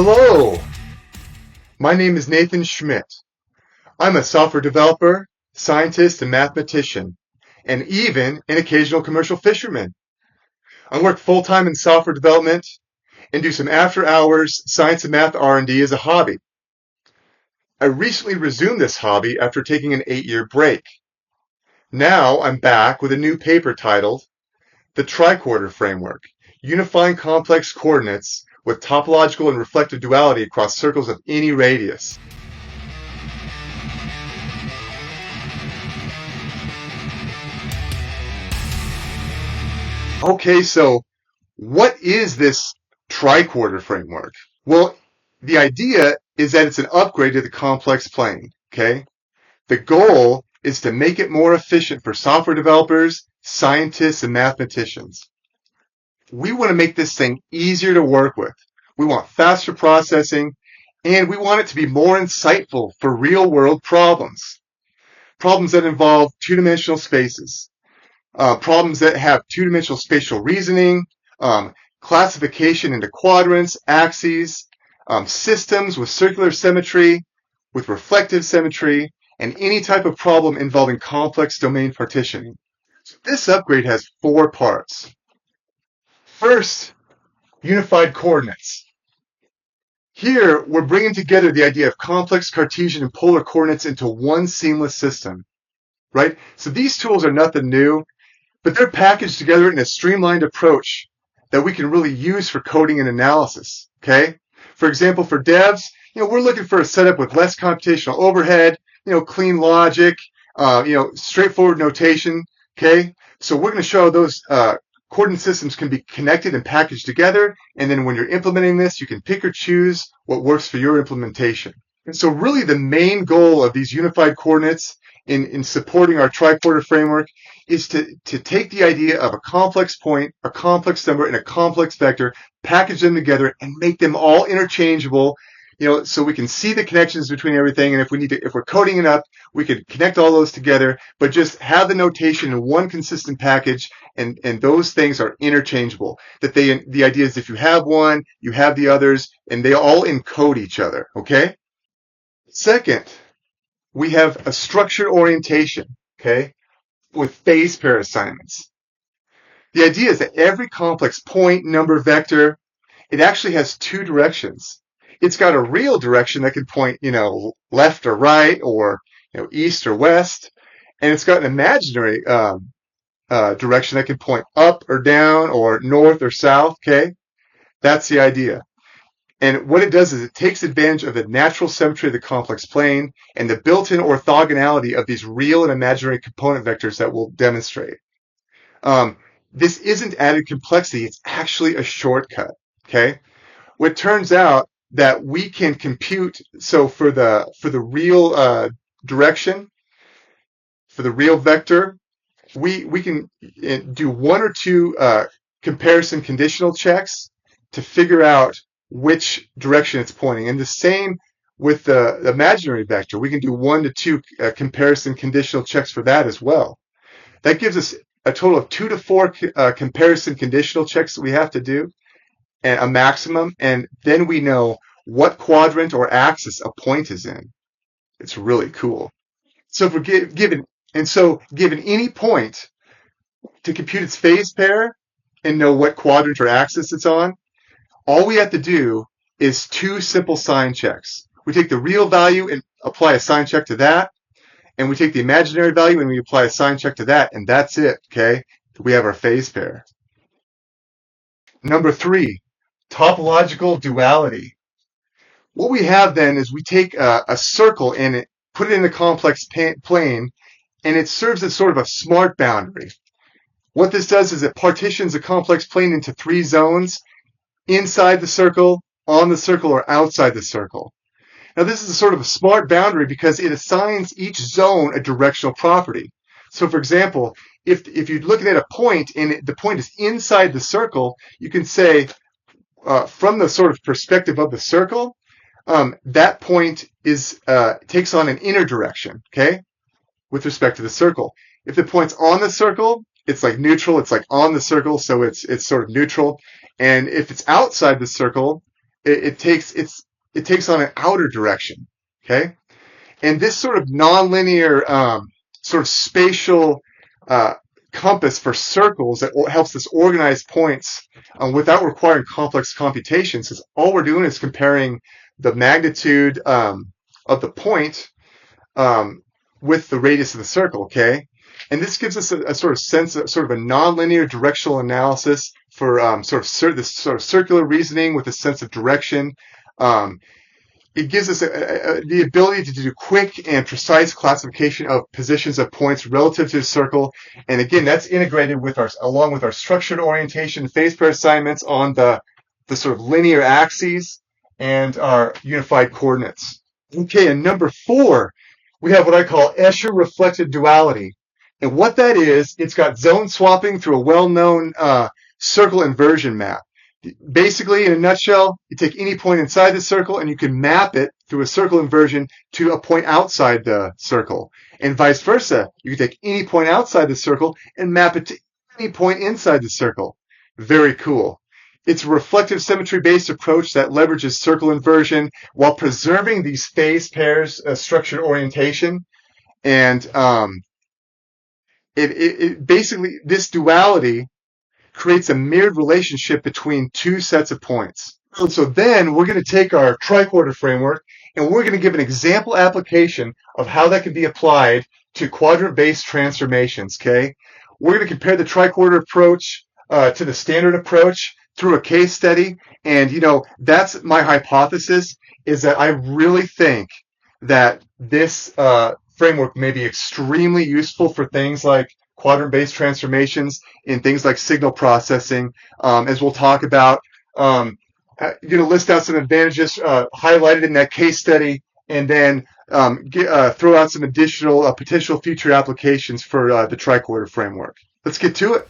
Hello, my name is Nathan Schmidt. I'm a software developer, scientist, and mathematician, and even an occasional commercial fisherman. I work full-time in software development and do some after-hours science and math R&D as a hobby. I recently resumed this hobby after taking an 8-year break. Now I'm back with a new paper titled The Tricorder Framework, Unifying Complex Coordinates with Topological and Reflective Duality across circles of any radius. Okay, so what is this tricorder framework? Well, the idea is that it's an upgrade to the complex plane, okay? The goal is to make it more efficient for software developers, scientists, and mathematicians. We want to make this thing easier to work with. We want faster processing, and we want it to be more insightful for real-world problems. Problems that involve two-dimensional spaces. Problems that have two-dimensional spatial reasoning, classification into quadrants, axes, systems with circular symmetry, with reflective symmetry, and any type of problem involving complex domain partitioning. So this upgrade has 4 parts. First, unified coordinates. Here, we're bringing together the idea of complex Cartesian and polar coordinates into one seamless system, right? So these tools are nothing new, but they're packaged together in a streamlined approach that we can really use for coding and analysis, okay? For example, for devs, we're looking for a setup with less computational overhead, clean logic, straightforward notation, okay? So we're going to show those coordinate systems can be connected and packaged together, and then when you're implementing this, you can pick or choose what works for your implementation. And so really the main goal of these unified coordinates in supporting our tricorder framework is to take the idea of a complex point, a complex number, and a complex vector, package them together, and make them all interchangeable, so we can see the connections between everything. And if we're coding it up, we could connect all those together, but just have the notation in one consistent package, and those things are interchangeable. The idea is if you have one, you have the others, and they all encode each other, okay? Second, we have a structured orientation, okay, with phase pair assignments. The idea is that every complex point, number, vector, it actually has 2 directions. It's got a real direction that can point, left or right, or east or west, and it's got an imaginary direction that can point up or down, or north or south. Okay, that's the idea. And what it does is it takes advantage of the natural symmetry of the complex plane and the built-in orthogonality of these real and imaginary component vectors that we'll demonstrate. This isn't added complexity; it's actually a shortcut. Okay, what turns out that we can compute, so for the real direction, for the real vector, we can do 1 or 2 comparison conditional checks to figure out which direction it's pointing. And the same with the imaginary vector. We can do 1 to 2 comparison conditional checks for that as well. That gives us a total of 2 to 4 comparison conditional checks that we have to do, and a maximum, and then we know what quadrant or axis a point is in. It's really cool. So if we're given any point to compute its phase pair and know what quadrant or axis it's on, all we have to do is 2 simple sign checks. We take the real value and apply a sign check to that, and we take the imaginary value and we apply a sign check to that, and that's it, okay? We have our phase pair. Number 3, topological duality. What we have then is we take a circle and put it in a complex plane, and it serves as sort of a smart boundary. What this does is it partitions a complex plane into 3 zones: inside the circle, on the circle, or outside the circle. Now this is a sort of a smart boundary because it assigns each zone a directional property. So for example, if you're looking at a point and the point is inside the circle, you can say from the sort of perspective of the circle, that point takes on an inner direction, okay, with respect to the circle. If the point's on the circle, it's like neutral. It's like on the circle, so it's sort of neutral. And if it's outside the circle, it takes on an outer direction. Okay, and this sort of nonlinear sort of spatial compass for circles that helps us organize points without requiring complex computations. Because all we're doing is comparing the magnitude of the point with the radius of the circle. Okay, and this gives us a sort of sense of sort of a nonlinear directional analysis for this sort of circular reasoning with a sense of direction. It gives us the ability to do quick and precise classification of positions of points relative to the circle. And again, that's integrated along with our structured orientation phase pair assignments on the sort of linear axes and our unified coordinates. Okay, and number 4, we have what I call Escher reflective duality. And what that is, it's got zone swapping through a well-known circle inversion map. Basically, in a nutshell, you take any point inside the circle and you can map it through a circle inversion to a point outside the circle. And vice versa. You can take any point outside the circle and map it to any point inside the circle. Very cool. It's a reflective symmetry-based approach that leverages circle inversion while preserving these phase pairs structured orientation. And it basically, this duality creates a mirrored relationship between two sets of points. And so then we're going to take our triquarter framework and we're going to give an example application of how that can be applied to quadrant-based transformations, okay? We're going to compare the triquarter approach to the standard approach through a case study. And, that's my hypothesis, is that I really think that this framework may be extremely useful for things like quadrant-based transformations in things like signal processing, as we'll talk about. List out some advantages highlighted in that case study, and then throw out some additional potential future applications for the triquarter framework. Let's get to it.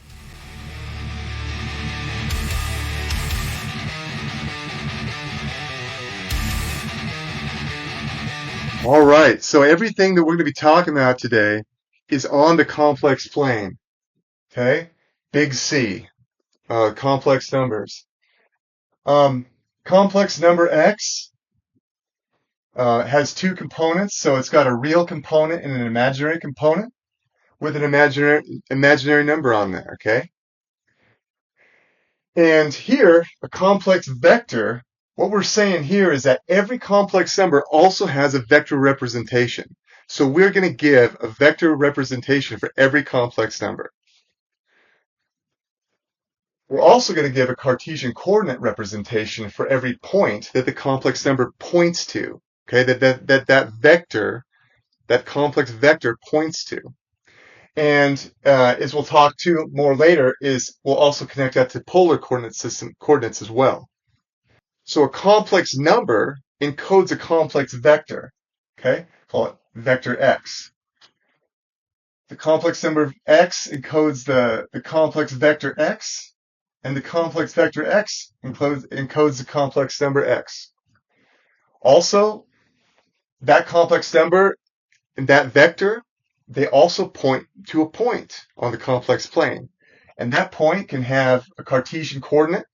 All right, so everything that we're going to be talking about today is on the complex plane, okay? Big C, complex numbers. Complex number X has two components, so it's got a real component and an imaginary component with an imaginary number on there, okay? And here, a complex vector, what we're saying here is that every complex number also has a vector representation. So we're going to give a vector representation for every complex number. We're also going to give a Cartesian coordinate representation for every point that the complex number points to. Okay, that vector, that complex vector points to. And as we'll talk to more later, we'll also connect that to polar coordinate system coordinates as well. So a complex number encodes a complex vector. Okay, call it vector X. The complex number X encodes the complex vector X, and the complex vector X encodes the complex number X. Also, that complex number and that vector, they also point to a point on the complex plane. And that point can have a Cartesian coordinate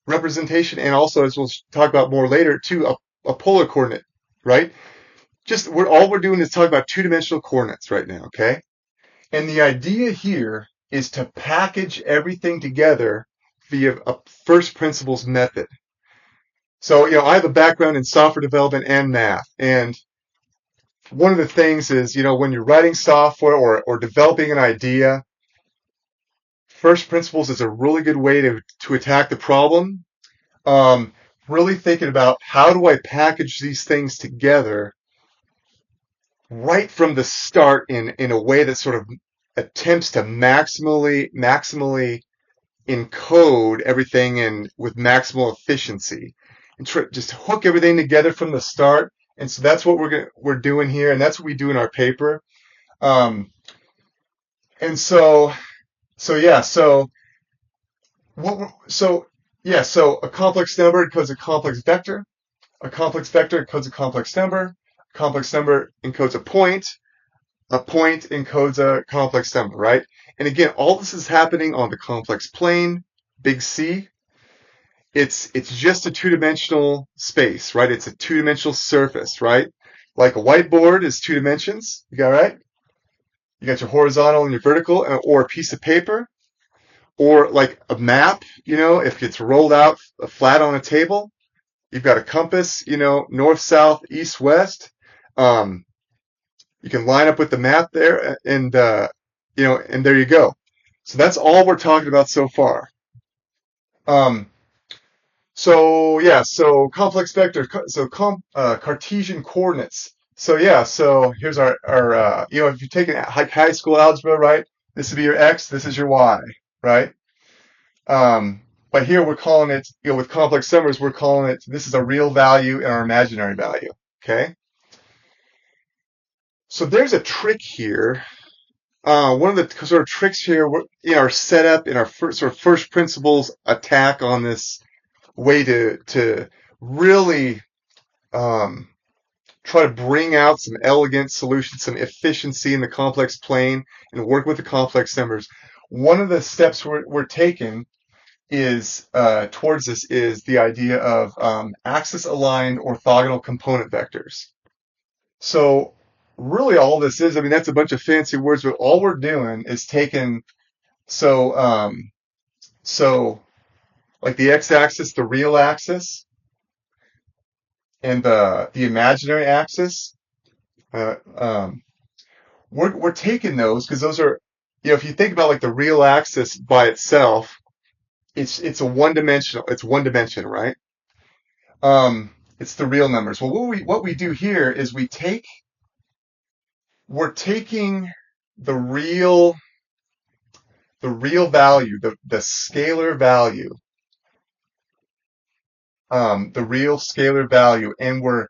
representation, and also, as we'll talk about more later, too, a polar coordinate, right? All we're doing is talking about two-dimensional coordinates right now, okay? And the idea here is to package everything together via a first principles method. So, I have a background in software development and math, and one of the things is, when you're writing software or developing an idea, first principles is a really good way to attack the problem. Really thinking about how do I package these things together right from the start in a way that sort of attempts to maximally encode everything in with maximal efficiency, and just hook everything together from the start. And so that's what we're doing here, and that's what we do in our paper. So a complex number encodes a complex vector. A complex vector encodes a complex number. A complex number encodes a point. A point encodes a complex number, right? And again, all this is happening on the complex plane, big C. it's just a two-dimensional space, right? It's a two-dimensional surface, right? Like a whiteboard is 2 dimensions. You got right? You got your horizontal and your vertical, or a piece of paper, or like a map. If it's rolled out flat on a table, you've got a compass. North, south, east, west. Um, you can line up with the map there, and there you go. So that's all we're talking about so far. Um, so complex vector, Cartesian coordinates. So yeah, so here's our if you're taking high school algebra, right? This would be your x, this is your y, right? But here we're calling it, with complex numbers, we're calling it, this is a real value and our imaginary value, okay? So there's a trick here. One of the sort of tricks here in our setup, in our first principles attack on this way to really try to bring out some elegant solutions, some efficiency in the complex plane, and work with the complex numbers. One of the steps we're taking is towards this is the idea of axis-aligned orthogonal component vectors. So really all this is, that's a bunch of fancy words, but all we're doing is taking, so like the x-axis, the real axis, and the imaginary axis, we're taking those because those are, if you think about like the real axis by itself, it's one dimension, right? It's the real numbers. Well, what we do here is we're taking the real value, the scalar value, the real scalar value, and we're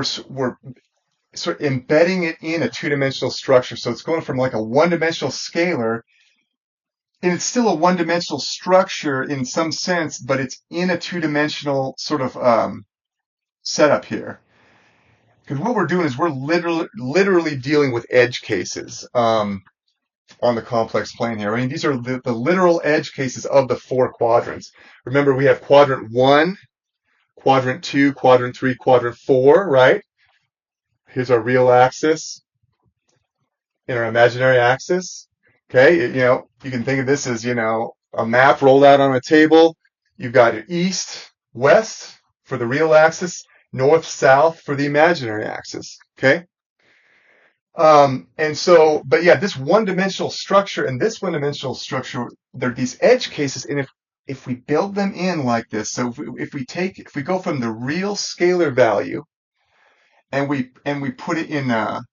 sort of embedding it in a two-dimensional structure. So it's going from like a one-dimensional scalar, and it's still a one-dimensional structure in some sense, but it's in a two-dimensional sort of setup here. Because what we're doing is we're literally dealing with edge cases on the complex plane here. These are the literal edge cases of the 4 quadrants. Remember, we have quadrant 1, quadrant 2, quadrant 3, quadrant 4, right? Here's our real axis and our imaginary axis. Okay, you can think of this as, a map rolled out on a table. You've got east, west for the real axis, north, south for the imaginary axis. Okay? This one-dimensional structure and this one-dimensional structure, they're these edge cases, and if we build them in like this, so if we go from the real scalar value and we put it in a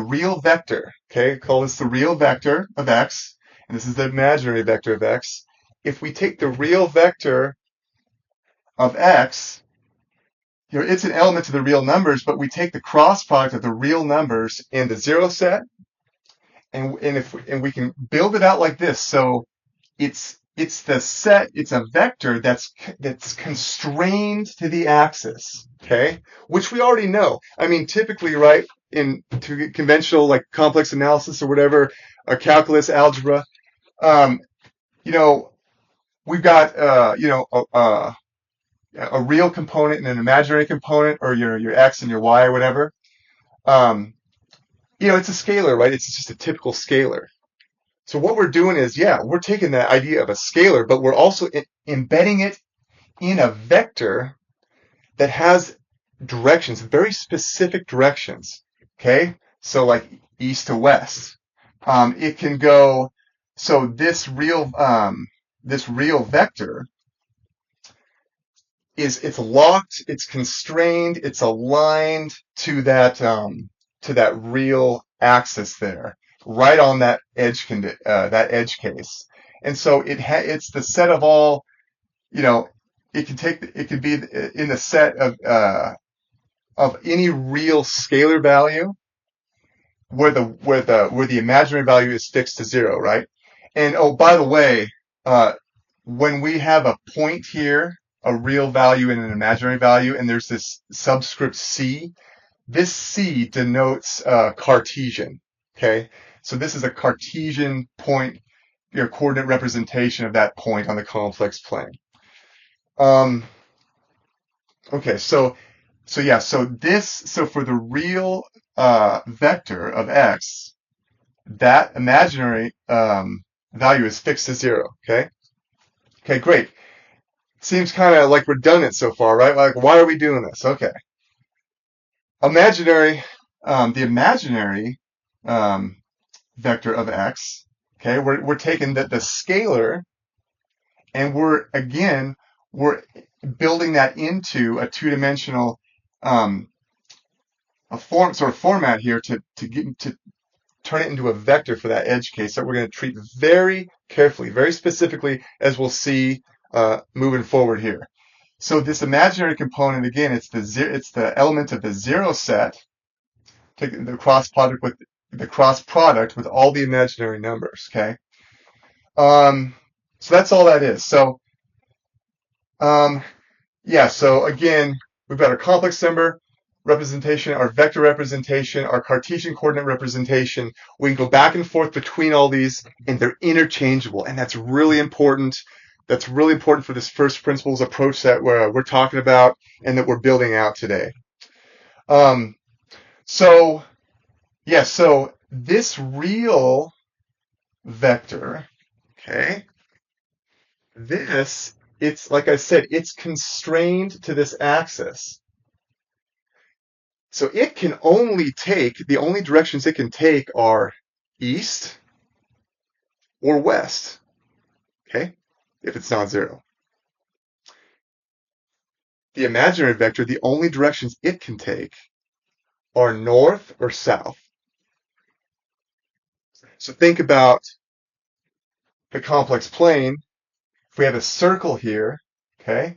real vector, okay, call this the real vector of x, and this is the imaginary vector of x. If we take the real vector of x, it's an element to the real numbers, but we take the cross product of the real numbers in the zero set, and we can build it out like this. So it's the set, it's a vector that's constrained to the axis, okay? Which we already know. Typically, right, in conventional like complex analysis or whatever, or calculus, algebra, we've got a real component and an imaginary component, or your x and your y or whatever. It's a scalar, right? It's just a typical scalar. So what we're doing is, we're taking that idea of a scalar, but we're also embedding it in a vector that has directions, very specific directions. Okay? So like east to west. It can go, so this real vector it's locked, it's constrained, it's aligned to that real axis there, right on that edge case. And so it's the set of all, it could be in the set of any real scalar value where the imaginary value is fixed to 0, right? And oh, by the way, when we have a point here, a real value and an imaginary value, and there's this subscript C, this C denotes Cartesian, okay? So this is a Cartesian point, coordinate representation of that point on the complex plane. Um, okay, so for the real vector of x, that imaginary value is fixed to 0. Okay. Okay, great. Seems kind of like redundant so far, right? Like, why are we doing this? Okay. Imaginary, the imaginary um, vector of x. Okay, we're taking the scalar, and we're building that into a two-dimensional um, a form sort of format here to turn it into a vector for that edge case that we're going to treat very carefully, very specifically, as we'll see moving forward here. So this imaginary component, again, it's the element of the zero set, take the cross product with all the imaginary numbers. Okay, um, so that's all that is. So um, yeah, so again, we've got our complex number representation, our vector representation, our Cartesian coordinate representation. We can go back and forth between all these, and they're interchangeable, and that's really important. That's really important for this first principles approach that we're talking about and that we're building out today. Um, so yeah, so this real vector, okay, it's like I said, it's constrained to this axis. So it can only take, the only directions it can take are east or west, okay, if it's non-zero. The imaginary vector, the only directions it can take are north or south. So think about the complex plane. If we have a circle here, okay,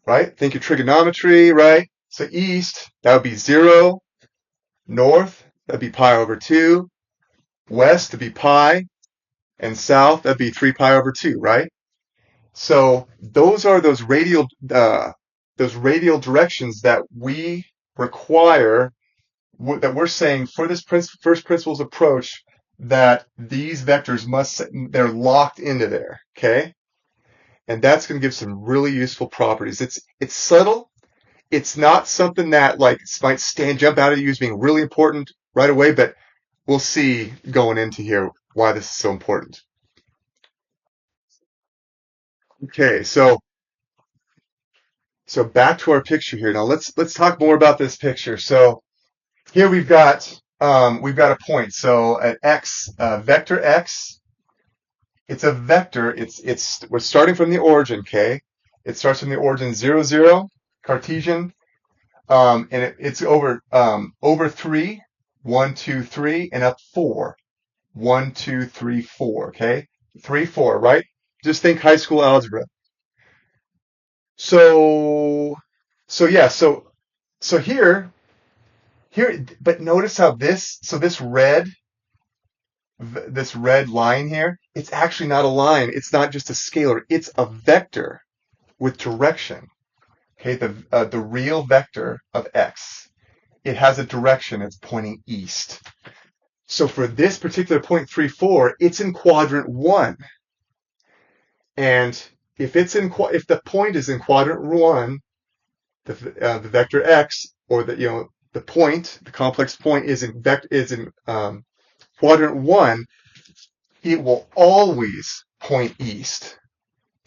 right? Think of trigonometry, right? So east, that would be 0. North, that'd be pi over 2. West, that'd be pi. And south, that'd be 3 pi over 2, right? So those are those radial directions that we require, that we're saying for this first principles approach, that these vectors they're locked into there, okay? And that's going to give some really useful properties. It's subtle. It's not something that like might jump out at you as being really important right away, but we'll see going into here why this is so important. Okay, so back to our picture here. Now let's talk more about this picture. So here we've got a point. So an x, vector x. It's a vector. We're starting from the origin. Okay, it starts from the origin 0, 0, Cartesian, and it's over 3, 1, 2, 3, and up 4, 1, 2, 3, 4. Okay, 3, 4. Right? Just think high school algebra. So so yeah, so here, but notice how this red line here, it's actually not a line. It's not just a scalar. It's a vector with direction. Okay, the real vector of x, it has a direction. It's pointing east. So for this particular point 3, 4, it's in quadrant 1. And if the point is in quadrant 1, the vector x, or the complex point is in quadrant 1, it will always point east.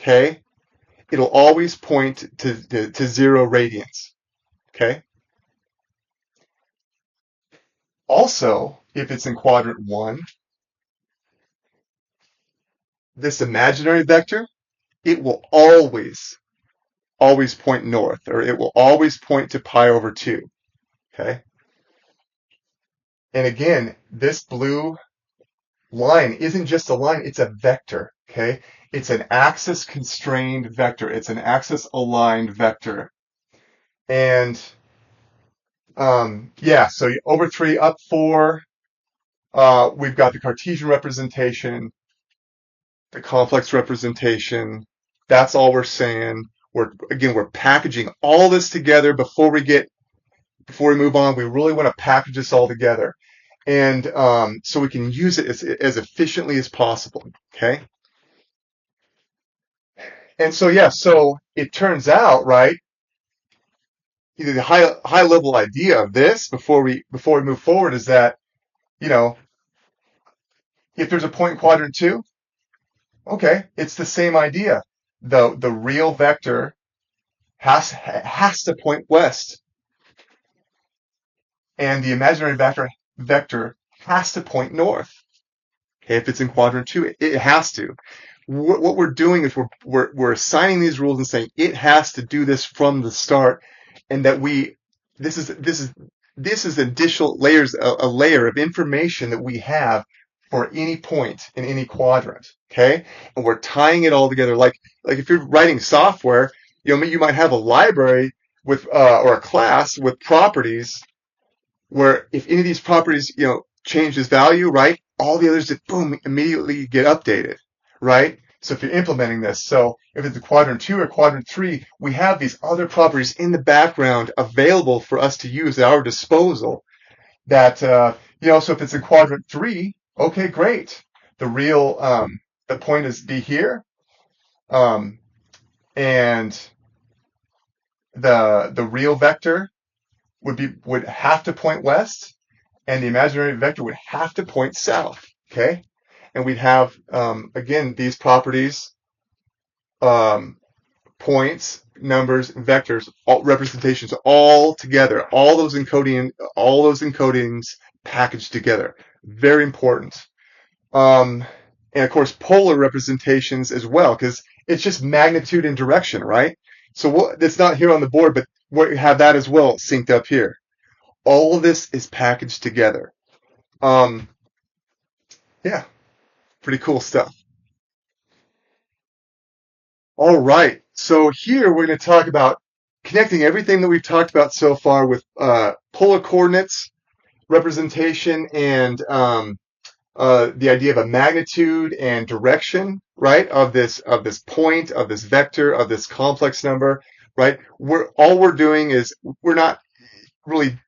Okay, it'll always point to 0 radians. Okay. Also, if it's in quadrant 1, this imaginary vector, it will always point north, or it will always point to pi over 2. Okay. And again, this blue line isn't just a line, it's a vector. Okay. It's an axis constrained vector. It's an axis aligned vector. And yeah, so over 3, up 4. We've got the Cartesian representation, the complex representation. That's all we're saying. We're packaging all this together before we move on. We really want to package this all together, and so we can use it as efficiently as possible. Okay. And so, yeah, so it turns out, right, the high level idea of this before we move forward is that, you know, if there's a point in quadrant two, okay, it's the same idea. The real vector has to point west, and the imaginary vector has to point north. Okay, if it's in quadrant two, it has to. What we're doing is we're assigning these rules and saying it has to do this from the start, and that this is additional layers, a layer of information that we have for any point in any quadrant. Okay, and we're tying it all together. Like if you're writing software, you might have a library with or a class with properties where if any of these properties, change this value, right, all the others just boom immediately get updated, right? So if you're implementing this, so if it's a quadrant two or quadrant three, we have these other properties in the background available for us to use at our disposal. That so if it's in quadrant three, okay, great. The point is be here, and the real vector would have to point west, and the imaginary vector would have to point south. Okay, and we'd have again these properties, points, numbers, vectors, all representations all together, all those encodings packaged together. Very important. And of course polar representations as well, because it's just magnitude and direction, right? So it's not here on the board, but we have that as well synced up here. All of this is packaged together. Yeah, pretty cool stuff. All right. So here we're going to talk about connecting everything that we've talked about so far with polar coordinates, representation, and the idea of a magnitude and direction, right, of this point, of this vector, of this complex number, right? All we're doing is we're not really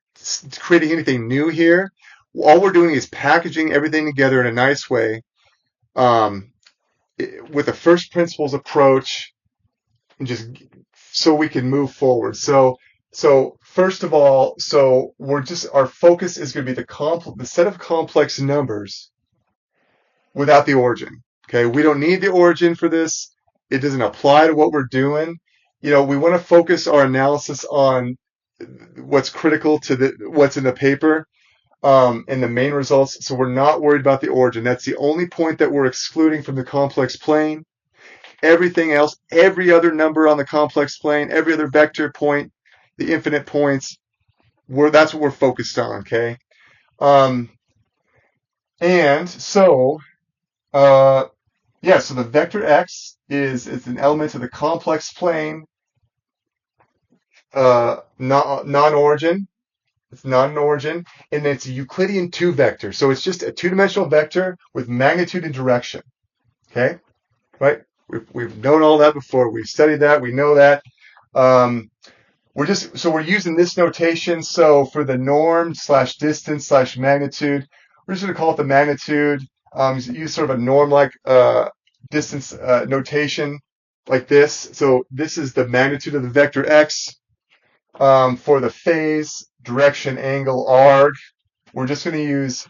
creating anything new here. All we're doing is packaging everything together in a nice way, um, with a first principles approach, and just so we can move forward. So first of all, our focus is going to be the set of complex numbers without the origin. Okay, we don't need the origin for this. It doesn't apply to what we're doing. We want to focus our analysis on what's critical to what's in the paper, and the main results. So we're not worried about the origin. That's the only point that we're excluding from the complex plane. Everything else, every other number on the complex plane, every other vector point, the infinite points, that's what we're focused on. Okay, and so so the vector x is an element of the complex plane, non-origin. It's not an origin, and it's a Euclidean 2 vector. So it's just a two-dimensional vector with magnitude and direction. Okay, right? We've known all that before. We've studied that. We know that. We're using this notation. So for the norm / distance / magnitude, we're just going to call it the magnitude. Use sort of a norm-like distance notation like this. So this is the magnitude of the vector x. For the phase, direction, angle, arg, we're just going to use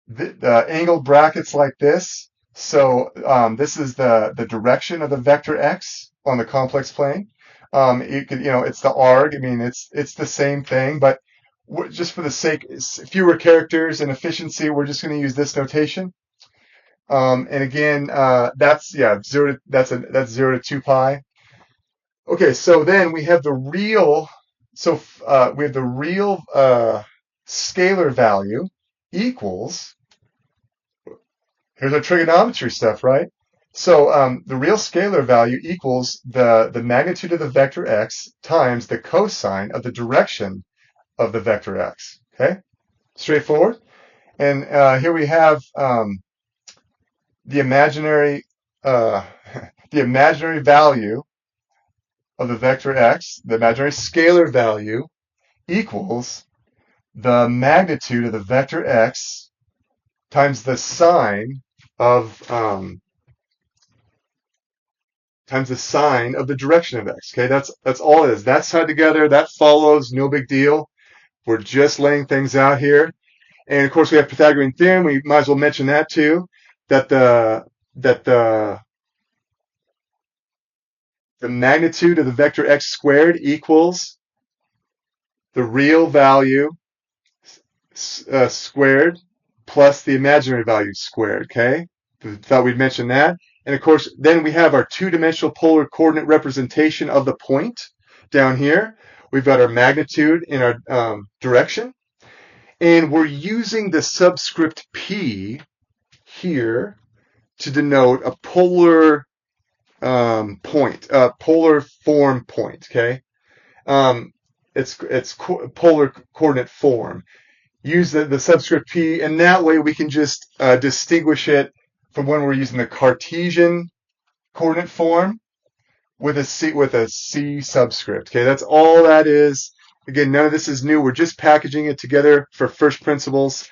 the angled brackets like this. So this is the direction of the vector x on the complex plane. It's the arg. I mean, it's the same thing, but just for the sake, fewer characters and efficiency, we're just going to use this notation. And again, that's 0 to 2 pi. Okay, so then we have the real. So we have the real scalar value equals. Here's our trigonometry stuff, right? So the real scalar value equals the magnitude of the vector x times the cosine of the direction of the vector x. Okay, straightforward. And here we have the imaginary value of the vector x, the imaginary scalar value, equals the magnitude of the vector x times the sine of times the sine of the direction of x. Okay, that's all it is. That's tied together. That follows. No big deal. We're just laying things out here. And of course, we have Pythagorean theorem. We might as well mention that too. That the magnitude of the vector x squared equals the real value squared plus the imaginary value squared. Okay, thought we'd mention that. And of course, then we have our two-dimensional polar coordinate representation of the point down here. We've got our magnitude in our direction. And we're using the subscript P here to denote a polar point, polar form point, okay? It's polar coordinate form. Use the subscript P, and that way we can just distinguish it from when we're using the Cartesian coordinate form with a C subscript. Okay, that's all that is. Again, none of this is new. We're just packaging it together for first principles.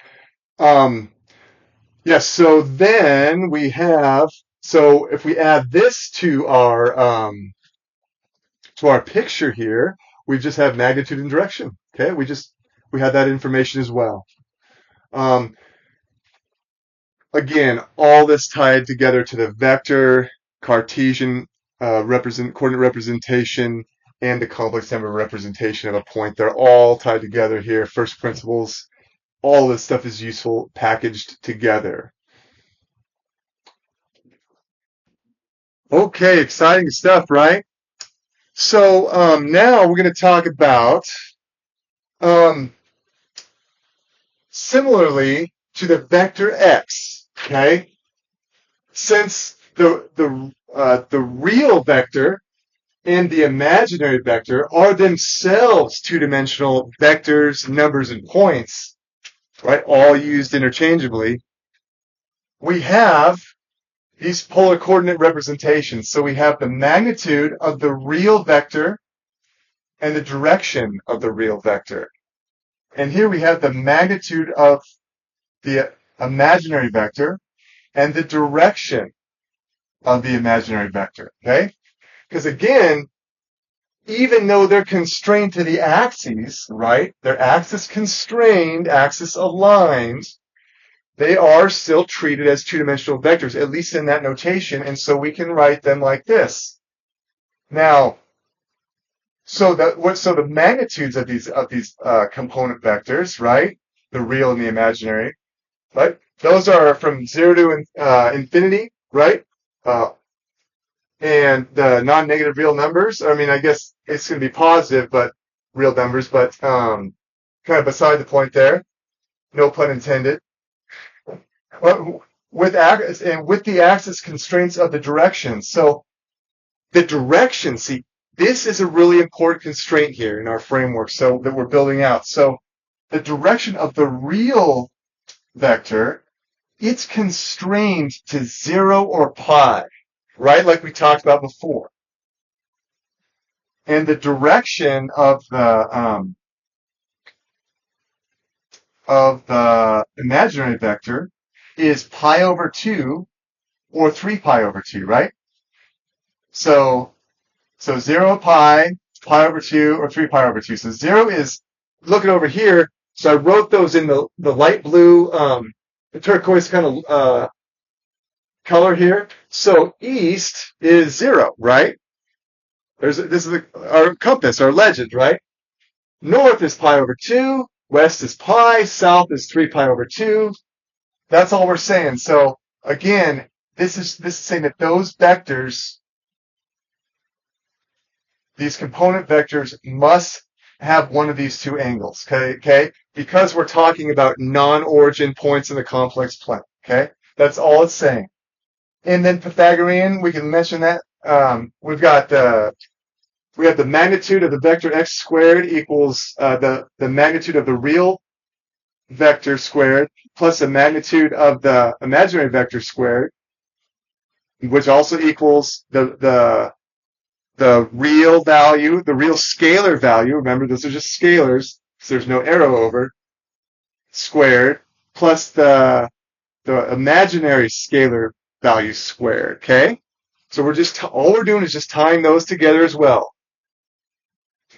Yes, so then we have, so if we add this to our picture here, we just have magnitude and direction. Okay, we have that information as well. Again, all this tied together to the vector, Cartesian coordinate representation, and the complex number representation of a point. They're all tied together here. First principles. All this stuff is useful packaged together. Okay, exciting stuff, right? So now we're going to talk about, similarly to the vector x, okay? Since the real vector and the imaginary vector are themselves two-dimensional vectors, numbers, and points, right? All used interchangeably. We have these polar coordinate representations. So we have the magnitude of the real vector and the direction of the real vector. And here we have the magnitude of the imaginary vector and the direction of the imaginary vector, okay? Because again, even though they're constrained to the axes, right? They're axis constrained, axis aligned, they are still treated as two-dimensional vectors, at least in that notation, and so we can write them like this. Now, so the magnitudes of these component vectors, right? The real and the imaginary, right? Those are from 0 to infinity, right? And the non-negative real numbers, I mean, I guess it's going to be positive, but real numbers, but kind of beside the point there. No pun intended. With the axis constraints of the direction. So the direction, see, this is a really important constraint here in our framework so that we're building out. So the direction of the real vector, it's constrained to 0 or pi, right? Like we talked about before. And the direction of the imaginary vector is pi over 2 or 3 pi over 2, right? So 0 pi, pi over 2, or 3 pi over 2. So 0 is, looking over here, so I wrote those in the light blue, the turquoise kind of color here. So east is 0, right? This is our compass, our legend, right? North is pi over 2, west is pi, south is 3 pi over 2. That's all we're saying. So again, this is saying that those vectors, these component vectors, must have one of these two angles, okay? Because we're talking about non-origin points in the complex plane, okay? That's all it's saying. And then Pythagorean, we can mention that. We have the magnitude of the vector x squared equals the magnitude of the real vector squared plus the magnitude of the imaginary vector squared, which also equals the real value, the real scalar value. Remember, those are just scalars, so there's no arrow over, squared, plus the imaginary scalar value squared, okay? So all we're doing is just tying those together as well.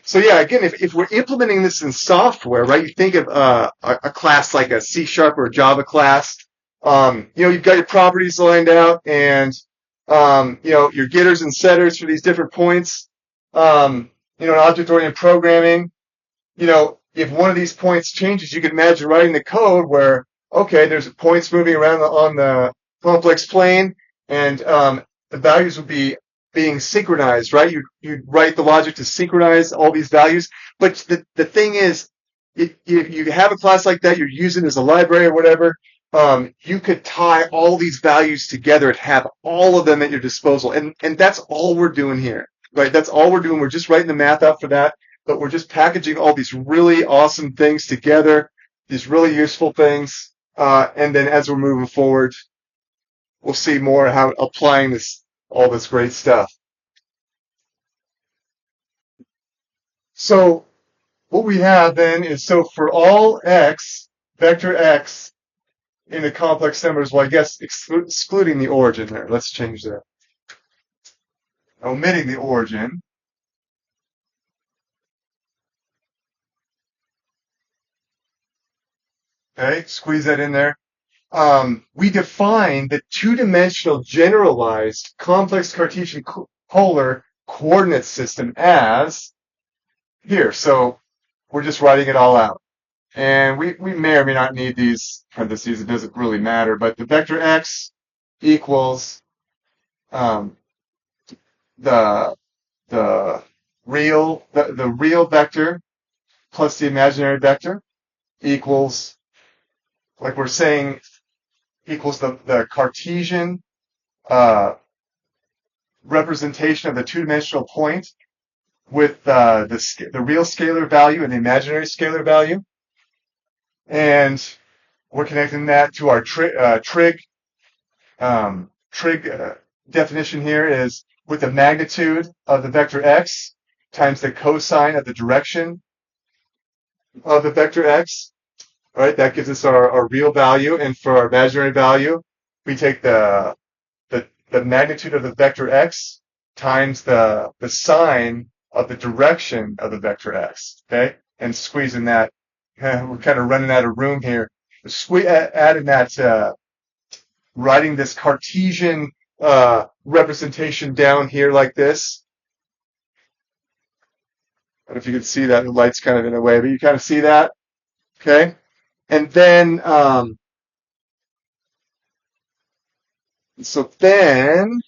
So yeah, again, if we're implementing this in software, right, you think of a class like a C# or a Java class. You've got your properties lined out, and your getters and setters for these different points. In object-oriented programming, if one of these points changes, you can imagine writing the code where, okay, there's points moving around on the complex plane, and the values would be being synchronized, right? You'd write the logic to synchronize all these values. But the thing is, if you have a class like that, you're using it as a library or whatever, you could tie all these values together and have all of them at your disposal. And that's all we're doing here, right? That's all we're doing. We're just writing the math out for that, but we're just packaging all these really awesome things together, these really useful things. And then as we're moving forward, we'll see more how applying all this great stuff. So what we have then is, so for all x, vector x in the complex numbers, well, I guess excluding the origin there. Let's change that. Omitting the origin. Okay, squeeze that in there. We define the two-dimensional generalized complex Cartesian polar coordinate system as here. So we're just writing it all out. And we may or may not need these parentheses. It doesn't really matter. But the vector x equals the real vector plus the imaginary vector equals, like we're saying, equals the Cartesian representation of the two-dimensional point with the real scalar value and the imaginary scalar value. And we're connecting that to our trig definition here is with the magnitude of the vector x times the cosine of the direction of the vector x. All right, that gives us our real value. And for our imaginary value, we take the magnitude of the vector x times the sine of the direction of the vector x. Okay, and squeezing that. We're kind of running out of room here. Adding that, writing this Cartesian representation down here like this. I don't know if you can see that. The light's kind of in the way, but you kind of see that. Okay. And then, so then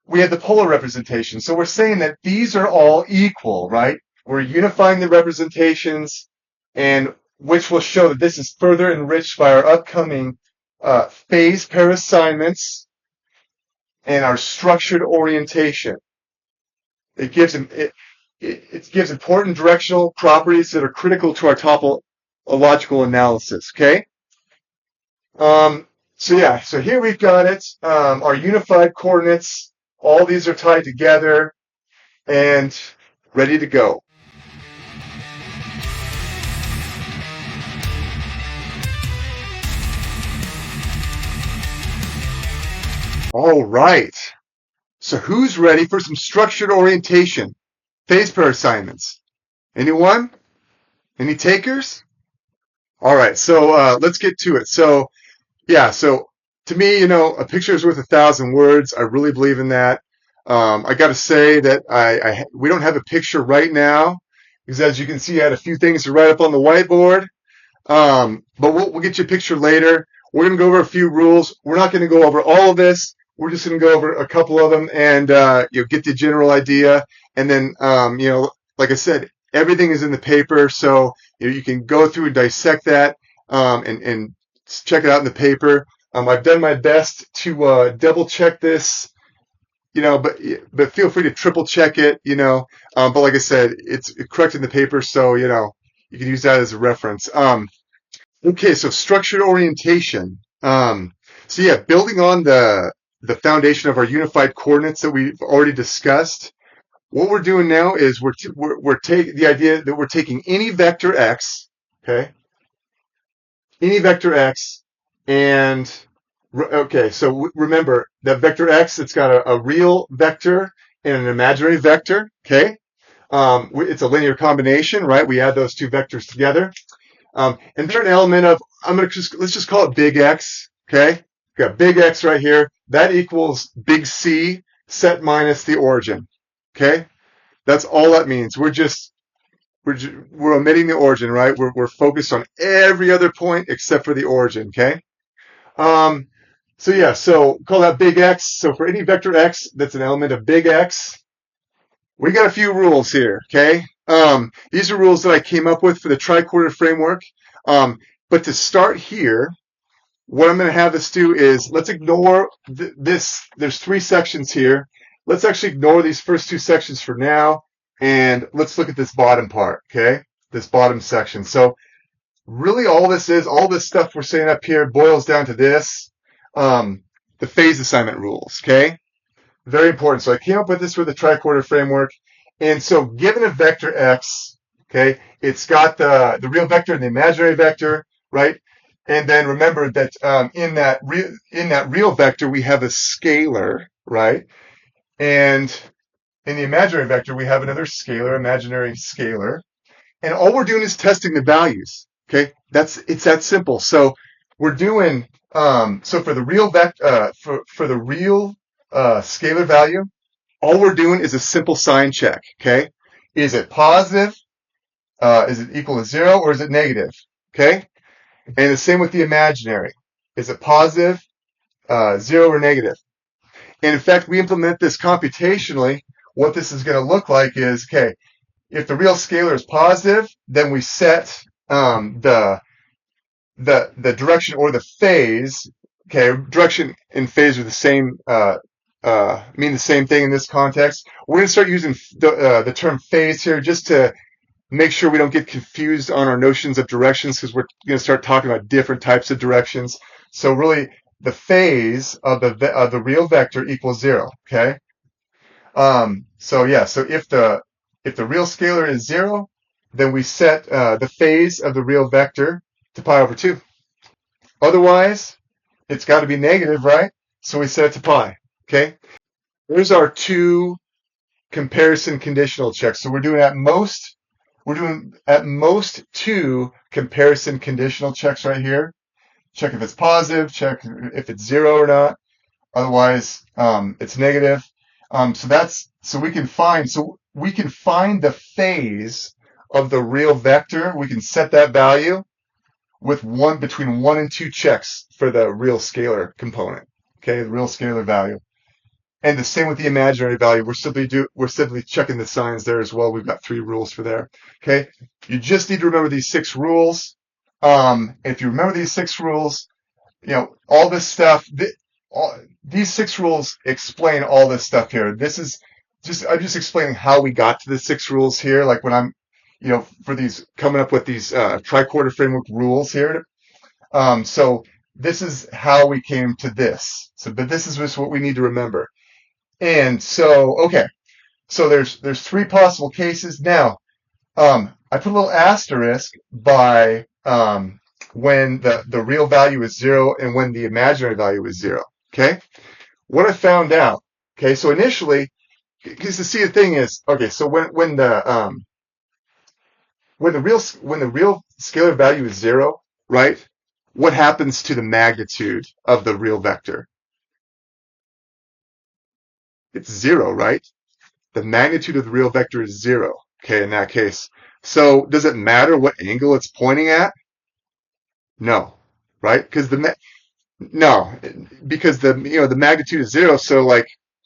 we have the polar representation. So we're saying that these are all equal, right? We're unifying the representations, and which will show that this is further enriched by our upcoming phase pair assignments and our structured orientation. It gives important directional properties that are critical to our topological analysis. Okay. So here we've got it. Our unified coordinates. All these are tied together and ready to go. All right. So who's ready for some structured orientation? Phase pair assignments. Anyone? Any takers? All right. So let's get to it. So yeah. So to me, a picture is worth 1,000 words. I really believe in that. I got to say that we don't have a picture right now because, as you can see, I had a few things to write up on the whiteboard. But we'll get you a picture later. We're going to go over a few rules. We're not going to go over all of this. We're just going to go over a couple of them and get the general idea. And then, like I said, everything is in the paper, so you can go through and dissect that and check it out in the paper. I've done my best to double check this, but feel free to triple check it, But like I said, it's correct in the paper, so you can use that as a reference. Okay, so structured orientation. So yeah, building on the foundation of our unified coordinates that we've already discussed, what we're doing now is we're taking the idea that we're taking any vector x, okay, any vector x, and Okay, so remember that vector x, it's got a real vector and an imaginary vector. Okay, it's a linear combination, right? We add those two vectors together, and they're an element of. Let's just call it big X. Okay, we got big X right here. That equals big C set minus the origin. Okay, that's all that means. We're omitting the origin, right? We're focused on every other point except for the origin. Okay. Um, so yeah, so call that big X. So for any vector X that's an element of big X, we got a few rules here, okay? These are rules that I came up with for the triquarter framework. But to start here, what I'm going to have us do is let's ignore this. There's three sections here. Let's actually ignore these first two sections for now, and let's look at this bottom part, okay? This bottom section. So really all this stuff we're saying up here boils down to this, the phase assignment rules, okay? Very important. So I came up with this for the triquarter framework. And so given a vector x, okay, it's got the real vector and the imaginary vector, right? And then remember that in that real vector we have a scalar, right? And in the imaginary vector we have another scalar, imaginary scalar. And all we're doing is testing the values. Okay, it's that simple. So we're doing so for the real for the real scalar value, all we're doing is a simple sign check. Okay, is it positive? Is it equal to 0 or is it negative? Okay, and the same with the imaginary. Is it positive, 0 or negative? And in fact, we implement this computationally. What this is going to look like is okay. If the real scalar is positive, then we set the direction or the phase. Okay, direction and phase are the same, mean the same thing in this context. We're going to start using the term phase here just to make sure we don't get confused on our notions of directions, because we're going to start talking about different types of directions. So really, the phase of the real vector equals 0. Okay. So yeah, so if the real scalar is 0, then we set the phase of the real vector to pi over 2. Otherwise, it's got to be negative, right? So we set it to pi. Okay. There's our two comparison conditional checks. So we're doing at most two comparison conditional checks right here. Check if it's positive, check if it's 0 or not. Otherwise, it's negative. So we can find the phase of the real vector. We can set that value with between 1 and 2 checks for the real scalar component. Okay, the real scalar value. And the same with the imaginary value. We're simply checking the signs there as well. We've got 3 rules for there. Okay, you just need to remember these 6 rules. If you remember these 6 rules, all this stuff. These 6 rules explain all this stuff here. I'm just explaining how we got to the 6 rules here. Like when I'm, for these coming up with these triquarter framework rules here. So this is how we came to this. But this is just what we need to remember. And so, okay. So there's 3 possible cases. Now, I put a little asterisk by when the real value is 0 and when the imaginary value is 0. Okay. What I found out. Okay. So initially, because the thing is, okay. So when the real scalar value is 0, right? What happens to the magnitude of the real vector? It's 0, right? The magnitude of the real vector is 0. Okay. In that case. So does it matter what angle it's pointing at? No. Right? Because no, because the magnitude is 0, so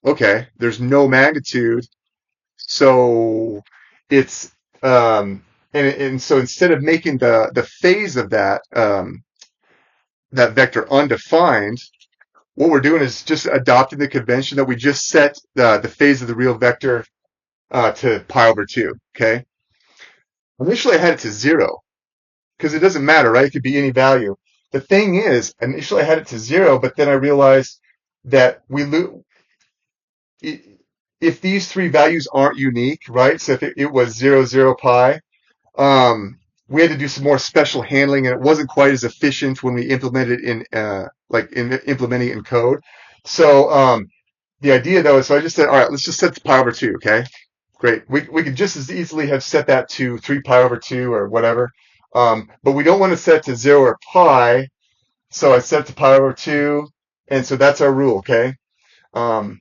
okay, there's no magnitude, so it's and so instead of making the phase of that vector undefined, what we're doing is just adopting the convention that we just set the phase of the real vector to pi over 2. Okay. Initially, I had it to 0 because it doesn't matter, right? It could be any value. The thing is, initially I had it to 0, but then I realized that if these 3 values aren't unique, right? So if it was 0, 0, pi, we had to do some more special handling, and it wasn't quite as efficient when we implemented in implementing it in code. So the idea though is, so I just said, all right, let's just set the pi over 2, okay? Great. We could just as easily have set that to 3 pi over 2 or whatever. But we don't want to set it to 0 or pi, so I set it to pi over 2, and so that's our rule, okay? Um,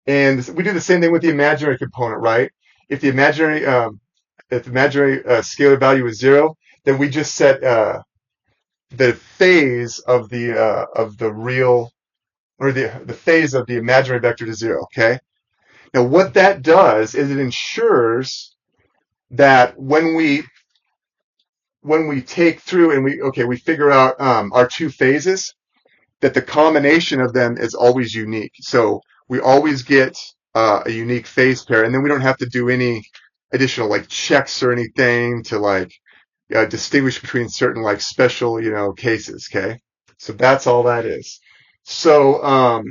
and we do the same thing with the imaginary component, right? If the imaginary scalar value is 0, then we just set the phase of the real, or the phase of the imaginary vector to 0, okay? Now what that does is it ensures that when we take through and we figure out our two phases, that the combination of them is always unique. So we always get a unique phase pair, and then we don't have to do any additional like checks or anything to like distinguish between certain like special cases. Okay, so that's all that is. So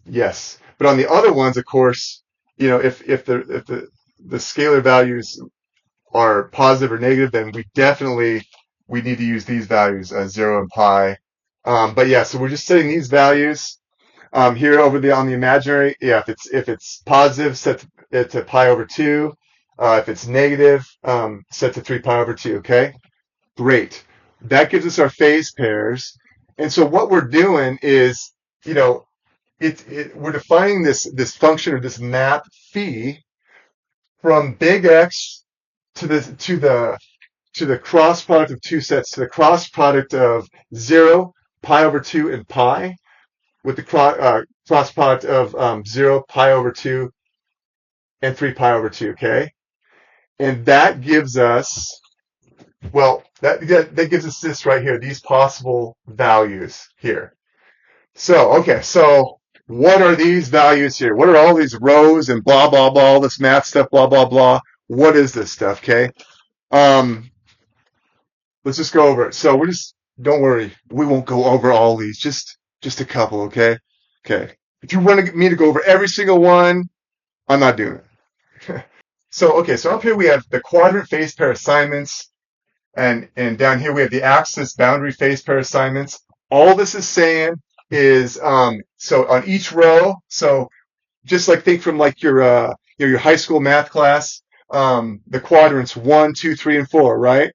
yes, but on the other ones, of course, if the scalar values are positive or negative, then we need to use these values, 0 and pi. But yeah, so we're just setting these values here over on the imaginary. Yeah, if it's positive, set it to pi over 2. If it's negative, set to 3 pi over 2. Okay, great. That gives us our phase pairs. And so what we're doing is, we're defining this function or this map phi from big X to the cross product of two sets, to the cross product of 0, pi over 2, and pi, with the cross product of 0, pi over 2, and 3 pi over 2, okay? And that gives us, that gives us this right here, these possible values here. So, okay, so what are these values here? What are all these rows and blah, blah, blah, all this math stuff, blah, blah, blah? What is this stuff, okay? Let's just go over it. So don't worry, we won't go over all these, just a couple, okay? Okay. If you want me to go over every single one, I'm not doing it. So up here we have the quadrant phase pair assignments, and down here we have the axis boundary phase pair assignments. All this is saying is, so on each row, so just like think from like your high school math class, the quadrants 1, 2, 3, and 4, right?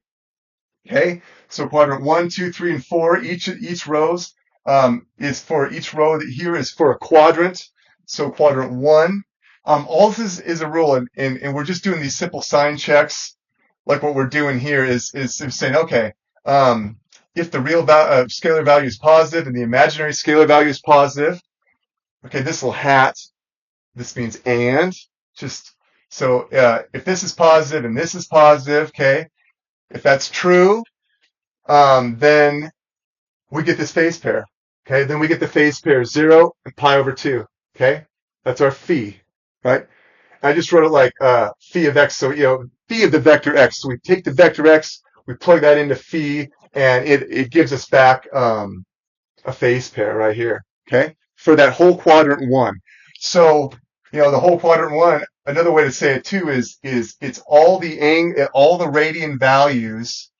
Okay, so quadrant 1, 2, 3, and 4. Each rows is for each row here is for a quadrant. So quadrant 1. All this is a rule, and we're just doing these simple sign checks. Like what we're doing here is saying, okay, if the real scalar value is positive and the imaginary scalar value is positive, okay, this little hat, this means and. Just so if this is positive and this is positive, okay. If that's true, then we get this phase pair. Okay, then we get the phase pair 0 and pi over 2. Okay, that's our phi, right? I just wrote it like phi of x. So phi of the vector x. So we take the vector x, we plug that into phi, and it gives us back a phase pair right here. Okay, for that whole quadrant 1. So the whole quadrant 1. Another way to say it too is it's all the radian values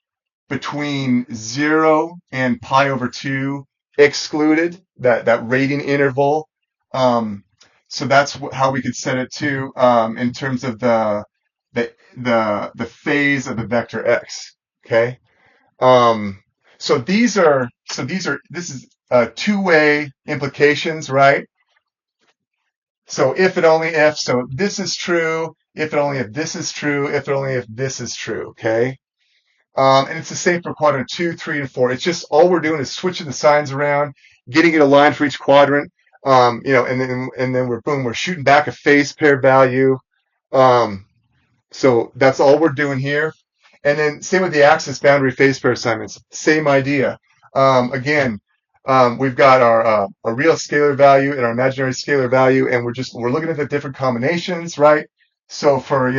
between 0 and pi over 2 excluded, that radian interval. So that's how we could set it too, in terms of the phase of the vector x. Okay. This is two-way implications, right? So if and only if, so this is true, if and only if this is true, if and only if this is true, okay? And it's the same for quadrant 2, 3, and 4. It's just all we're doing is switching the signs around, getting it aligned for each quadrant, and then we're shooting back a phase pair value. So that's all we're doing here. And then same with the axis boundary phase pair assignments, same idea. Again, we've got our real scalar value and our imaginary scalar value, and we're looking at the different combinations, right? So for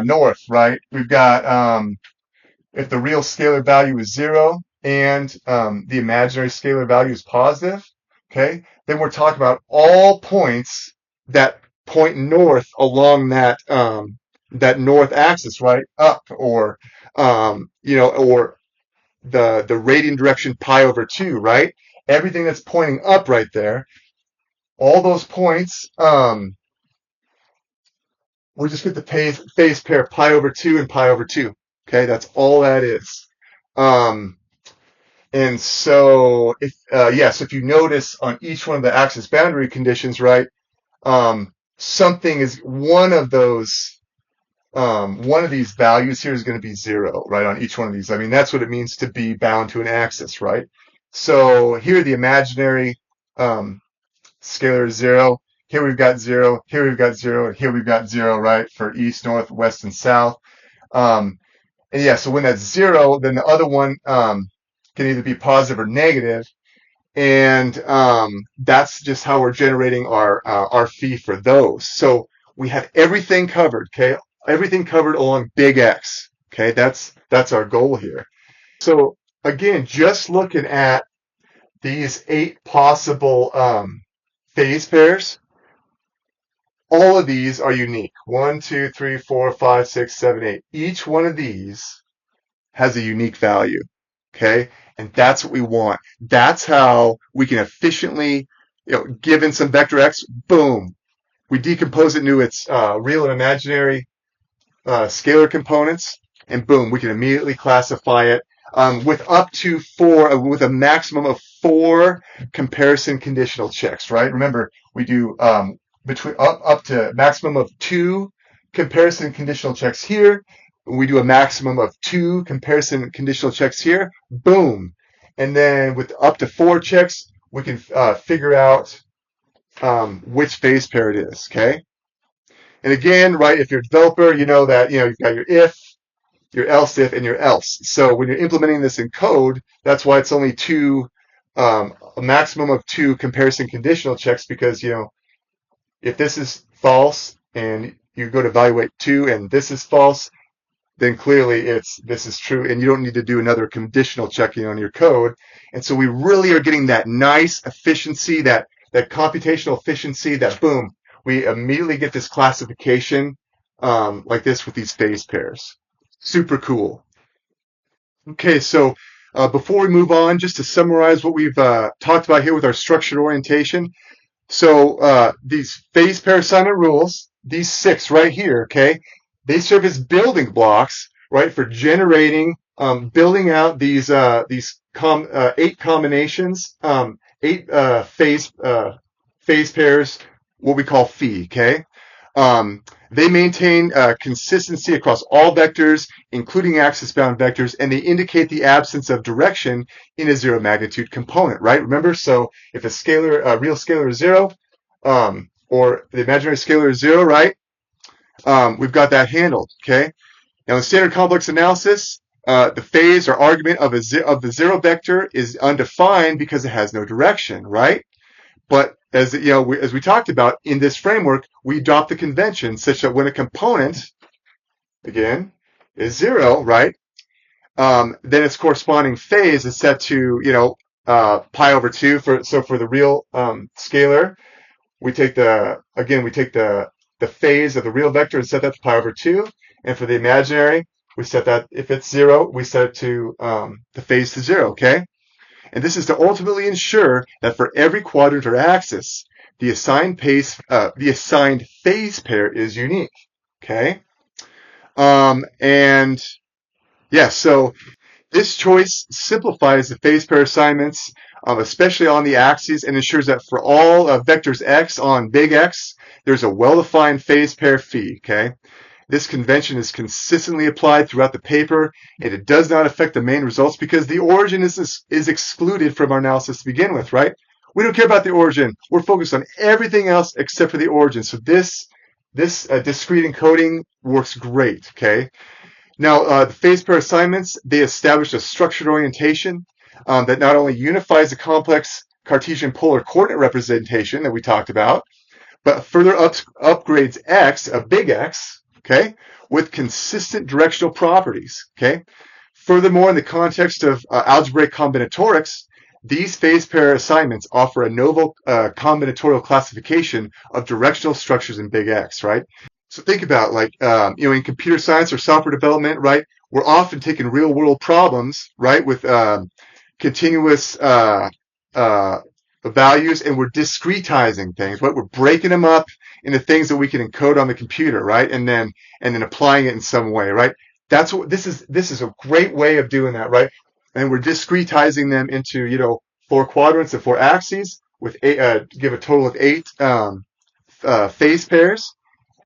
north, right, we've got if the real scalar value is 0 and the imaginary scalar value is positive, okay, then we're talking about all points that point north along that that north axis, right? Up, or, or the radian direction pi over 2, right? Everything that's pointing up right there, all those points, we just get the phase pair pi over 2 and pi over 2. Okay, that's all that is. And so if you notice on each one of the axis boundary conditions, right, something is one of these values here is going to be 0, right, on each one of these. I mean, that's what it means to be bound to an axis, right? So here the imaginary scalar is 0. Here we've got 0. Here we've got 0. And here we've got 0, right, for east, north, west, and south. And yeah, so when that's 0, then the other one can either be positive or negative. And that's just how we're generating our phi for those. So we have everything covered, okay? Everything covered along big X, okay? That's our goal here. So again, just looking at these 8 possible phase pairs, all of these are unique. 1, 2, 3, 4, 5, 6, 7, 8. Each one of these has a unique value, okay? And that's what we want. That's how we can efficiently, given some vector x, boom, we decompose it into its real and imaginary scalar components, and boom, we can immediately classify it with a maximum of 4 comparison conditional checks, right? Remember, we do between up to maximum of 2 comparison conditional checks here. We do a maximum of 2 comparison conditional checks here. Boom. And then with up to 4 checks, we can figure out which phase pair it is, okay? And again, right, if you're a developer, you know that, you've got your if, your else if, and your else. So when you're implementing this in code, that's why it's only a maximum of 2 comparison conditional checks, because, if this is false and you go to evaluate 2 and this is false, then clearly this is true, and you don't need to do another conditional checking on your code. And so we really are getting that nice efficiency, that computational efficiency, that boom, we immediately get this classification like this with these phase pairs. Super cool. Okay, so before we move on, just to summarize what we've talked about here with our structured orientation. So these phase pair assignment rules, these 6 right here, okay, they serve as building blocks, right, for generating, building out these 8 combinations, 8 phase pairs, what we call phi, okay? They maintain consistency across all vectors, including axis-bound vectors, and they indicate the absence of direction in a 0 magnitude component, right? Remember, so if a real scalar is 0, or the imaginary scalar is 0, right? We've got that handled, okay? Now in standard complex analysis, the phase or argument of the 0 vector is undefined because it has no direction, right? But as we talked about in this framework, we adopt the convention such that when a component, again, is 0, right, then its corresponding phase is set to pi over 2. So for the real scalar, we take the phase of the real vector and set that to pi over 2, and for the imaginary, we set that, if it's 0, we set it to the phase to 0. Okay. And this is to ultimately ensure that for every quadrant or axis, the assigned phase pair is unique. Okay. And yeah, so this choice simplifies the phase pair assignments, especially on the axes, and ensures that for all vectors x on big X, there's a well-defined phase pair phi. Okay. This convention is consistently applied throughout the paper, and it does not affect the main results because the origin is excluded from our analysis to begin with, right? We don't care about the origin. We're focused on everything else except for the origin. So this discrete encoding works great, okay? Now, the phase pair assignments, they establish a structured orientation that not only unifies the complex Cartesian polar coordinate representation that we talked about, but further upgrades X, a big X, okay, with consistent directional properties, okay? Furthermore, in the context of algebraic combinatorics, these phase pair assignments offer a novel combinatorial classification of directional structures in big X, right? So think about like, in computer science or software development, right? We're often taking real world problems, right, with continuous uh, values, and we're discretizing things, right? We're breaking them up into things that we can encode on the computer, right? And then applying it in some way, right? That's what this is. This is a great way of doing that, right? And we're discretizing them into, 4 quadrants and 4 axes with eight, give a total of 8 phase pairs.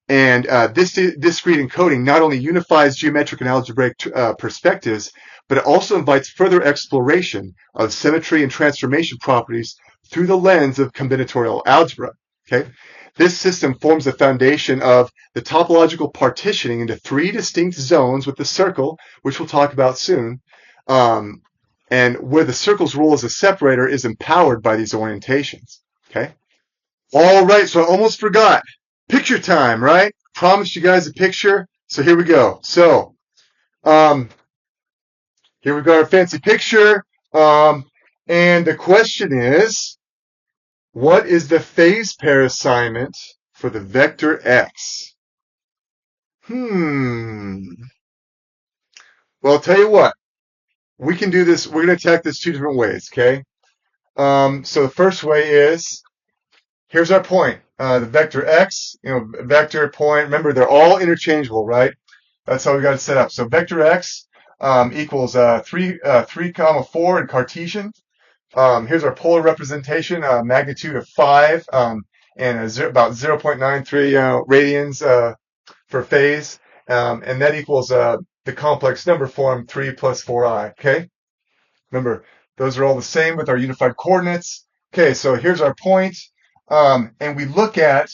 And this discrete encoding not only unifies geometric and algebraic perspectives, but it also invites further exploration of symmetry and transformation properties through the lens of combinatorial algebra. Okay, this system forms the foundation of the topological partitioning into 3 distinct zones with the circle, which we'll talk about soon, and where the circle's role as a separator is empowered by these orientations. Okay. All right, so I almost forgot. Picture time, right? Promised you guys a picture. So here we go. So, here we got our fancy picture. And the question is, what is the phase pair assignment for the vector x? Well, I'll tell you what. We can do this. We're going to attack this 2 different ways, okay? So the first way is, here's our point. The vector x, vector, point. Remember, they're all interchangeable, right? That's how we got it set up. So vector x equals 3, 4 in Cartesian. Here's our polar representation, magnitude of 5 and about 0.93 radians for phase. And that equals the complex number form 3 plus 4i. Okay? Remember, those are all the same with our unified coordinates. Okay, so here's our point. And we look at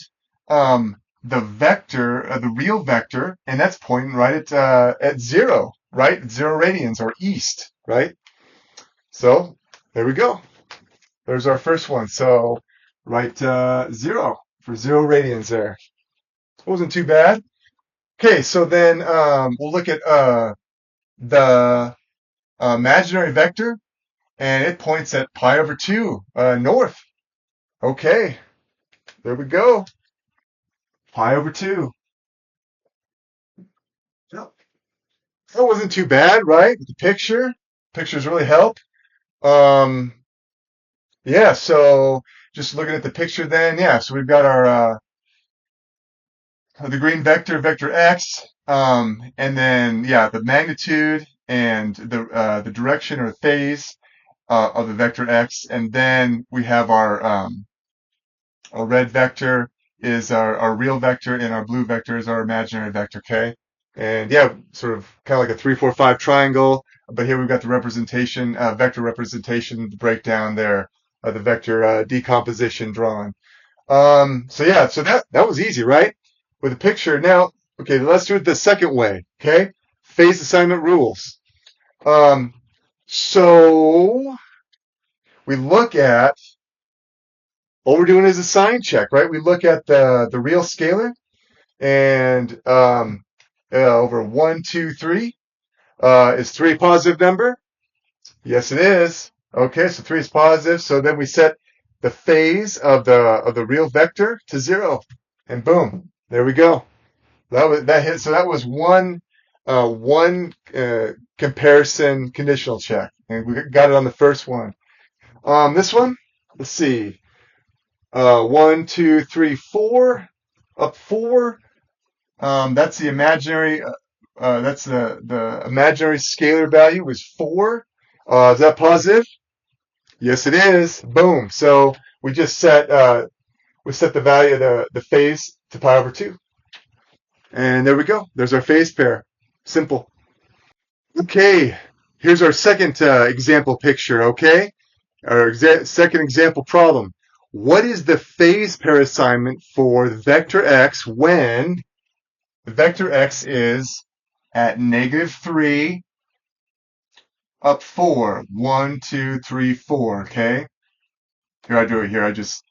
the vector, the real vector, and that's pointing right at 0, right? 0 radians, or east, right? So there we go. There's our first one. So write 0 for 0 radians there. Wasn't too bad. Okay, so then we'll look at the imaginary vector, and it points at pi over 2 north. Okay, there we go. Pi over 2. That wasn't too bad, right? The pictures really help. Yeah, so just looking at the picture then, yeah, so we've got our the green vector, vector x, and then yeah, the magnitude and the direction or phase of the vector x, and then we have our red vector is our real vector, and our blue vector is our imaginary vector. Okay, and yeah, sort of kind of like a 3, 4, 5 triangle. But here we've got the representation, vector representation, the breakdown there, the vector decomposition drawn. So yeah, so that was easy, right? With a picture. Now, okay, let's do it the second way. Okay, phase assignment rules. So we look at, all we're doing is a sign check, right? We look at the real scalar, and over 1, 2, 3. Is 3 a positive number? Yes, it is. Okay, so 3 is positive. So then we set the phase of the real vector to 0, and boom, there we go. That hit. So that was one comparison conditional check, and we got it on the first one. This one, let's see. 1, 2, 3, 4, up 4. That's the imaginary. That's the imaginary scalar value was 4. Is that positive? Yes, it is. Boom. So we just set the value of the phase to pi over 2, and there we go. There's our phase pair. Simple. Okay. Here's our second example picture. Okay. Our second example problem. What is the phase pair assignment for vector x when the vector x is at -3, up 4. 1, 2, 3, 4. Okay. Here I do it here. I just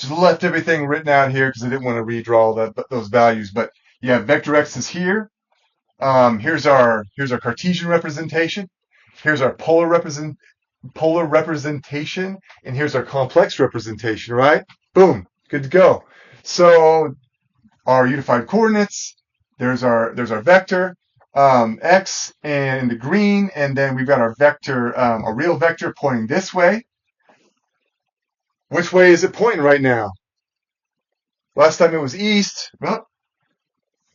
left everything written out here because I didn't want to redraw those values. But yeah, vector x is here. Here's our Cartesian representation. Here's our polar representation, and here's our complex representation. Right? Boom. Good to go. So our unified coordinates. There's our vector, x and the green, and then we've got our vector, a real vector pointing this way. Which way is it pointing right now? Last time it was east. Well,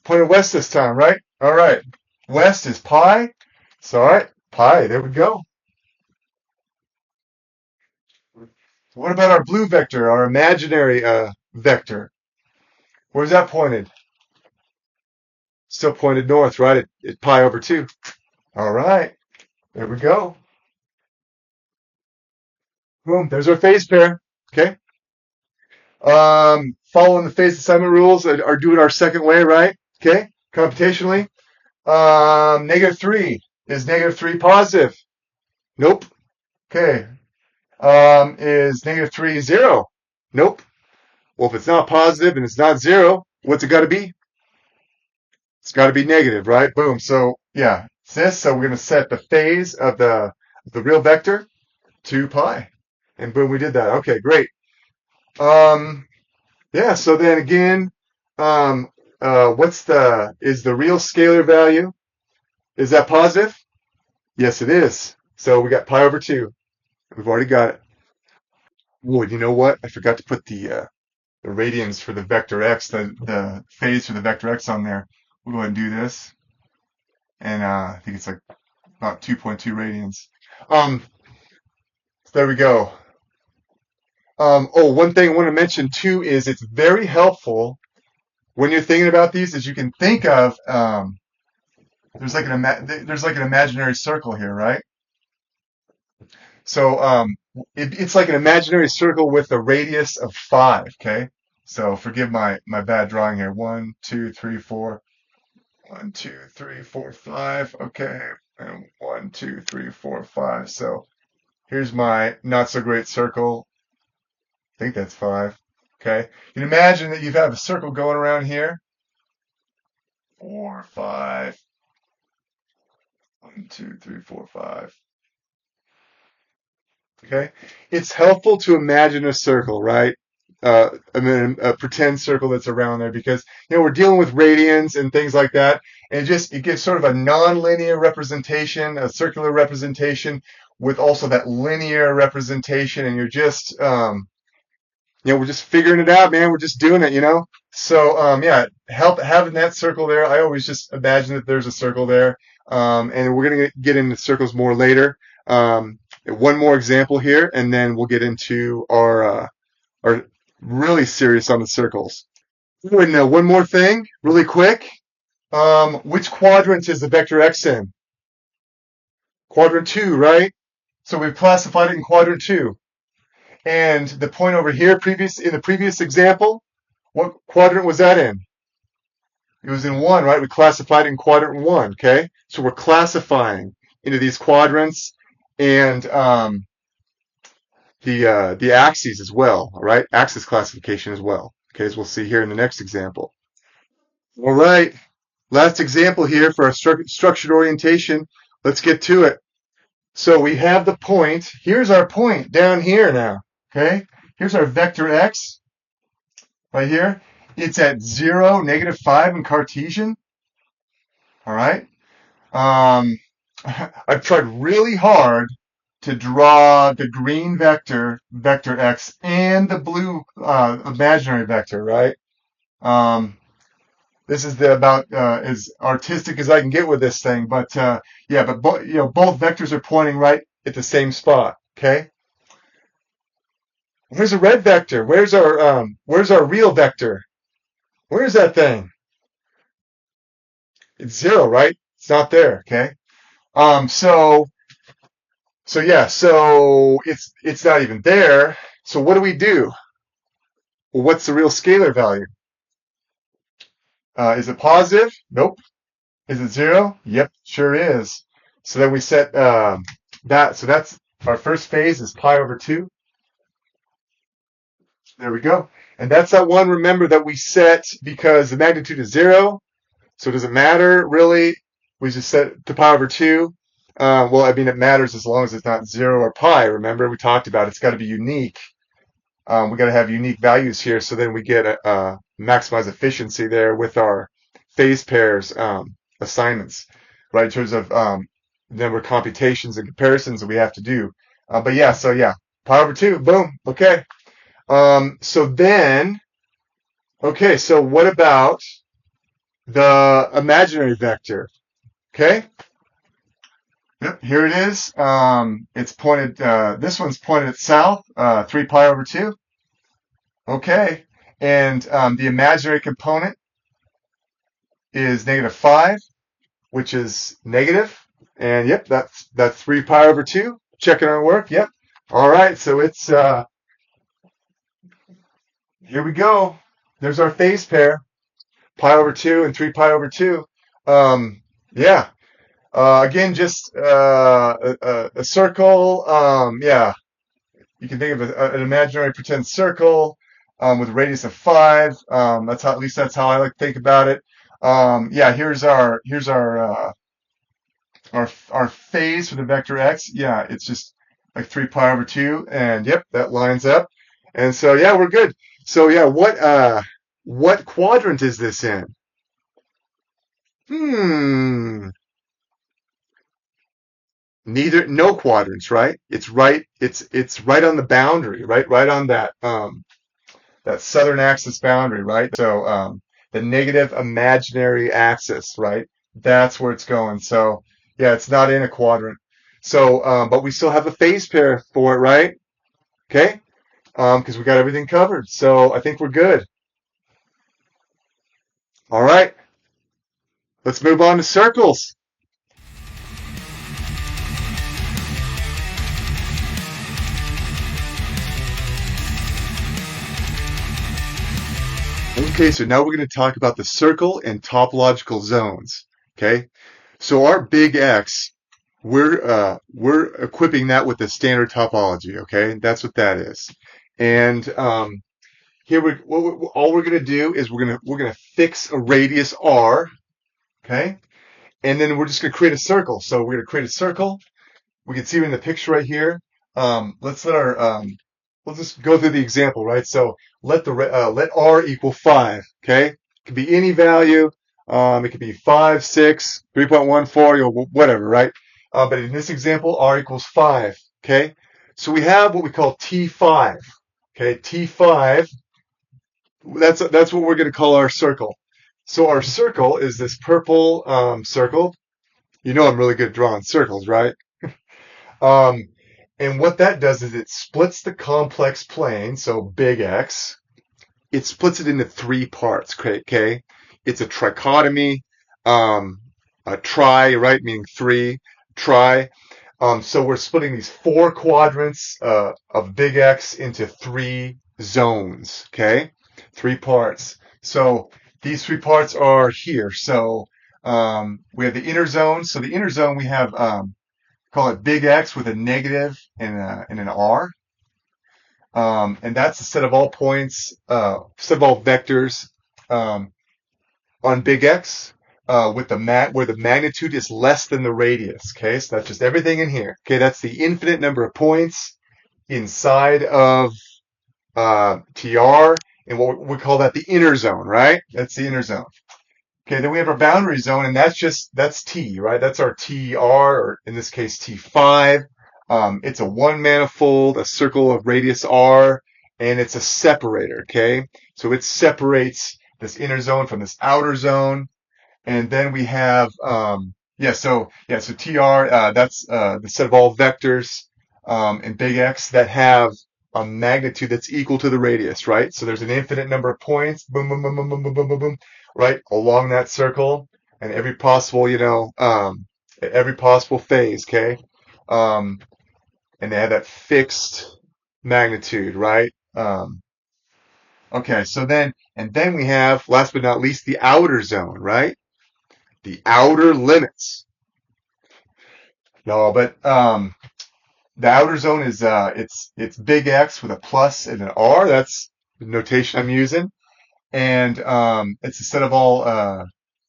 pointed west this time, right? All right. West is pi. So, all right, pi. There we go. What about our blue vector, our imaginary vector? Where's that pointed? Still pointed north, right? At pi over 2. All right. There we go. Boom. There's our phase pair. Okay. Following the phase assignment rules are doing our second way, right? Okay. Computationally. -3. Is -3 positive? Nope. Okay. Is -3 0? Nope. Well, if it's not positive and it's not 0, what's it got to be? It's got to be negative, right? Boom. So yeah, it's this. So we're going to set the phase of the real vector to pi, and boom, we did that. Okay, great. Yeah. So then again, is the real scalar value? Is that positive? Yes, it is. So we got pi over 2. We've already got it. Oh, you know what? I forgot to put the radians for the vector x, the phase for the vector x on there. We'll go ahead and do this. And I think it's like about 2.2 radians. So there we go. One thing I want to mention too is it's very helpful when you're thinking about these is you can think of there's like an imaginary circle here, right? So it's like an imaginary circle with a radius of 5. Okay, so forgive my bad drawing here. 1, 2, 3, 4. 1, 2, 3, 4, 5. Okay, and 1, 2, 3, 4, 5. So here's my not so great circle. I think that's 5. Okay, you can imagine that you have a circle going around here. 4, 5. 1, 2, 3, 4, 5. Okay, it's helpful to imagine a circle, right? A pretend circle that's around there because we're dealing with radians and things like that, and it gives sort of a non-linear representation, a circular representation with also that linear representation, and you're just we're just figuring it out, man. We're just doing it. So yeah, help having that circle there. I always just imagine that there's a circle there, and we're gonna get into circles more later. One more example here, and then we'll get into our really serious on the circles. And one more thing, really quick. Which quadrant is the vector x in? Quadrant 2, right? So we've classified it in quadrant 2. And the point over here, in the previous example, what quadrant was that in? It was in 1, right? We classified it in quadrant 1, okay? So we're classifying into these quadrants and the axes as well, all right? Axis classification as well, okay, as we'll see here in the next example. All right, last example here for our structured orientation. Let's get to it. So we have the point. Here's our point down here now, okay? Here's our vector x right here. It's at 0, -5 in Cartesian, all right? I've tried really hard to draw the green vector x, and the blue imaginary vector, right? This is about as artistic as I can get with this thing, but yeah, but both vectors are pointing right at the same spot. Okay. Where's the red vector? Where's our real vector? Where's that thing? It's 0, right? It's not there. Okay. So yeah, so it's not even there. So what do we do? Well, what's the real scalar value? Is it positive? Nope. Is it 0? Yep, sure is. So then we set that. So that's our first phase is pi over 2. There we go. And that's that one, remember, that we set because the magnitude is 0. So it doesn't matter, really. We just set it to pi over 2. Well, I mean, it matters as long as it's not 0 or pi. Remember, we talked about it's got to be unique. We got to have unique values here. So then we get maximize efficiency there with our phase pairs assignments, right? In terms of number of computations and comparisons that we have to do. But yeah, so yeah, pi over 2, boom, okay. So then, okay, so what about the imaginary vector? Okay. Yep, here it is. It's pointed, this one's pointed south, 3 pi over 2. Okay. And the imaginary component is -5, which is negative. And yep, that's 3 pi over 2. Checking our work. Yep. All right. So it's, here we go. There's our phase pair, pi over 2 and 3 pi over 2. Yeah. Again, just a circle. Yeah, you can think of an imaginary pretend circle with a radius of 5. That's how, at least that's how I like to think about it. Yeah, here's our phase for the vector x. Yeah, it's just like 3 pi over 2, and yep, that lines up. And so yeah, we're good. So yeah, what quadrant is this in? No quadrants, right? It's right on the boundary, right on that that southern axis boundary, right? So the negative imaginary axis, right? That's where it's going. So yeah, it's not in a quadrant. So but we still have a phase pair for it, right? Okay, because we got everything covered. So I think we're good. All right, let's move on to circles. Okay, so now we're going to talk about the circle and topological zones. Okay, so our big X, we're equipping that with the standard topology. Okay, that's what that is. And here all we're going to do is we're going to fix a radius R. Okay, and then we're just going to create a circle. So we're going to create a circle. We can see it in the picture right here. Let's just go through the example, right? So let R equal 5. Okay, it could be any value. It could be 5, 6, 3.14, whatever, right? But in this example, R equals 5. Okay, so we have what we call T5. Okay, T5. That's what we're going to call our circle. So our circle is this purple circle. You know I'm really good at drawing circles, right? And what that does is it splits the complex plane, so big X. It splits it into 3 parts, okay? It's a trichotomy, a tri, right, meaning 3, tri. So we're splitting these 4 quadrants of big X into 3 zones, okay? 3 parts. So these 3 parts are here. So we have the inner zone. So the inner zone we have call it big X with a negative and an R. And that's the set of all points, set of all vectors on big X with where the magnitude is less than the radius. Okay, so that's just everything in here. Okay, that's the infinite number of points inside of TR, and what we call that the inner zone, right? That's the inner zone. Okay, then we have our boundary zone, and that's T, right? That's our TR, or in this case, T5. It's a 1 manifold, a circle of radius R, and it's a separator, okay? So it separates this inner zone from this outer zone. And then we have, so TR, that's the set of all vectors in big X that have a magnitude that's equal to the radius, right? So there's an infinite number of points, boom, boom, boom, boom, boom, boom, boom, boom, boom, right, along that circle, and every possible, every possible phase, okay? And they have that fixed magnitude, right? Okay, so then we have, last but not least, the outer zone, right? The outer limits. No, but the outer zone is it's big X with a plus and an R. That's the notation I'm using, and it's a set of all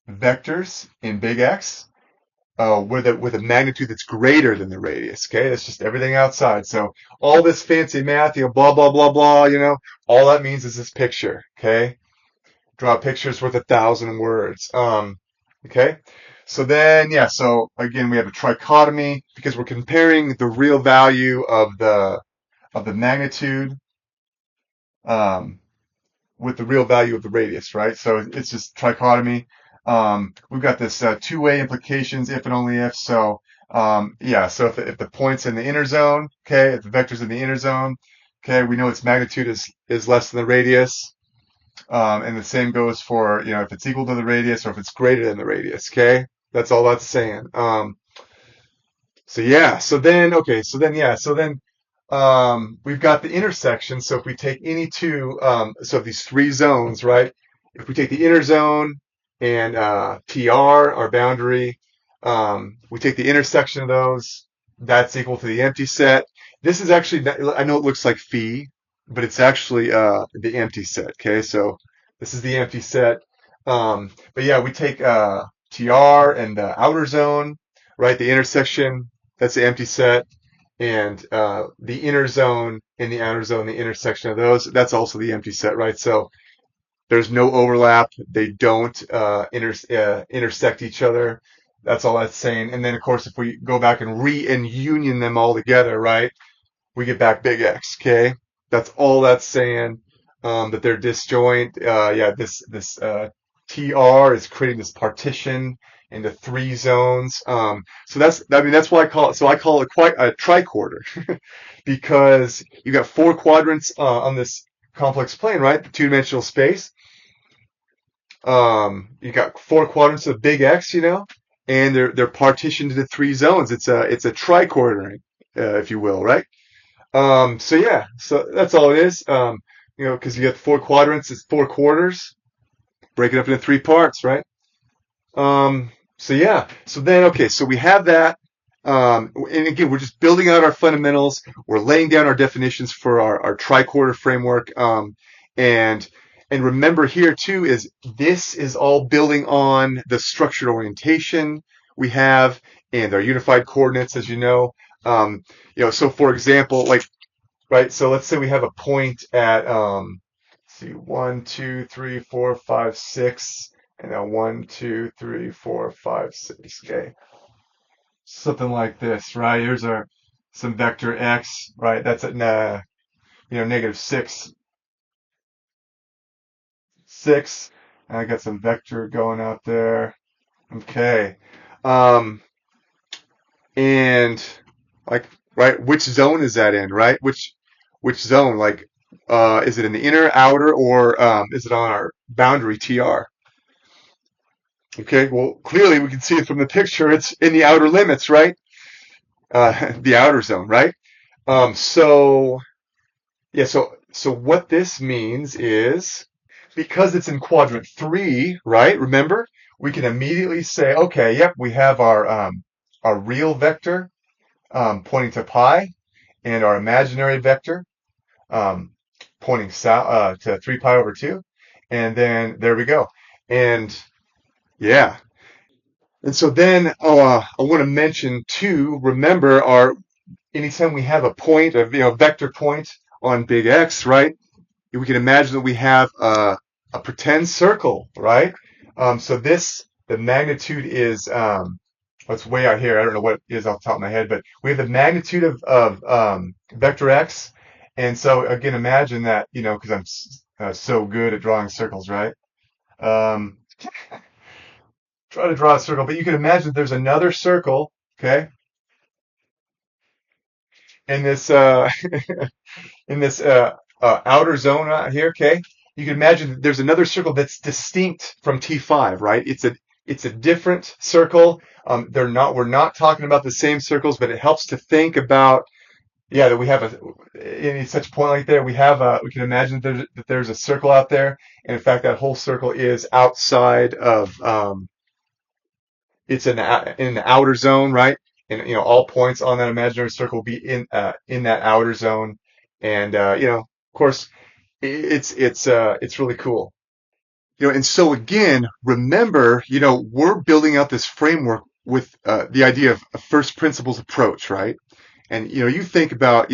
vectors in big X with a magnitude that's greater than the radius. Okay, that's just everything outside. So all this fancy math, blah blah blah blah, all that means is this picture. Okay, Draw a picture's worth 1,000 words. Okay. So then, yeah. So again, we have a trichotomy because we're comparing the real value of the magnitude um, with the real value of the radius, right? So it's just trichotomy. We've got this two-way implications if and only if. So yeah. So if the point's in the inner zone, okay, if the vector's in the inner zone, okay, we know its magnitude is less than the radius. And the same goes for, if it's equal to the radius or if it's greater than the radius, okay? That's all that's saying. So yeah, so then we've got the intersection. So if we take any two, so these three zones, right? If we take the inner zone and TR, our boundary, we take the intersection of those, that's equal to the empty set. This is actually, I know it looks like phi, but it's actually the empty set. Okay, so this is the empty set. But yeah, we take TR and the outer zone, right? The intersection, that's the empty set, and the inner zone and the outer zone, the intersection of those, that's also the empty set, right? So there's no overlap. They don't intersect each other. That's all that's saying. And then, of course, if we go back and union them all together, right, we get back big X. Okay, that's all that's saying. That they're disjoint. Yeah, this TR is creating this partition into three zones. So that's why I call it. So I call it quite a triquarter because you got four quadrants on this complex plane, right? The two-dimensional space. You got four quadrants of big X, and they're partitioned into three zones. It's a triquadrant, if you will, right? So yeah, so that's all it is. Because you got four quadrants, it's four quarters. Break it up into three parts, right? So yeah, so then okay, so we have that. And again, we're just building out our fundamentals. We're laying down our definitions for our triquarter framework. And remember here too is this is all building on the structured orientation we have and our unified coordinates, as you know. So for example, like, right, so let's say we have a point at let's see, 1, 2, 3, 4, 5, 6, and then 1, 2, 3, 4, 5, 6. Okay. Something like this, right? Here's some vector x, right? That's at negative 6, 6. And I got some vector going out there. Okay. Um, and like, right, which zone is that in, right? Which zone? Like, is it in the inner, outer, or is it on our boundary TR? Okay, well, clearly we can see it from the picture. It's in the outer limits, right? The outer zone, right? So yeah, so what this means is because it's in quadrant 3, right? Remember, we can immediately say, okay, yep, we have our real vector pointing to pi, and our imaginary vector um, pointing south to 3 pi over 2, and then there we go. And yeah, and so then I want to mention too. Remember, anytime we have a point, vector point on big X, right? We can imagine that we have a pretend circle, right? So the magnitude is, it's way out here. I don't know what it is off the top of my head, but we have the magnitude of vector x. And so again, imagine that, because I'm so good at drawing circles, right? Um, try to draw a circle, but you can imagine there's another circle, okay, in this in this outer zone out here, okay? You can imagine that there's another circle that's distinct from T5, right? It's a different circle. We're not talking about the same circles, but it helps to think about, yeah, that we have any such point like there. We can imagine that there's a circle out there, and in fact, that whole circle is outside of, it's in the outer zone, right? And all points on that imaginary circle will be in that outer zone, and of course, it's really cool. And so again, remember, we're building out this framework with the idea of a first principles approach, right? And you think about,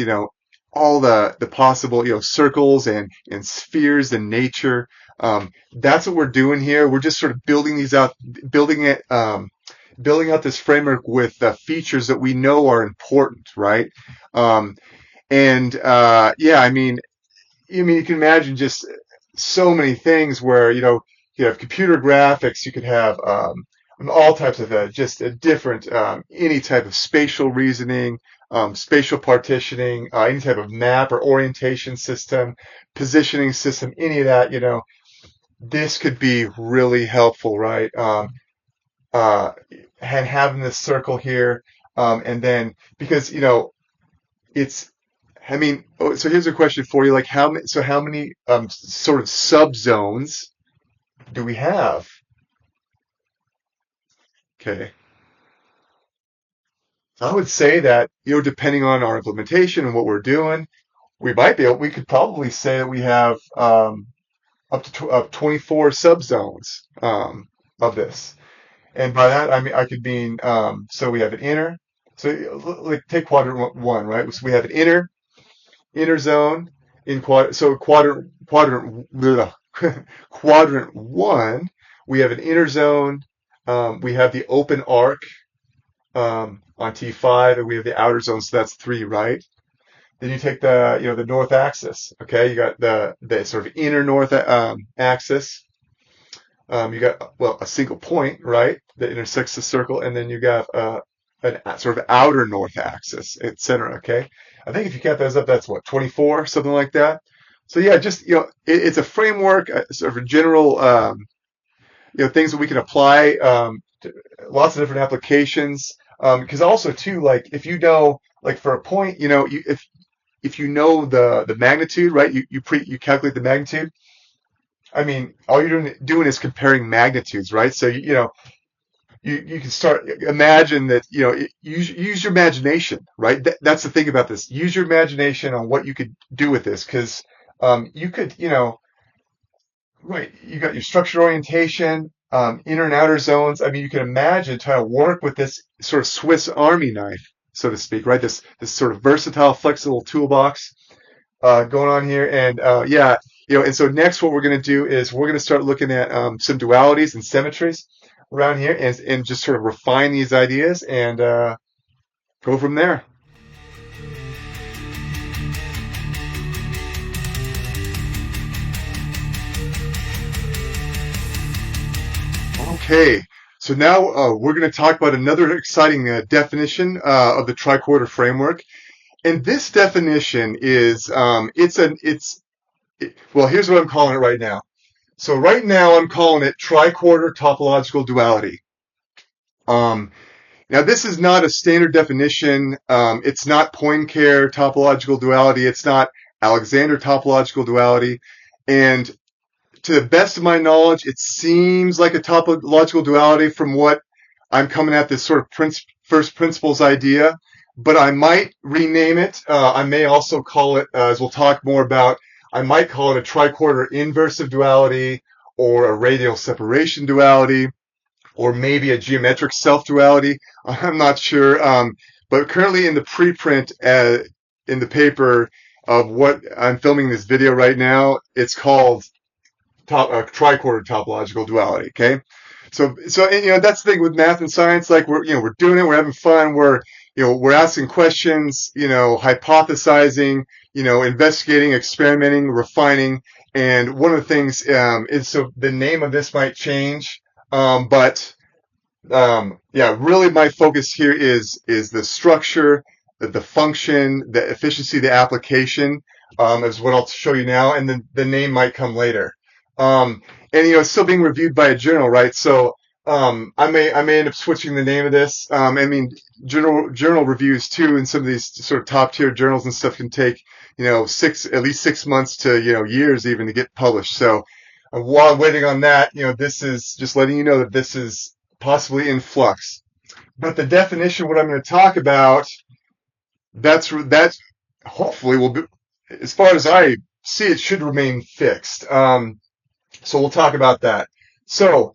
all the possible, circles and spheres in nature. That's what we're doing here. We're just sort of building these out, building it, building out this framework with features that we know are important, right? Um, and yeah, you can imagine just so many things where you have computer graphics, you could have all types of just a different any type of spatial reasoning, spatial partitioning, any type of map or orientation system, positioning system, any of that. This could be really helpful, right? And having this circle here, and then because it's so here's a question for you. Like how many sort of subzones do we have? Okay. I would say that, depending on our implementation and what we're doing, we could probably say that we have up to 24 subzones of this. And by that, I could mean, so we have an inner, so like take quadrant one, right? So we have an inner zone in quadrant one, we have an inner zone. We have the open arc on T5, and we have the outer zone, so that's 3, right? Then you take the north axis. Okay, you got the sort of inner north axis. You got a single point, right, that intersects the circle, and then you got a sort of outer north axis, etc. Okay, I think if you count those up, that's what 24, something like that. So yeah, just it's a framework, sort of a general things that we can apply to lots of different applications. Because also too, like if like for a point, if you know the magnitude, right? You calculate the magnitude. All you're doing is comparing magnitudes, right? So you can start imagine that use your imagination, right? That's the thing about this. Use your imagination on what you could do with this, because you could right, you got your structure orientation, inner and outer zones. You can imagine trying to work with this sort of Swiss Army knife, so to speak, right? This sort of versatile, flexible toolbox going on here, and yeah, and so next, what we're going to do is we're going to start looking at some dualities and symmetries around here, and just sort of refine these ideas and go from there. Okay, so now we're going to talk about another exciting definition of the triquarter framework, and this definition is well, here's what I'm calling it right now. So right now I'm calling it triquarter topological duality. Now this is not a standard definition. It's not Poincare topological duality. It's not Alexander topological duality, and to the best of my knowledge, it seems like a topological duality from what I'm coming at this sort of first principles idea, but I might rename it. I may also call it, as we'll talk more about, I might call it a triquarter inversive duality, or a radial separation duality, or maybe a geometric self-duality. I'm not sure. But currently in the preprint, in the paper of what I'm filming this video right now, it's called triquarter topological duality. Okay, so and that's the thing with math and science. Like we're doing it, we're having fun, we're asking questions, hypothesizing, investigating, experimenting, refining. And one of the things is, so the name of this might change, but yeah, really my focus here is the structure, the function, the efficiency, the application, is what I'll show you now, and then the name might come later. And it's still being reviewed by a journal, right? So I may end up switching the name of this. Journal reviews too, and some of these sort of top tier journals and stuff can take at least 6 months to years even to get published. So while I'm waiting on that, this is just letting you know that this is possibly in flux. But the definition, what I'm going to talk about, that's hopefully will be, as far as I see it, should remain fixed. So we'll talk about that. So,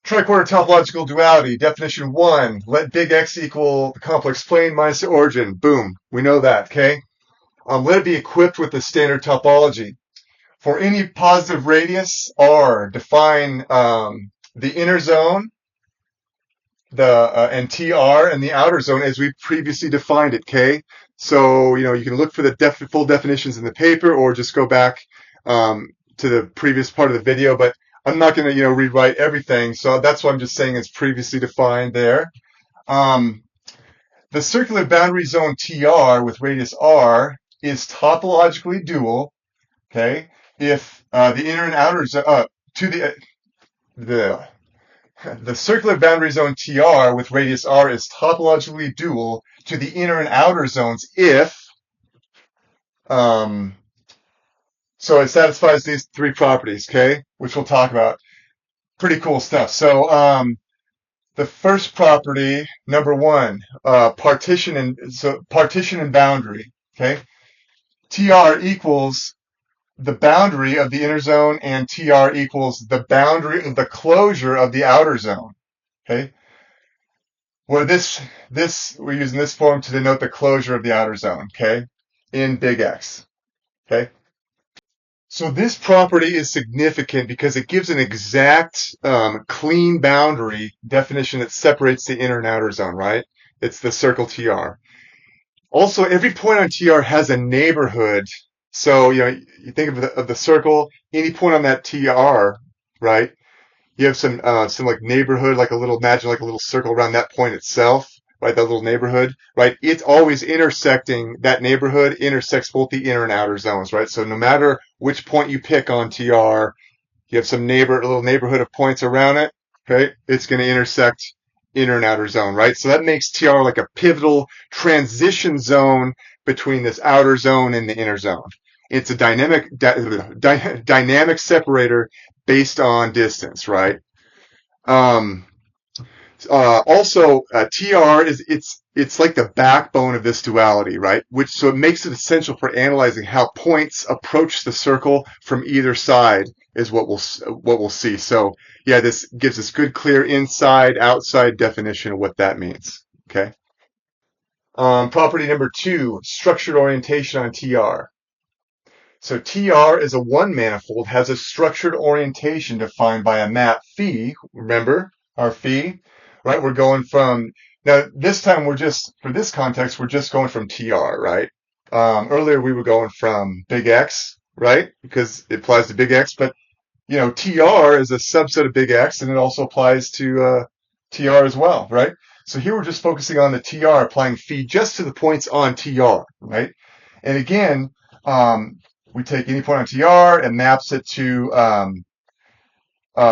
triquarter topological duality, definition 1, let big X equal the complex plane minus the origin. Boom. We know that, okay? let it be equipped with the standard topology. For any positive radius R, define the inner zone, and TR, and the outer zone as we previously defined it. Okay, so you can look for the full definitions in the paper, or just go back to the previous part of the video. But I'm not going to rewrite everything, so that's why I'm just saying it's previously defined there. The circular boundary zone TR with radius R is topologically dual. Okay, if the inner and outer the circular boundary zone TR with radius R is topologically dual to the inner and outer zones if so it satisfies these three properties, okay, which we'll talk about. Pretty cool stuff. So the first property, number one, partition and boundary. Okay, TR equals the boundary of the inner zone, and TR equals the boundary of the closure of the outer zone. Okay, where we're using this form to denote the closure of the outer zone. Okay, in big X. Okay. So this property is significant because it gives an exact clean boundary definition that separates the inner and outer zone, right? It's the circle TR. Also, every point on TR has a neighborhood. So, you think of the circle, any point on that TR, right? You have some like neighborhood, imagine like a little circle around that point itself, right? That little neighborhood, right? It's always intersecting, that neighborhood intersects both the inner and outer zones, right? So no matter which point you pick on TR, you have a little neighborhood of points around it, okay? It's going to intersect inner and outer zone, right? So that makes TR like a pivotal transition zone between this outer zone and the inner zone. It's a dynamic separator based on distance, right? Also, TR it's like the backbone of this duality, right? So it makes it essential for analyzing how points approach the circle from either side is what we'll see. So yeah, this gives us good, clear inside, outside definition of what that means. Okay. Property number two, structured orientation on TR. So TR is a one manifold, has a structured orientation defined by a map phi. Remember our phi, right? We're going from, now this time for this context, we're just going from TR, right? Earlier we were going from big X, right? Because it applies to big X, but TR is a subset of big X, and it also applies to TR as well, right? So here we're just focusing on the TR, applying phi just to the points on TR, right? And again, we take any point on TR and maps it to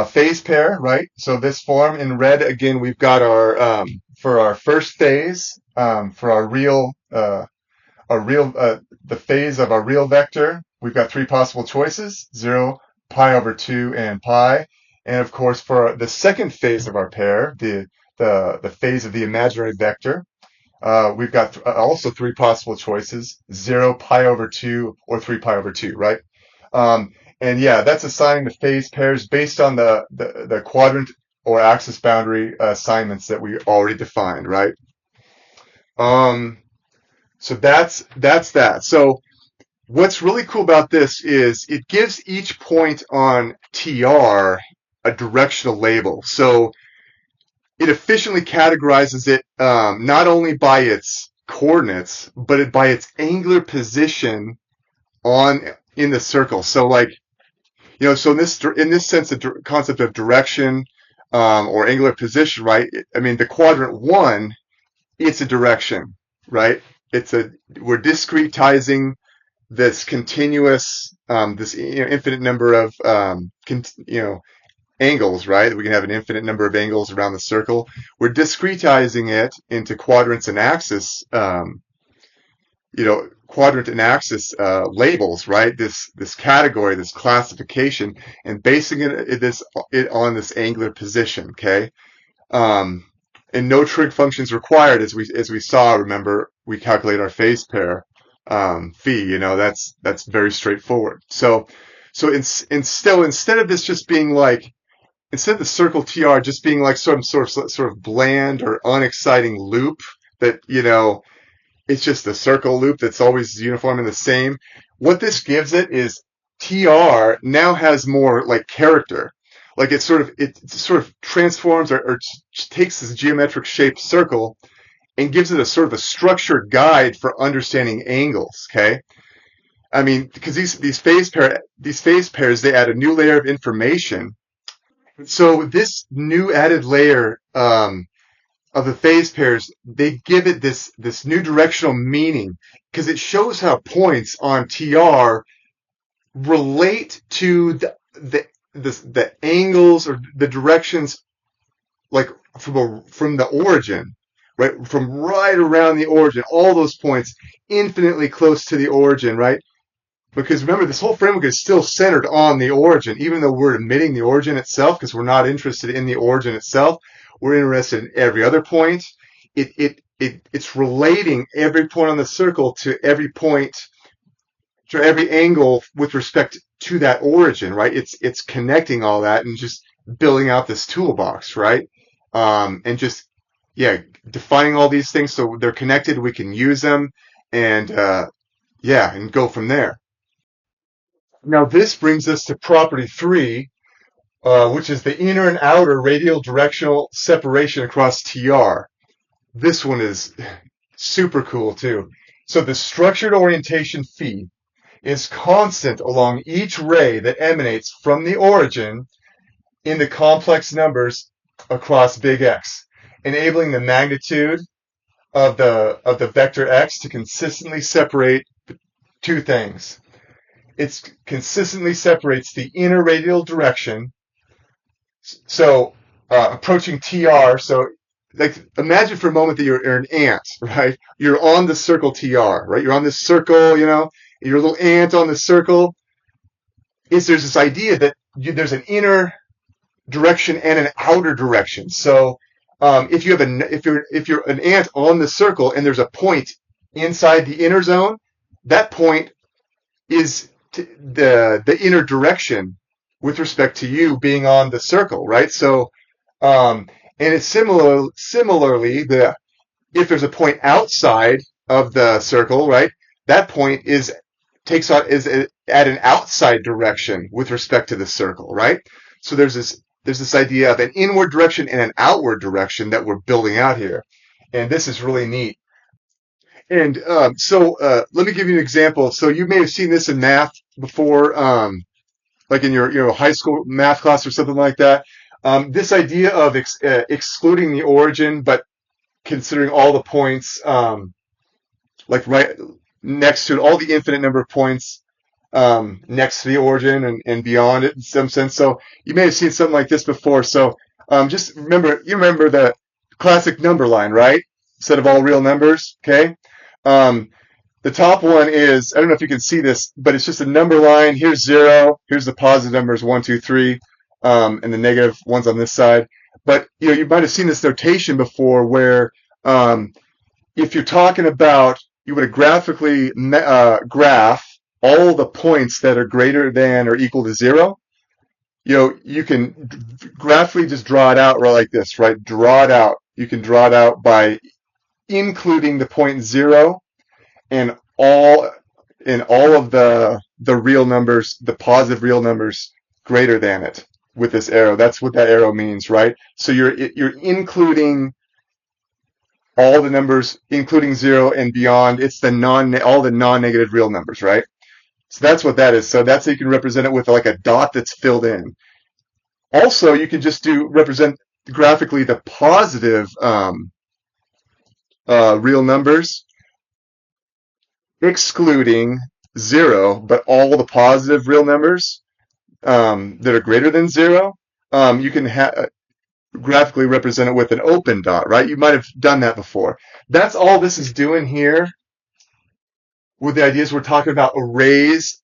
phase pair, right? So this form in red, again, we've got our for our first phase, for our the phase of our real vector, we've got three possible choices: 0, pi over 2, and pi. And of course, for the second phase of our pair, the phase of the imaginary vector, we've got also three possible choices: 0, pi over 2, or 3 pi over 2, right? And yeah, that's assigning the phase pairs based on the quadrant or axis boundary assignments that we already defined, right? So that's that. So what's really cool about this is it gives each point on TR a directional label. So it efficiently categorizes it not only by its coordinates, but by its angular position in the circle. So so in this sense, the concept of direction or angular position, right? I mean, the quadrant 1, it's a direction, right? We're discretizing this continuous, this infinite number of angles, right? We can have an infinite number of angles around the circle. We're discretizing it into quadrants and axis, quadrant and axis labels, right? This category, this classification, and basing it on this angular position. Okay, and no trig functions required, as we saw. Remember, we calculate our phase pair phi. That's very straightforward. So instead of this just being like, instead of the circle TR just being like sort of bland or unexciting loop that it's just a circle loop that's always uniform and the same. What this gives it is TR now has more like character. Like it sort of transforms or takes this geometric shaped circle and gives it a sort of a structured guide for understanding angles. Okay. I mean, because these phase pairs, they add a new layer of information. So this new added layer, of the phase pairs, they give it this new directional meaning because it shows how points on TR relate to the angles or the directions, like from the origin, right? From right around the origin, all those points infinitely close to the origin, right? Because remember, this whole framework is still centered on the origin, even though we're omitting the origin itself because we're not interested in the origin itself. We're interested in every other point. It's relating every point on the circle to every point, to every angle with respect to that origin, right? It's connecting all that and just building out this toolbox, right? And just, yeah, defining all these things so they're connected, we can use them, and yeah, and go from there. Now this brings us to property 3, which is the inner and outer radial directional separation across TR. This one is super cool too. So the structured orientation phi is constant along each ray that emanates from the origin in the complex numbers across big X, enabling the magnitude of the vector X to consistently separate two things. It consistently separates the inner radial direction. So approaching TR, so like imagine for a moment that you're an ant, right? You're on the circle TR, right? You're on this circle, you're a little ant on the circle. There's this idea that there's an inner direction and an outer direction. So if you're an ant on the circle and there's a point inside the inner zone, that point is the inner direction with respect to you being on the circle, right? So, and it's similarly, if there's a point outside of the circle, right, that point is at an outside direction with respect to the circle, right? So there's this idea of an inward direction and an outward direction that we're building out here, and this is really neat. And let me give you an example. So you may have seen this in math before, like in your high school math class or something like that. This idea of excluding the origin, but considering all the points, like right next to it, all the infinite number of points next to the origin and beyond it in some sense. So you may have seen something like this before. So just remember the classic number line, right? Set of all real numbers, okay? The top one is, I don't know if you can see this, but it's just a number line. Here's 0. Here's the positive numbers, 1, 2, 3, and the negative ones on this side. But you might have seen this notation before where if you're talking about, you want to graphically graph all the points that are greater than or equal to 0. You can graphically just draw it out like this, right? Draw it out. You can draw it out by including the point 0 and all of the real numbers, the positive real numbers greater than it with this arrow. That's what that arrow means, right? So you're including all the numbers, including 0 and beyond. It's all the non-negative real numbers, right? So that's what that is. So that's how you can represent it with like a dot that's filled in. Also, you can just represent graphically the positive real numbers, excluding 0, but all the positive real numbers that are greater than 0, you can graphically represent it with an open dot, right? You might have done that before. That's all this is doing here with the ideas we're talking about arrays,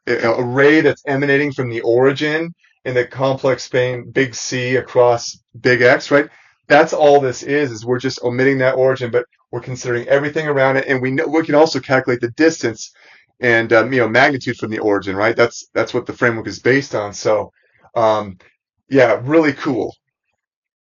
array that's emanating from the origin in the complex span big C across big X, right? That's all this is we're just omitting that origin, but we're considering everything around it, and we can also calculate the distance and magnitude from the origin, right? That's what the framework is based on. So, yeah, really cool.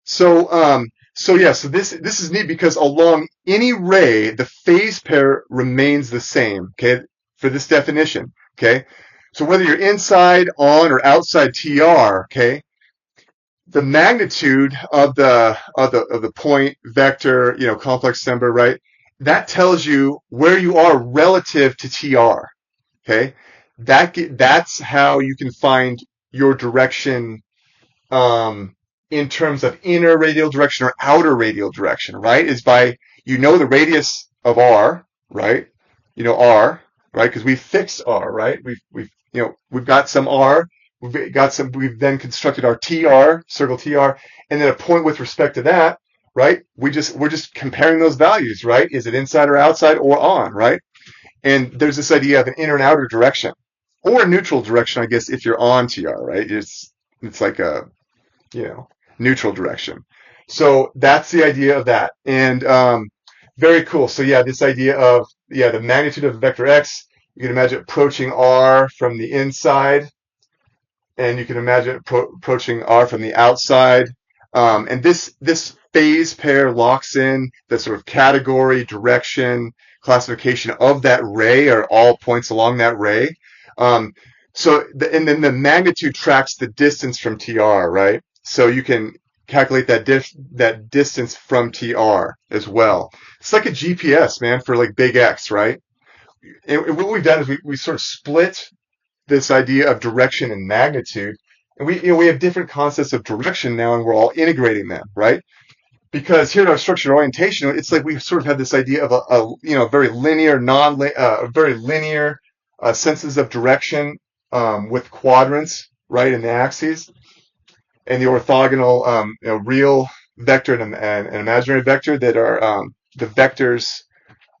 So So yeah, so this is neat because along any ray, the phase pair remains the same. Okay, for this definition. Okay, so whether you're inside, on, or outside TR, okay, the magnitude of the point vector, complex number, right? That tells you where you are relative to TR. Okay, that's how you can find your direction in terms of inner radial direction or outer radial direction, right? Is by, the radius of R, right? R, right? Because we've fixed R, right? We've got some R, we've then constructed our TR, circle TR, and then a point with respect to that, right? We're just comparing those values, right? Is it inside or outside or on, right? And there's this idea of an inner and outer direction, or a neutral direction, I guess, if you're on TR, right? It's like a, neutral direction. So that's the idea of that. And very cool. So yeah, this idea of, the magnitude of vector x, you can imagine approaching R from the inside, and you can imagine approaching R from the outside. And this phase pair locks in the sort of category, direction, classification of that ray, or all points along that ray. And then the magnitude tracks the distance from TR, right? So you can calculate that distance from TR as well. It's like a GPS, man, for like big X, right? And what we've done is we sort of split this idea of direction and magnitude, and we have different concepts of direction now, and we're all integrating them, right? Because here in our structured orientation, it's like we sort of have this idea of a very linear, very linear senses of direction with quadrants, right, in the axes, and the orthogonal real vector and imaginary vector that are the vectors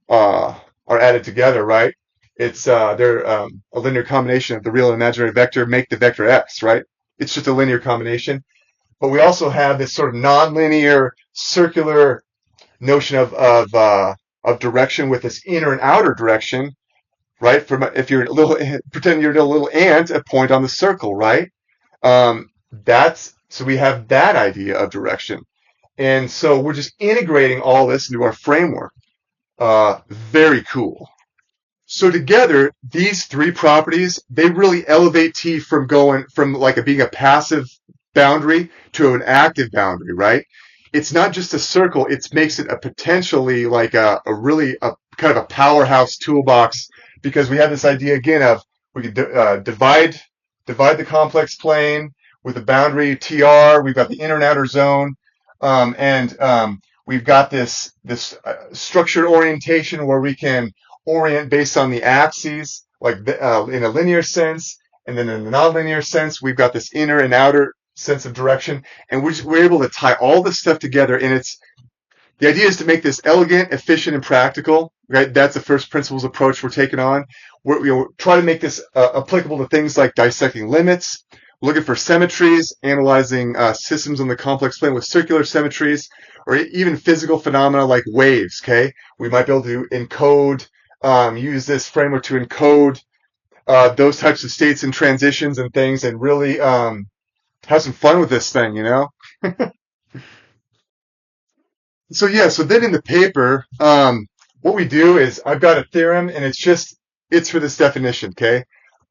are added together, right? They're a linear combination of the real and imaginary vector make the vector x, right? It's just a linear combination. But we also have this sort of nonlinear circular notion of direction with this inner and outer direction, right? If you're pretend you're a little ant, a point on the circle, right? So we have that idea of direction. And so we're just integrating all this into our framework. Very cool. So together, these three properties, they really elevate T from being a passive boundary to an active boundary, right? It's not just a circle, it makes it a potentially like a kind of a powerhouse toolbox, because we have this idea again of we can divide the complex plane with the boundary TR. We've got the inner and outer zone, and we've got this structured orientation where we can orient based on the axes, like in a linear sense, and then in a nonlinear sense, we've got this inner and outer sense of direction, and we're able to tie all this stuff together. And the idea is to make this elegant, efficient, and practical. Right? That's the first principles approach we're taking on. We're try to make this applicable to things like dissecting limits, looking for symmetries, analyzing systems on the complex plane with circular symmetries, or even physical phenomena like waves. Okay, we might be able to encode, use this framework to encode those types of states and transitions and things, and really have some fun with this thing, So then in the paper, what we do is I've got a theorem, and it's for this definition, okay?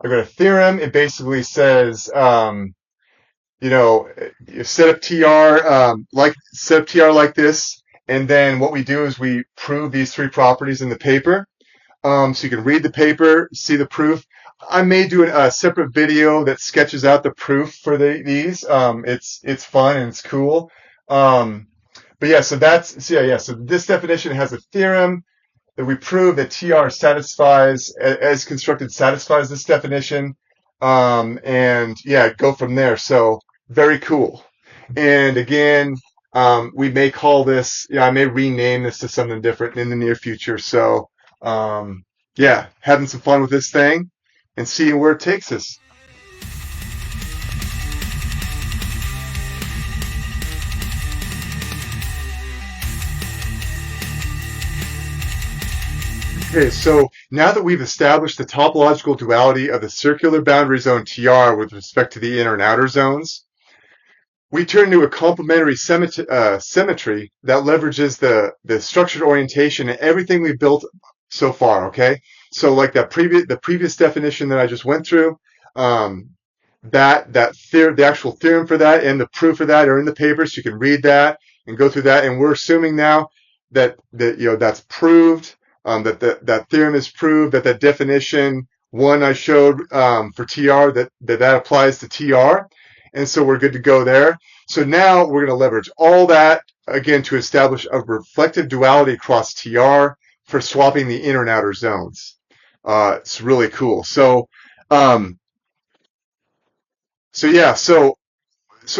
I've got a theorem. It basically says, you set up TR like this, and then what we do is we prove these three properties in the paper. So you can read the paper, see the proof. I may do a separate video that sketches out the proof for these. It's fun and it's cool. But yeah, so this definition has a theorem that we prove that TR as constructed, satisfies this definition. And yeah, go from there. So very cool. And again, we may call this, I may rename this to something different in the near future. So, having some fun with this thing and seeing where it takes us. Okay, so now that we've established the topological duality of the circular boundary zone TR with respect to the inner and outer zones, we turn into a complementary symmetry that leverages the structured orientation and everything we built so far. Okay, so like the previous definition that I just went through, the actual theorem for that and the proof of that are in the paper, so you can read that and go through that. And we're assuming now that that's proved, that theorem is proved, that definition one I showed for TR that applies to TR, and so we're good to go there. So now we're going to leverage all that again to establish a reflective duality across TR for swapping the inner and outer zones. It's really cool. So sort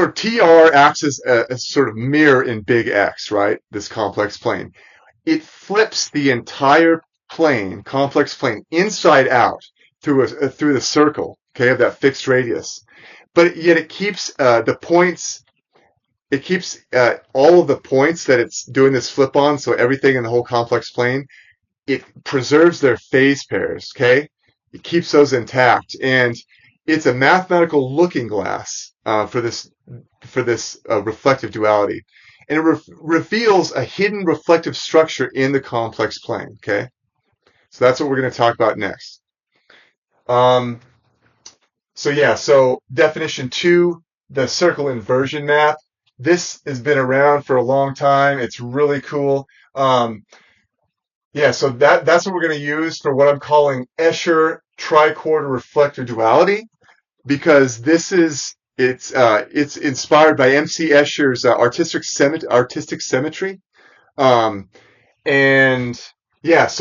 of TR acts as a sort of mirror in big X, right? This complex plane. It flips the entire plane, complex plane, inside out through the circle, okay, of that fixed radius. But yet it keeps the points. It keeps all of the points that it's doing this flip on. So everything in the whole complex plane, it preserves their phase pairs. Okay, it keeps those intact, and it's a mathematical looking glass for this reflective duality, and it reveals a hidden reflective structure in the complex plane. Okay, so that's what we're going to talk about next. So definition 2, the circle inversion map. This has been around for a long time. It's really cool. So that's what we're going to use for what I'm calling Escher triquarter reflector duality, because it's inspired by M.C. Escher's artistic symmetry. So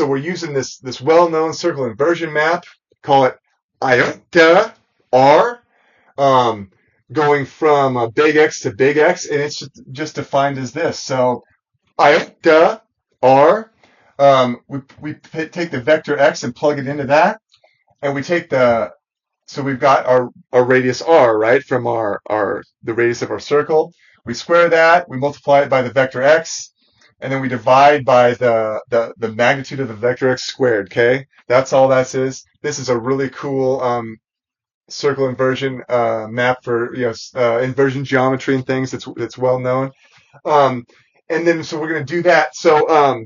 we're using this well-known circle inversion map. Call it iota R, going from big X to big X, and it's just defined as this. So iota R, we take the vector X and plug it into that, and we take so we've got our radius R, right, from the radius of our circle. We square that, we multiply it by the vector X, and then we divide by the magnitude of the vector X squared, okay? That's all that is. This is a really cool circle inversion map for inversion geometry and things. It's well known. And then so we're going to do that. So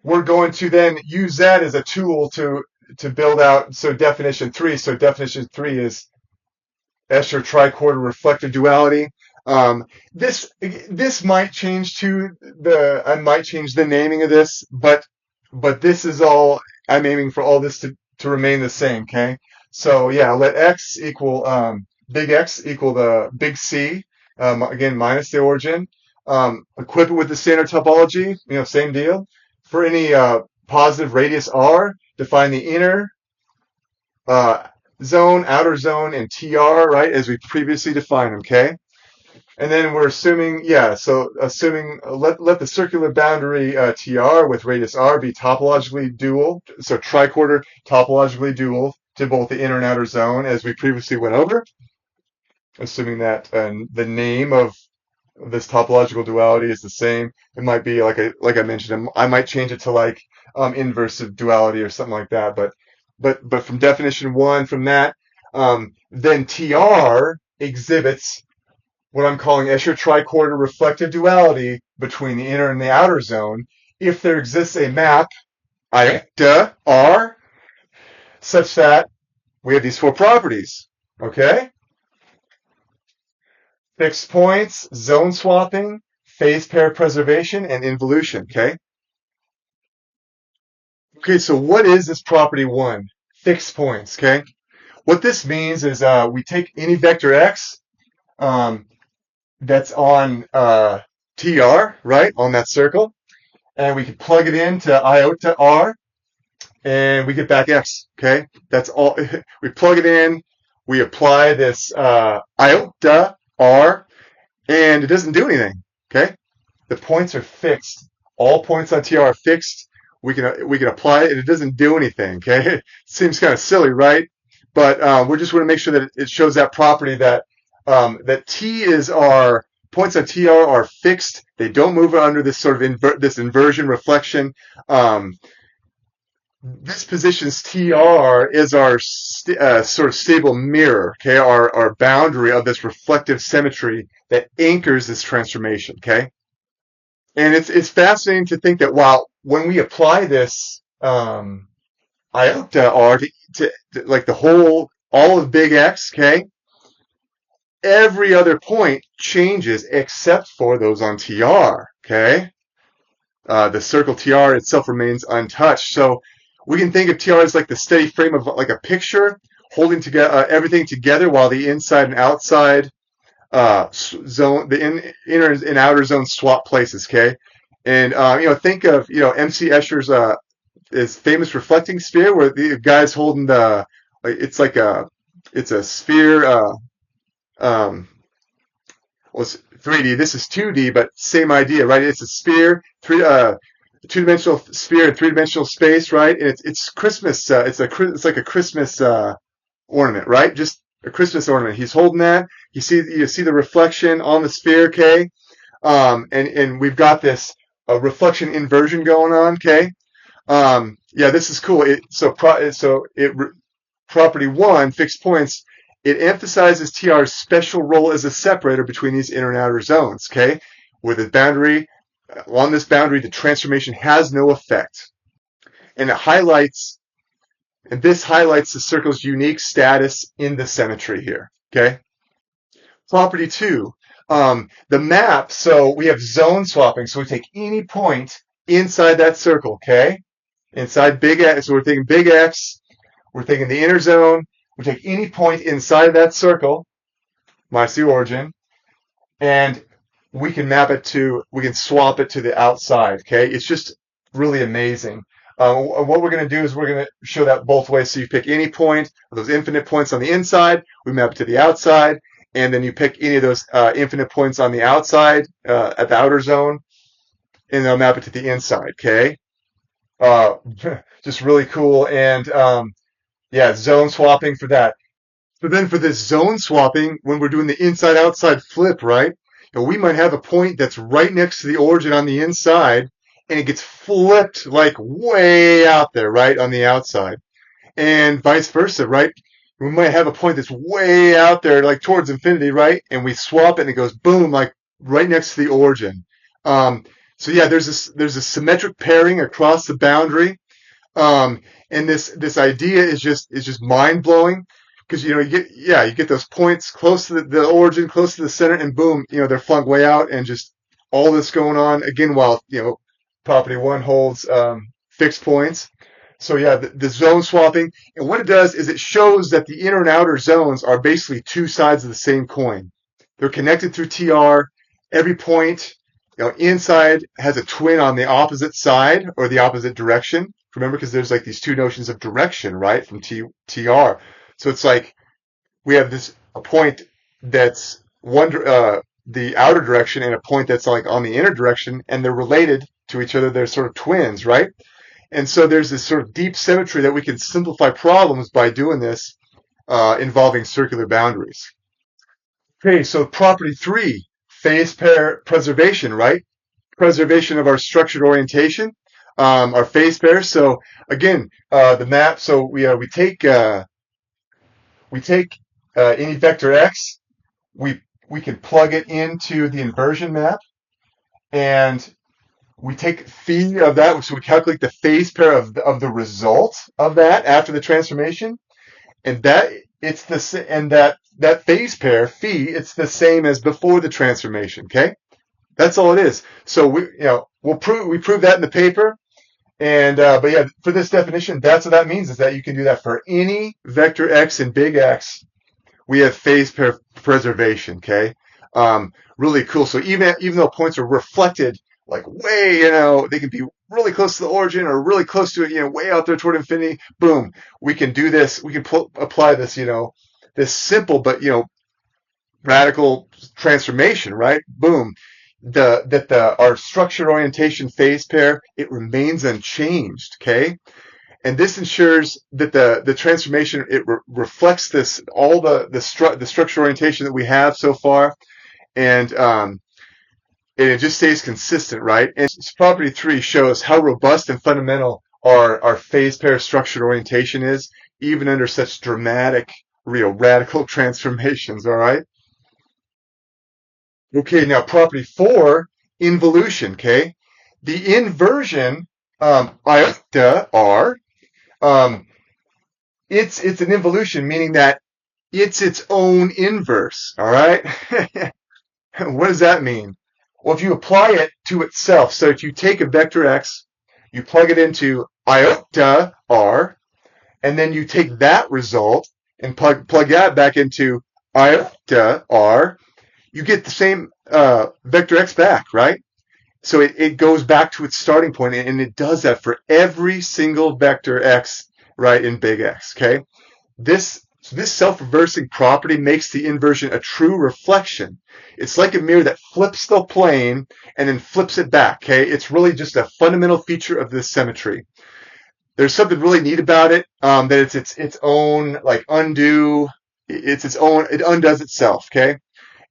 we're going to then use that as a tool to build out definition 3. So definition 3 is Escher triquarter reflective duality. This might change I might change the naming of this, but this is all, I'm aiming for all this to remain the same, okay? So let X equal, big X equal the big C, again, minus the origin. Equip it with the standard topology, same deal. For any positive radius R, define the inner zone, outer zone, and TR, right, as we previously defined, okay? And then we're assuming, assuming let the circular boundary TR with radius R be topologically dual, so triquarter topologically dual to both the inner and outer zone, as we previously went over. Assuming that the name of this topological duality is the same. It might be like I mentioned, I might change it to like inversive duality or something like that. But from definition 1, from that, then TR exhibits what I'm calling Escher triquarter reflective duality between the inner and the outer zone if there exists a map iota R such that we have these 4 properties. Okay? Fixed points, zone swapping, phase pair preservation, and involution. Okay? Okay, so what is this property 1? Fixed points. Okay? What this means is we take any vector X that's on TR, right, on that circle, and we can plug it into iota R, and we get back X, okay? That's all. We plug it in, we apply this iota R, and it doesn't do anything, okay? The points are fixed. All points on TR are fixed. We can apply it, and it doesn't do anything, okay? It seems kind of silly, right? But we just want to make sure that it shows that property that T is our points on TR are fixed. They don't move under this sort of this inversion reflection. this positions TR is our sort of stable mirror, okay, our boundary of this reflective symmetry that anchors this transformation, okay? And it's fascinating to think that when we apply this iota R to like all of big X, okay, every other point changes except for those on TR, okay? The circle TR itself remains untouched. So we can think of TR as like the steady frame of like a picture holding together everything together while the inside and outside zone, the inner and outer zone swap places, okay? And think of MC Escher's his famous reflecting sphere where the guy's holding it's a sphere. Um, well, it's 3D. This is 2D, but same idea, right? It's a sphere, two-dimensional sphere in three-dimensional space, right? And it's Christmas. It's like a Christmas ornament, right? Just a Christmas ornament. He's holding that. You see the reflection on the sphere, okay? And we've got this reflection inversion going on, okay? Yeah, this is cool. Property one, fixed points, it emphasizes TR's special role as a separator between these inner and outer zones, okay? With the boundary, along this boundary, the transformation has no effect. And this highlights the circle's unique status in the symmetry here, okay? Property two, the map, so we have zone swapping, so we take any point inside that circle, okay? Inside big X, so we're taking big X, we're taking the inner zone, we take any point inside of that circle, minus the origin, and we can swap it to the outside, okay? It's just really amazing. What we're going to do is we're going to show that both ways. So you pick any point of those infinite points on the inside, we map it to the outside, and then you pick any of those infinite points on the outside at the outer zone, and they'll map it to the inside, okay? Just really cool. And yeah, zone swapping for that. But then for this zone swapping, when we're doing the inside-outside flip, right? We might have a point that's right next to the origin on the inside, and it gets flipped like way out there, right, on the outside. And vice versa, right? We might have a point that's way out there, like towards infinity, right? And we swap it, and it goes boom, like right next to the origin. So yeah, there's a symmetric pairing across the boundary. And this idea is just mind blowing because you get those points close to the origin, close to the center, and boom, they're flung way out, and just all this going on again while property one holds fixed points. So yeah, the zone swapping, and what it does is it shows that the inner and outer zones are basically two sides of the same coin. They're connected through TR. Every point inside has a twin on the opposite side or the opposite direction. Remember, because there's like these two notions of direction, right, from TR. So it's like we have a point that's the outer direction and a point that's like on the inner direction, and they're related to each other. They're sort of twins, right? And so there's this sort of deep symmetry that we can simplify problems by doing this involving circular boundaries. Okay, so property three, phase pair preservation, right? Preservation of our structured orientation. Our phase pairs. So again, the map. So we take any vector x. We can plug it into the inversion map, and we take phi of that. So we calculate the phase pair of the result of that after the transformation, and that phase pair phi. It's the same as before the transformation. Okay, that's all it is. So we prove that in the paper. And but yeah, for this definition, that's what that means, is that you can do that for any vector x and big X. We have phase pair preservation, okay? Really cool. So even though points are reflected like way, they can be really close to the origin or really close to it, way out there toward infinity. Boom, we can do this. We can apply this, this simple but radical transformation, right? Boom. Our structured orientation phase pair, it remains unchanged, okay? And this ensures that the transformation, it reflects all the structural orientation that we have so far, and it just stays consistent, right? And property three shows how robust and fundamental our phase pair structured orientation is, even under such dramatic, radical transformations, all right? Okay, now property 4, involution, okay? The inversion, iota R, um, it's an involution, meaning that it's its own inverse, all right? What does that mean? Well, if you apply it to itself, so if you take a vector x, you plug it into iota R, and then you take that result and plug that back into iota R, you get the same vector x back, right? So it goes back to its starting point, and it does that for every single vector x, right, in big X, okay? This self-reversing property makes the inversion a true reflection. It's like a mirror that flips the plane and then flips it back, okay? It's really just a fundamental feature of this symmetry. There's something really neat about it, that it's its own, like, undo. It's its own, it undoes itself, okay?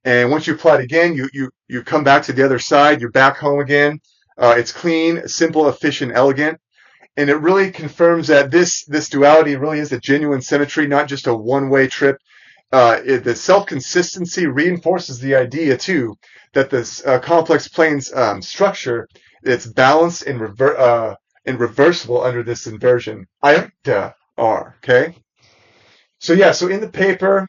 And once you apply it again, you come back to the other side, you're back home again. It's clean, simple, efficient, elegant. And it really confirms that this duality really is a genuine symmetry, not just a one-way trip. The self-consistency reinforces the idea, too, that this complex planes structure, it's balanced and reversible under this inversion. Iota R, okay? So yeah, so in the paper,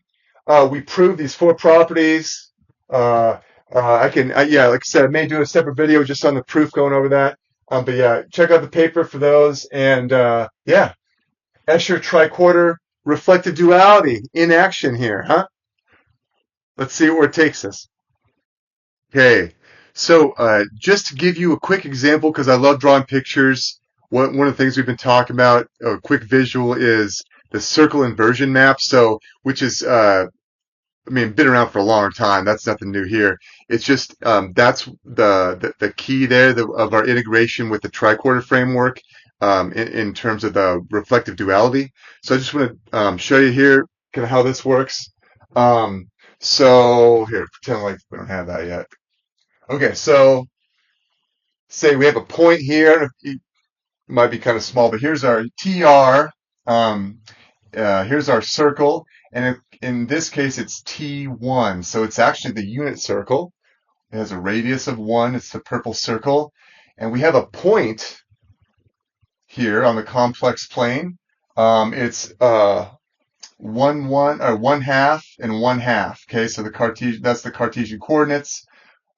we prove these 4 properties. Like I said, I may do a separate video just on the proof going over that. But yeah, check out the paper for those. And yeah, Escher triquarter reflective duality in action here, huh? Let's see where it takes us. Okay, so just to give you a quick example, because I love drawing pictures, one of the things we've been talking about, a quick visual, is the circle inversion map. So, which is been around for a long time. That's nothing new here. It's just that's the key there of our integration with the triquarter framework in terms of the reflective duality. So I just want to show you here kind of how this works. So here, pretend like we don't have that yet. Okay, so say we have a point here. It might be kind of small, but here's our TR. Here's our circle, and in this case it's T1, so it's actually the unit circle. It has a radius of 1. It's the purple circle, and we have a point here on the complex plane. It's 1 1 or 1/2 and 1/2. Okay, so that's the Cartesian coordinates.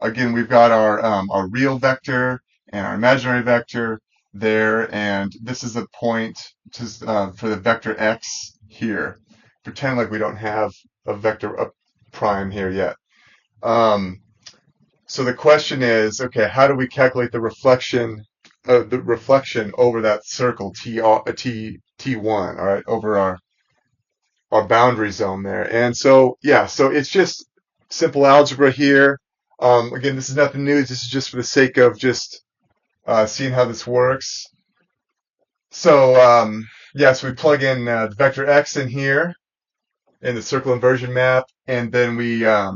Again, we've got our real vector and our imaginary vector there, and this is a point for the vector x here. Pretend like we don't have a vector prime here yet. So the question is, okay, how do we calculate the reflection over that circle T1, all right, over our boundary zone there? And so yeah, so it's just simple algebra here. Again, this is nothing new. This is just for the sake of just seeing how this works. So yeah, so we plug in the vector x in here in the circle inversion map, and then we r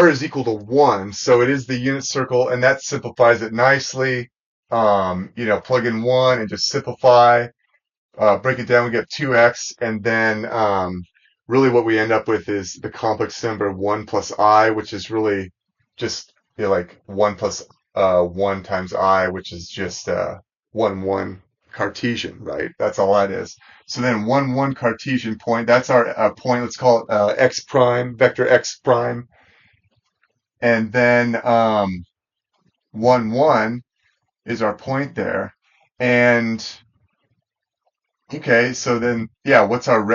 is equal to 1, so it is the unit circle, and that simplifies it nicely. Plug in 1 and just simplify, break it down, we get 2x, and then really what we end up with is the complex number 1 plus I, which is really just like 1 plus 1 times I, which is just 1 1 Cartesian, right? That's all that is. So then 1 1 Cartesian point, that's our point. Let's call it x prime, vector x prime. And then 1 1 is our point there. And okay, so then yeah, what's our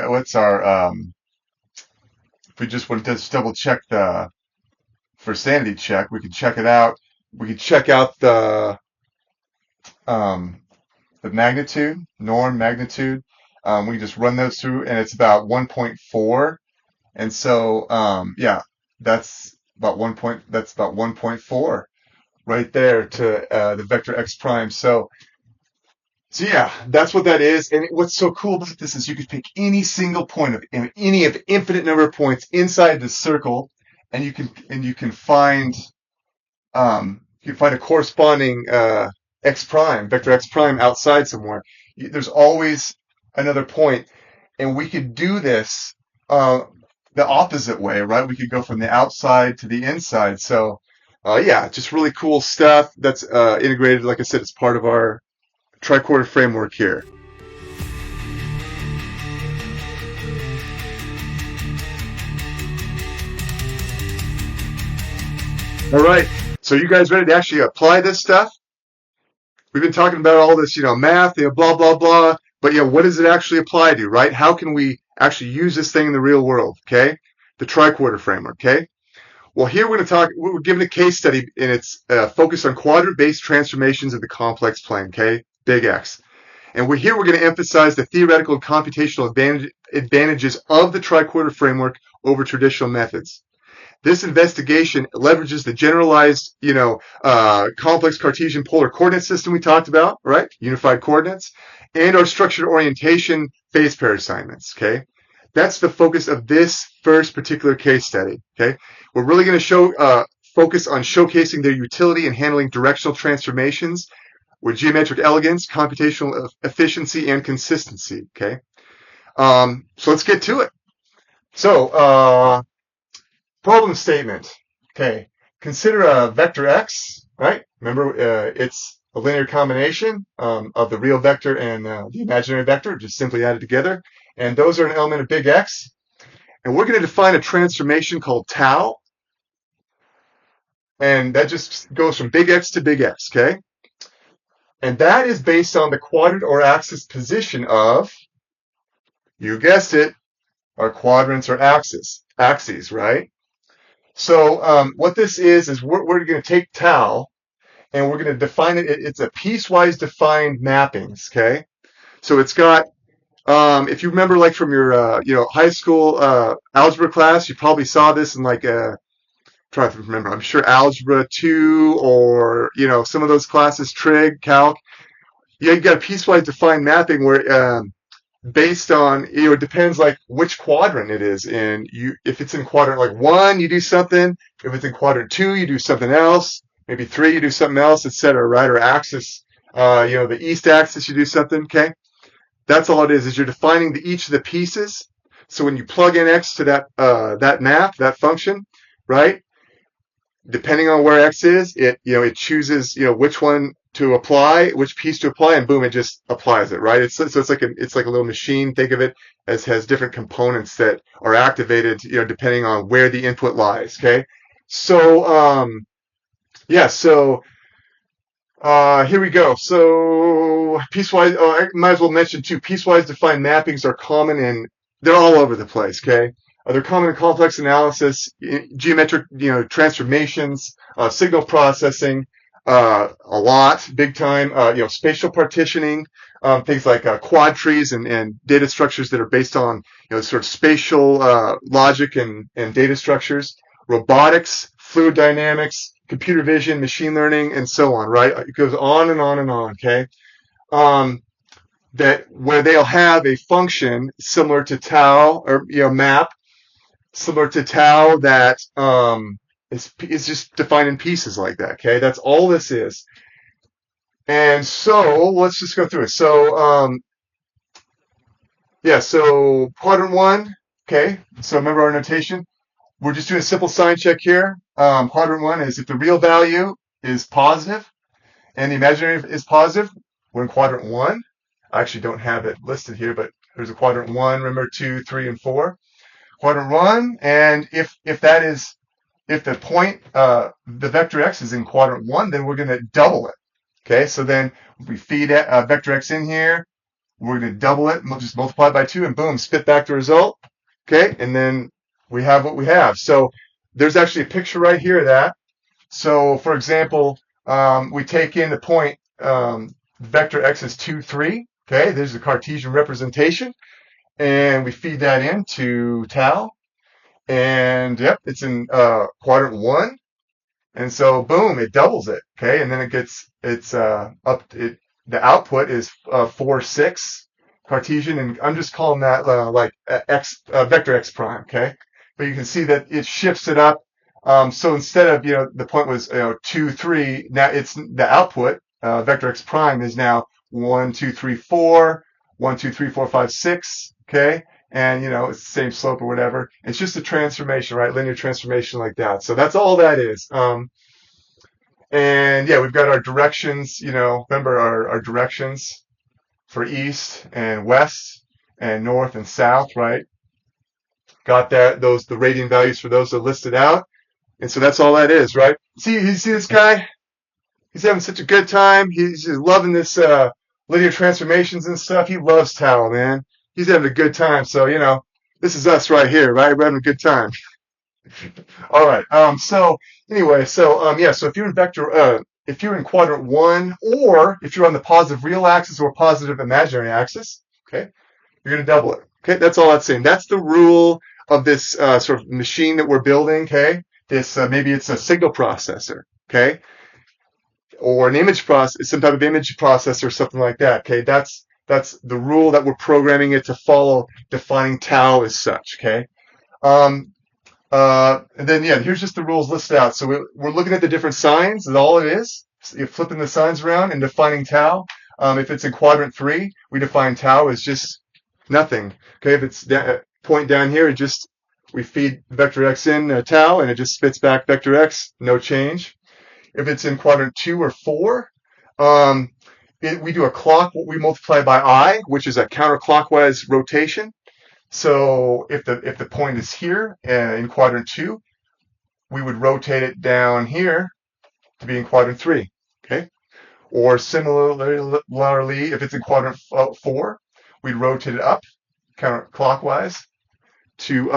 if we just want to just double check for sanity check, we can check it out. We can check out the magnitude, norm, magnitude. We can just run those through, and it's about 1.4. And so yeah, that's about 1.4 right there to the vector x prime. So yeah, that's what that is. And what's so cool about this is you could pick any single point of any of infinite number of points inside the circle, and you can find a corresponding x prime, vector x prime outside somewhere. There's always another point, and we could do this the opposite way, right? We could go from the outside to the inside. So, yeah, just really cool stuff that's integrated, like I said, it's part of our tricorder framework here. All right, so you guys ready to actually apply this stuff? We've been talking about all this, math, blah, blah, blah. But, what does it actually apply to, right? How can we actually use this thing in the real world, okay? The tricorder framework, okay? Well, here we're given a case study, and it's focused on quadrant-based transformations of the complex plane, okay? Big X. And we're going to emphasize the theoretical and computational advantages of the tricorder framework over traditional methods. This investigation leverages the generalized, complex Cartesian polar coordinate system we talked about, right? Unified coordinates, and our structured orientation phase pair assignments, okay? That's the focus of this first particular case study, okay? We're really going to focus on showcasing their utility in handling directional transformations with geometric elegance, computational efficiency, and consistency, okay? So let's get to it. So, problem statement. Okay, consider a vector x, right? Remember, it's a linear combination of the real vector and the imaginary vector, just simply added together. And those are an element of big X. And we're going to define a transformation called tau. And that just goes from big X to big X, okay? And that is based on the quadrant or axis position of, you guessed it, our quadrants or axes, right? So what this is we're going to take tau and we're going to define it. It's a piecewise defined mappings, okay? So it's got, if you remember, like from your, high school algebra class, you probably saw this in like trying to remember. I'm sure algebra 2 or some of those classes, trig, calc. Yeah, you got a piecewise defined mapping where based on, it depends like which quadrant it is in. If it's in quadrant like 1, you do something. If it's in quadrant 2, you do something else. Maybe 3, you do something else, etc. Right? Or axis, the east axis, you do something. Okay, that's all it is you're defining each of the pieces. So when you plug in x to that map, that function, right? Depending on where x is, it chooses which one to apply, which piece to apply, and boom, it just applies it, right? So it's like a little machine. Think of it as has different components that are activated, depending on where the input lies. Okay, so yeah, so here we go. So piecewise, I might as well mention too. Piecewise defined mappings are common and they're all over the place. Okay. They're common in complex analysis, geometric, transformations, signal processing, a lot, big time, spatial partitioning, things like quad trees and data structures that are based on, sort of spatial logic and data structures, robotics, fluid dynamics, computer vision, machine learning, and so on, right? It goes on and on and on, okay? That where they'll have a function similar to tau or, map, similar to tau that is just defined in pieces like that, okay? That's all this is. And so let's just go through it. So so quadrant 1, okay? So remember our notation. We're just doing a simple sign check here. Quadrant 1 is if the real value is positive and the imaginary is positive, we're in quadrant 1. I actually don't have it listed here, but there's a quadrant 1, remember 2, 3, and 4. Quadrant 1, and if the point, the vector x is in quadrant 1, then we're going to double it. Okay, so then we feed vector x in here, we're going to double it, and we'll just multiply it by 2, and boom, spit back the result. Okay, and then we have what we have. So there's actually a picture right here of that. So for example, we take in the point, vector x is 2, 3. Okay, there's the Cartesian representation. And we feed that into tau. And yep, it's in quadrant 1. And so boom, it doubles it. Okay, and then the output is 4, 6 Cartesian, and I'm just calling that like vector x prime. Okay, but you can see that it shifts it up. So instead of the point was 2, 3, now it's the output vector x prime is now 1, 2, 3, 4, 1, 2, 3, 4, 5, 6. Okay. And, it's the same slope or whatever. It's just a transformation, right? Linear transformation like that. So that's all that is. And yeah, we've got our directions, remember our directions for east and west and north and south, right? Got that, the radian values for those are listed out. And so that's all that is, right? You see this guy? He's having such a good time. He's just loving this linear transformations and stuff. He loves tau, man. He's having a good time. So, this is us right here, right? We're having a good time. All right. So anyway, yeah. So if you're in quadrant one, or if you're on the positive real axis or positive imaginary axis, okay, you're gonna double it. Okay, that's all that's saying. That's the rule of this sort of machine that we're building. Okay, this maybe it's a signal processor. Okay, or an image process, some type of image processor, something like that. Okay, that's the rule that we're programming it to follow, defining tau as such. Okay. Um, and then, yeah, here's just the rules listed out. So we're looking at the different signs. That's all it is. So you're flipping the signs around and defining tau. If it's in quadrant 3, we define tau as just nothing. Okay, if it's point down here, we feed vector x in tau, and it just spits back vector x, no change. If it's in quadrant 2 or 4, um, we do we multiply by I, which is a counterclockwise rotation. So if the point is here in quadrant 2, we would rotate it down here to be in quadrant 3. Okay. Or similarly, if it's in quadrant 4, we'd rotate it up counterclockwise to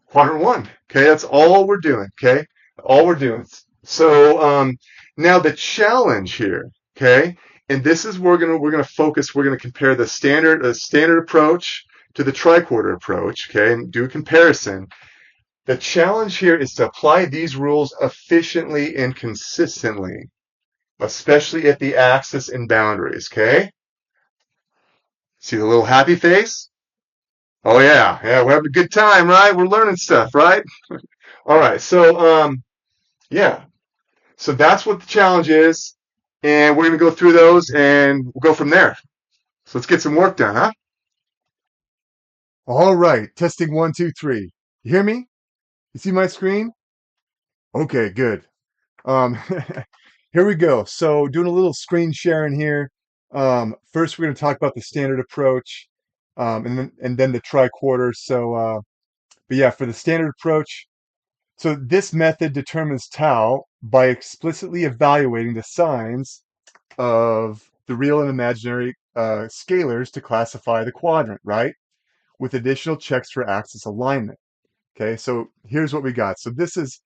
quadrant 1. Okay. That's all we're doing. Okay. All we're doing. So now the challenge here. Okay. And this is where we're gonna focus. We're gonna compare the standard approach to the triquarter approach, okay, and do a comparison. The challenge here is to apply these rules efficiently and consistently, especially at the axis and boundaries, okay? See the little happy face? Oh yeah, we're having a good time, right? We're learning stuff, right? All right, so yeah, so that's what the challenge is, and we're gonna go through those and we'll go from there. So let's get some work done, huh? All right, testing 1, 2, 3. You hear me? You see my screen? Okay, good. Um, here we go. So doing a little screen sharing here. First, we're going to talk about the standard approach, and then the triquarter. But yeah, for the standard approach, so this method determines tau by explicitly evaluating the signs of the real and imaginary scalars to classify the quadrant, right? With additional checks for axis alignment. Okay, so here's what we got. So this is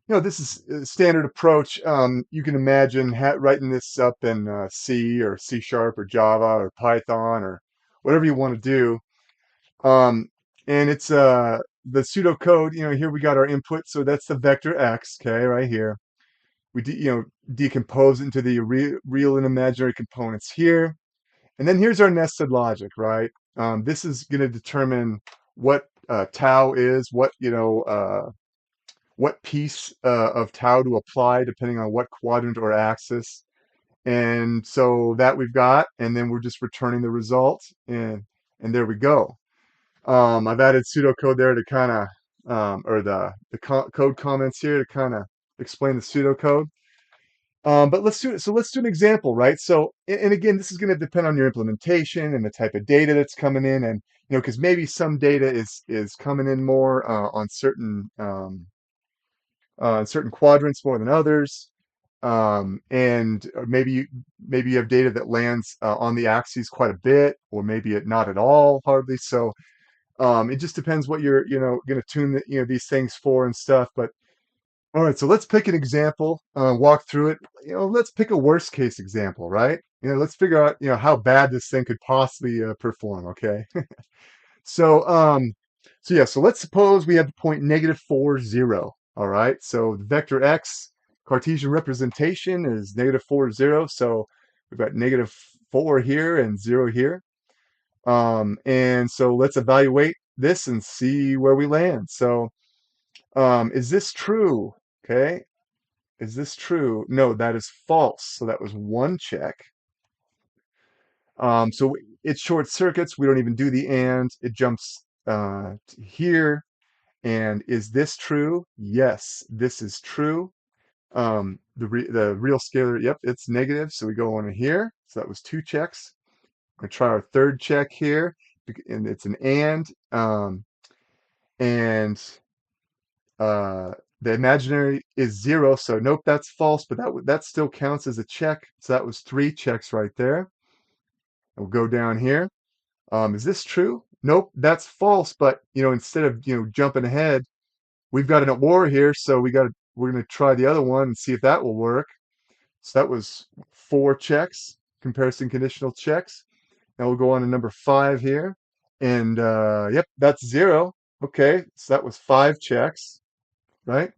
a standard approach. You can imagine writing this up in C or C Sharp or Java or Python or whatever you want to do. And it's the pseudocode. Here we got our input. So that's the vector x. Okay, right here. We decompose into the real and imaginary components here, and then here's our nested logic. Right. This is going to determine what tau is, what piece of tau to apply depending on what quadrant or axis. And so that we've got, and then we're just returning the result, and there we go. I've added pseudocode there to kind of, or the code comments here to kind of explain the pseudocode. But let's do it. So let's do an example, right? So, and again, this is going to depend on your implementation and the type of data that's coming in, and because maybe some data is coming in more on certain quadrants more than others. And maybe you have data that lands on the axes quite a bit, or maybe not at all, hardly. So it just depends what you're going to tune these things for and stuff. But all right, so let's pick an example, walk through it. Let's pick a worst case example, right? Let's figure out how bad this thing could possibly perform. Okay. So, so let's suppose we have the point -4, 0. All right. So the vector x Cartesian representation is -4, 0. So we've got -4 here and 0 here. And so let's evaluate this and see where we land. So, is this true? Okay. Is this true? No, that is false. So that was one check. So it short circuits. We don't even do the and. It jumps to here. And is this true? Yes, this is true. The real scalar, yep, it's negative. So we go on here. So that was two checks. We're gonna try our third check here, and it's an and. And the imaginary is 0, so nope, that's false, but that still counts as a check. So that was three checks right there. We'll go down here. Is this true? Nope, that's false. But instead of jumping ahead, we've got an or here, so we're gonna try the other one and see if that will work. So that was four checks, comparison conditional checks. Now we'll go on to number 5 here, and yep, that's 0. Okay, so that was 5 checks, right?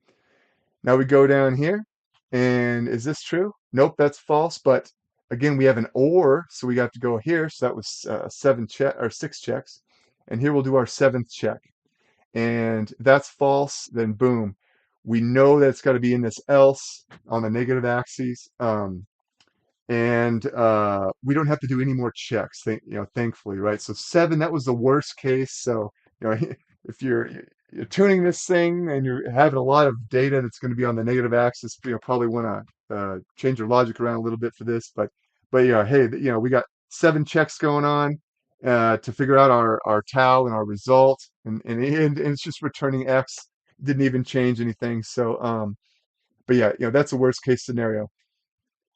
Now we go down here, and is this true? Nope, that's false. But again, we have an or, so we got to go here. So that was 6 checks, and here we'll do our 7th check. And if that's false, then boom, we know that it's got to be in this else on the negative axis. And we don't have to do any more checks, thankfully, right? So 7, that was the worst case. So if you're tuning this thing and you're having a lot of data that's going to be on the negative axis, probably want to change your logic around a little bit for this. But yeah, hey, we got 7 checks going on to figure out our tau and our result, and it's just returning x. Didn't even change anything. So but yeah, that's a worst case scenario.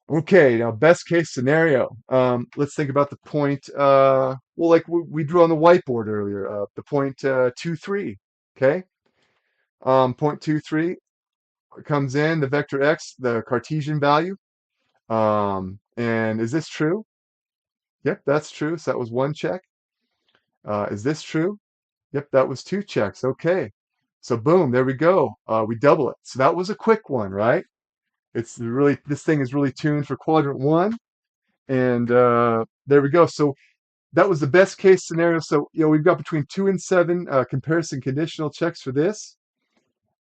Okay, now best case scenario. Let's think about the point. Well, like we drew on the whiteboard earlier. The point 2,3. Okay. Point 2,3 comes in the vector x, the Cartesian value. And is this true? Yep, that's true. So that was one check. Is this true? Yep, that was 2 checks. Okay. So boom, there we go. We double it. So that was a quick one, right? This thing is really tuned for quadrant 1. And there we go. So that was the best case scenario. So we've got between 2 and 7 comparison conditional checks for this,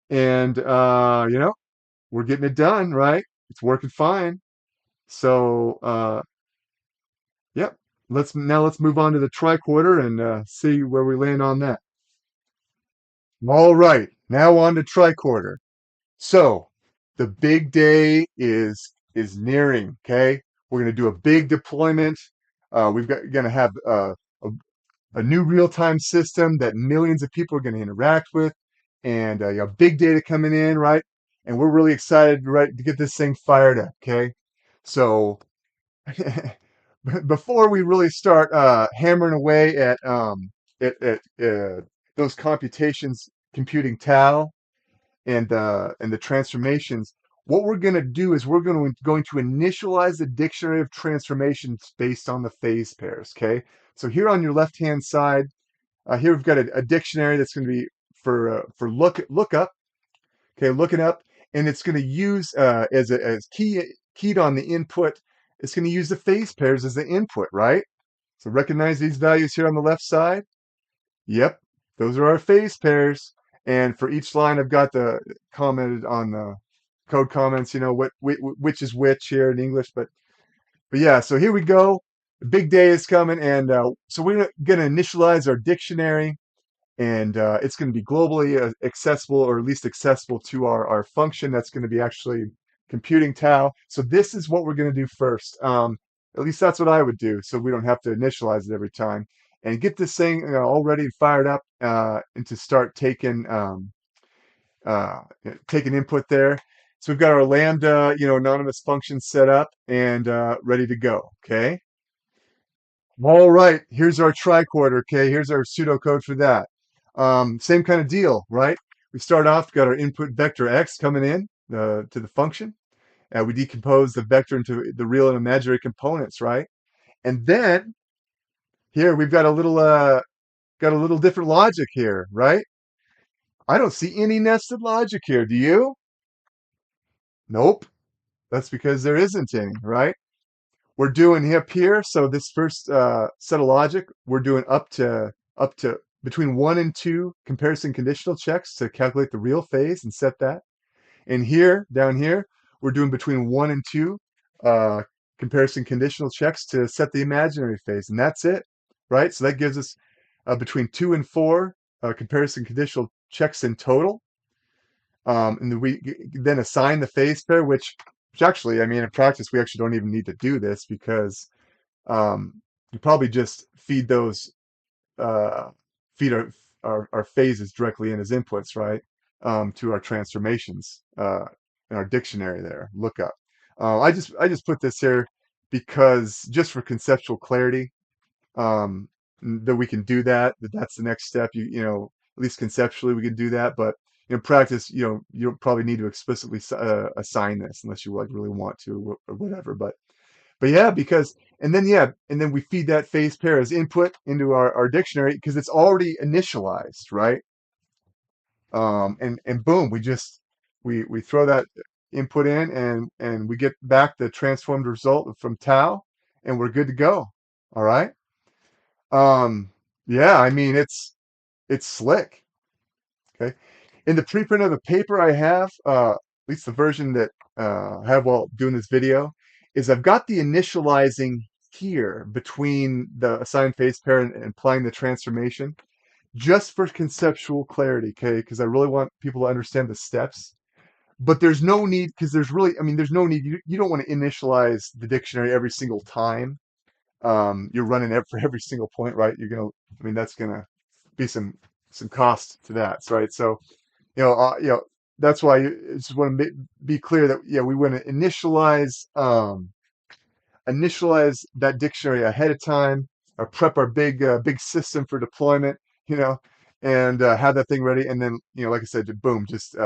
and we're getting it done, right? It's working fine. So yep. Let's move on to the triquarter and see where we land on that. All right, now on to triquarter. So the big day is nearing. Okay, we're going to do a big deployment. Going to have a new real-time system that millions of people are going to interact with, and big data coming in, right? And we're really excited, right, to get this thing fired up. Okay, so before we really start hammering away at those computations, computing tau and the transformations, what we're going to do is we're going to initialize the dictionary of transformations based on the phase pairs. Okay, so here on your left hand side, here we've got a dictionary that's going to be for lookup. Okay, looking up, and it's going to use as keyed on the input. It's going to use the phase pairs as the input, right? So recognize these values here on the left side. Yep, those are our phase pairs. And for each line, I've got the commented on the code comments, which is which here in English. But yeah, so here we go. The big day is coming. And so we're going to initialize our dictionary. And it's going to be globally accessible, or at least accessible to our function that's going to be actually computing tau. So this is what we're going to do first. At least that's what I would do, so we don't have to initialize it every time. And get this thing all ready and fired up, and to start taking input there. So we've got our lambda, anonymous function set up and ready to go. Okay. All right. Here's our triquarter. Okay. Here's our pseudocode for that. Same kind of deal, right? We start off, got our input vector x coming in to the function. We decompose the vector into the real and imaginary components, right? And then here we've got a little different logic here, right? I don't see any nested logic here. Do you? Nope. That's because there isn't any, right? We're doing up here. So this first set of logic, we're doing up to between 1 and 2 comparison conditional checks to calculate the real phase and set that. And here, down here, we're doing between 1 and 2 uh, comparison conditional checks to set the imaginary phase, and that's it, right? So that gives us between 2 and 4 comparison conditional checks in total. And then we then assign the phase pair, which actually, I mean, in practice, we actually don't even need to do this because you probably just feed those uh, feed our phases directly in as inputs, right? To our transformations in our dictionary there, lookup. I just put this here because just for conceptual clarity, um, that we can do that. That's the next step. You know, at least conceptually we can do that, but in practice, you don't probably need to explicitly assign this unless you like really want to or whatever. But yeah, because and then we feed that phase pair as input into our dictionary because it's already initialized, right? And boom, we throw that input in and we get back the transformed result from tau, and we're good to go. All right. Um, yeah, I mean it's slick. Okay. In the preprint of the paper I have, at least the version that I have while doing this video, is I've got the initializing here between the assigned phase pair and applying the transformation just for conceptual clarity, okay? Because I really want people to understand the steps. But there's no need, because there's no need. You don't want to initialize the dictionary every single time you're running it for every single point, right? That's gonna be some cost to that, right? So that's why I just want to be clear that we want to initialize that dictionary ahead of time, or prep our big system for deployment, you know, and have that thing ready, and then like I said, boom, just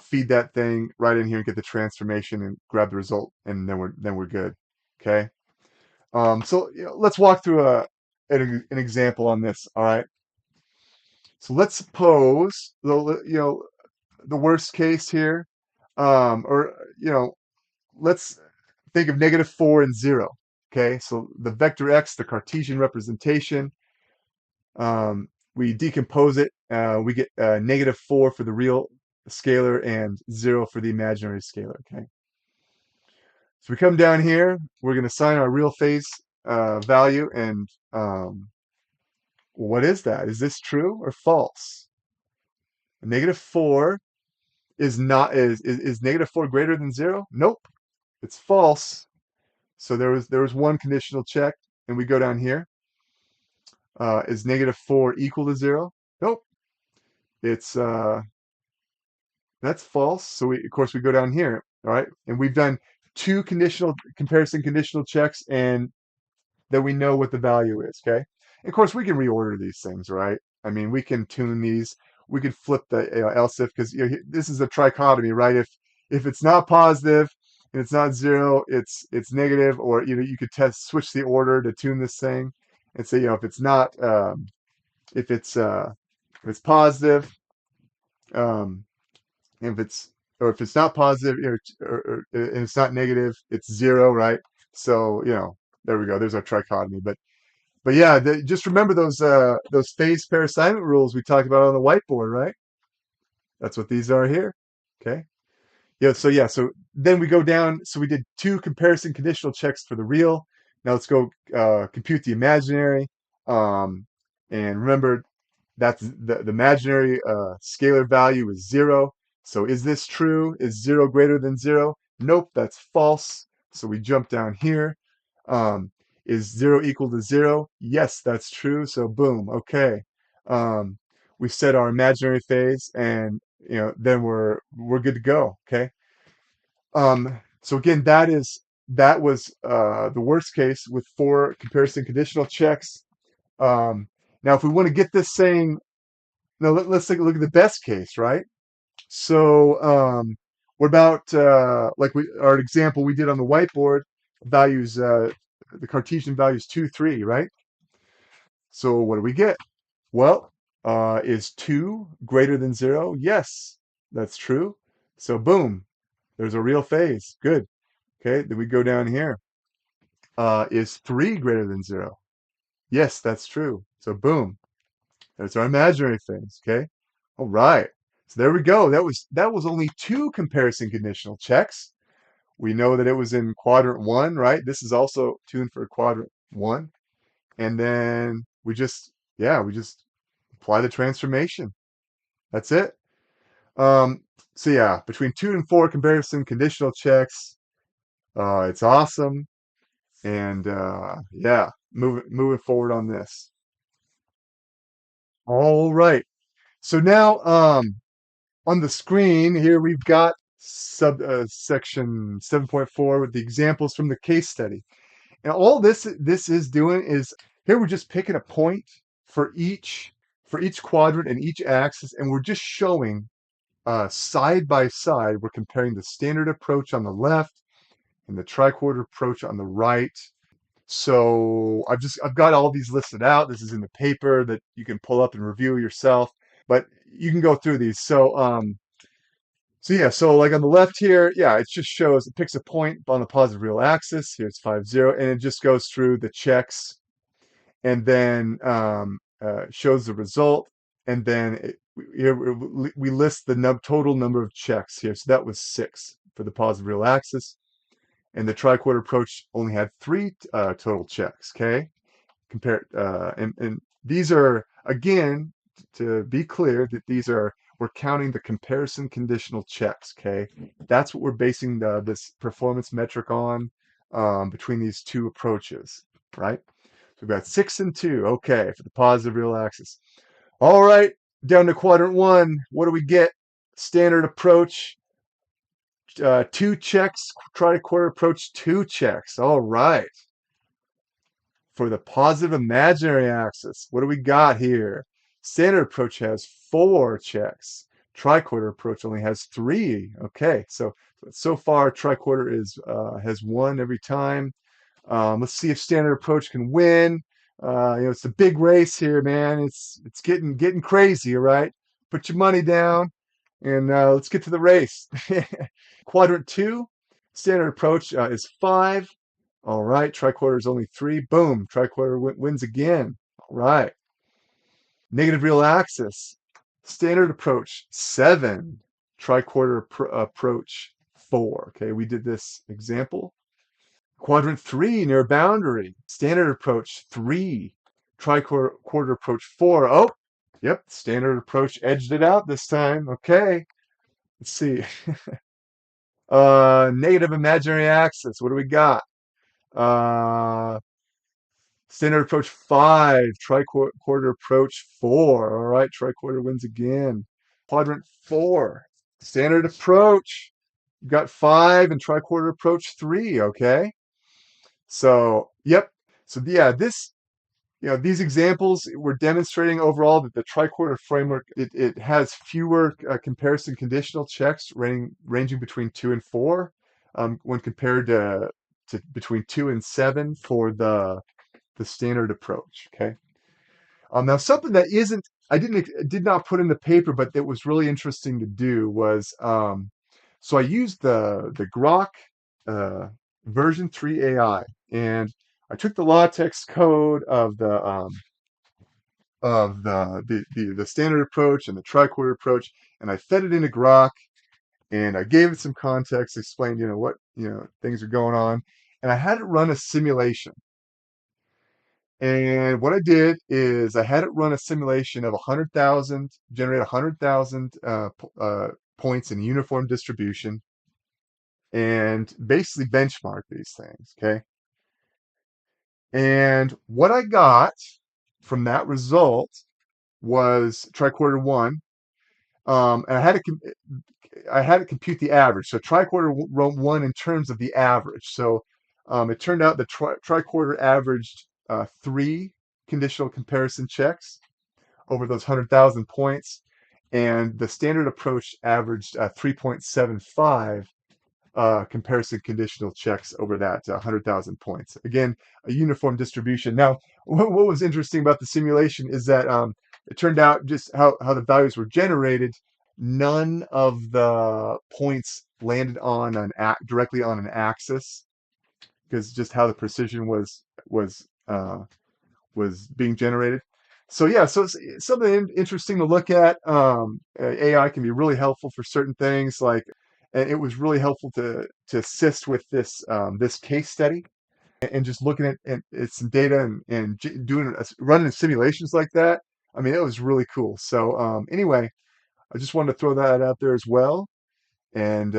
feed that thing right in here and get the transformation and grab the result, and then we're good. Okay. So let's walk through an example on this. All right. So let's suppose the worst case here, or let's think of -4 and 0. Okay, so the vector x, the Cartesian representation, we decompose it. We get -4 for the real scalar and 0 for the imaginary scalar. Okay, so we come down here. We're going to assign our real phase value, and what is that? Is this true or false? -4 is not is -4 greater than 0? Nope, it's false. So there was one conditional check, and we go down here. Is -4 equal to 0? Nope, it's that's false. So of course we go down here. All right, and we've done two comparison conditional checks, and then we know what the value is. Okay, and of course we can reorder these things, right? I mean, we can tune these. We could flip the else if, because this is a trichotomy, right? If it's not positive and it's not 0, it's negative, or you could switch the order to tune this thing and say, if it's not if it's positive, um, if it's or if it's not positive, and it's not negative, it's 0, right? So there we go. There's our trichotomy. But yeah, just remember those phase pair assignment rules we talked about on the whiteboard, right? That's what these are here. Okay. So then we go down. So we did two comparison conditional checks for the real. Now let's go compute the imaginary. Um, and remember, that's the imaginary scalar value is 0. So is this true? Is 0 greater than 0? Nope, that's false. So we jump down here. Is 0 equal to 0? Yes, that's true. So boom, okay. Um, we set our imaginary phase, and then we're good to go. Okay. So again, that was the worst case with 4 comparison conditional checks. Now, if we want to get this saying, now let's take a look at the best case, right? So, what about like our example we did on the whiteboard? Values, the Cartesian values 2, 3, right? So what do we get? Well, is 2 greater than 0? Yes, that's true. So boom, there's a real phase. Good. Okay, then we go down here. Is 3 greater than 0? Yes, that's true. So boom, there's our imaginary phase. Okay. All right. So there we go. That was only two comparison conditional checks. We know that it was in quadrant one, right? This is also tuned for quadrant one. And then we just apply the transformation. That's it. Um, so yeah, between 2 and 4 comparison conditional checks, it's awesome. And yeah, moving forward on this. All right. So now on the screen here we've got section 7.4 with the examples from the case study. And all this is doing is here we're just picking a point for each quadrant and each axis, and we're just showing side by side. We're comparing the standard approach on the left and the triquarter approach on the right. So I've got all these listed out. This is in the paper that you can pull up and review yourself, but you can go through these. So yeah, so like on the left here, yeah, it just shows, it picks a point on the positive real axis. Here it's 5, 0, and it just goes through the checks and then shows the result. And then here we list the total number of checks here. So that was 6 for the positive real axis. And the triquarter approach only had 3 total checks, okay? And these are, again, to be clear, that we're counting the comparison conditional checks, okay? That's what we're basing this performance metric on, between these two approaches, right? So we've got 6 and 2, okay, for the positive real axis. All right, down to quadrant 1, what do we get? Standard approach, 2 checks, triquarter approach, 2 checks. All right. For the positive imaginary axis, what do we got here? Standard approach has 4 checks. Triquarter approach only has 3. Okay, so far triquarter has won every time. Let's see if standard approach can win. It's a big race here, man. It's getting crazy, all right? Put your money down and let's get to the race. Quadrant 2, standard approach is 5. All right, triquarter is only 3. Boom, triquarter wins again. All right. Negative real axis, standard approach 7. Triquarter approach 4. Okay, we did this example. Quadrant 3, near boundary, standard approach 3. Triquarter approach 4. Oh, yep, standard approach edged it out this time. Okay, let's see. Negative imaginary axis, what do we got? Standard approach 5, triquarter approach 4. All right, triquarter wins again. Quadrant 4, standard approach. You've got 5 and triquarter approach 3. Okay, so yep. So yeah, these examples we're demonstrating overall that the triquarter framework it has fewer comparison conditional checks ranging between 2 and 4, when compared to between 2 and 7 for the standard approach. Okay. Now something that isn't I did not put in the paper, but that was really interesting to do was so I used the Grok version 3 AI, and I took the LaTeX code of the standard approach and the triquarter approach, and I fed it into Grok, and I gave it some context, explained what things are going on, and I had it run a simulation. And what I did is I had it run a simulation of 100,000, generate 100,000 points in uniform distribution, and basically benchmark these things. Okay. And what I got from that result was triquarter 1. And I had to compute the average. So triquarter 1 in terms of the average. So it turned out the triquarter averaged 3 conditional comparison checks over those 100,000 points, and the standard approach averaged 3.75 comparison conditional checks over that 100,000 points. Again, a uniform distribution. Now, what was interesting about the simulation is that it turned out just how the values were generated. None of the points landed on directly on an axis, because just how the precision was being generated. So yeah, so it's something interesting to look at. AI can be really helpful for certain things, like, and it was really helpful to assist with this case study and just looking at some data and doing running simulations like that. I mean, it was really cool. So anyway, I just wanted to throw that out there as well. And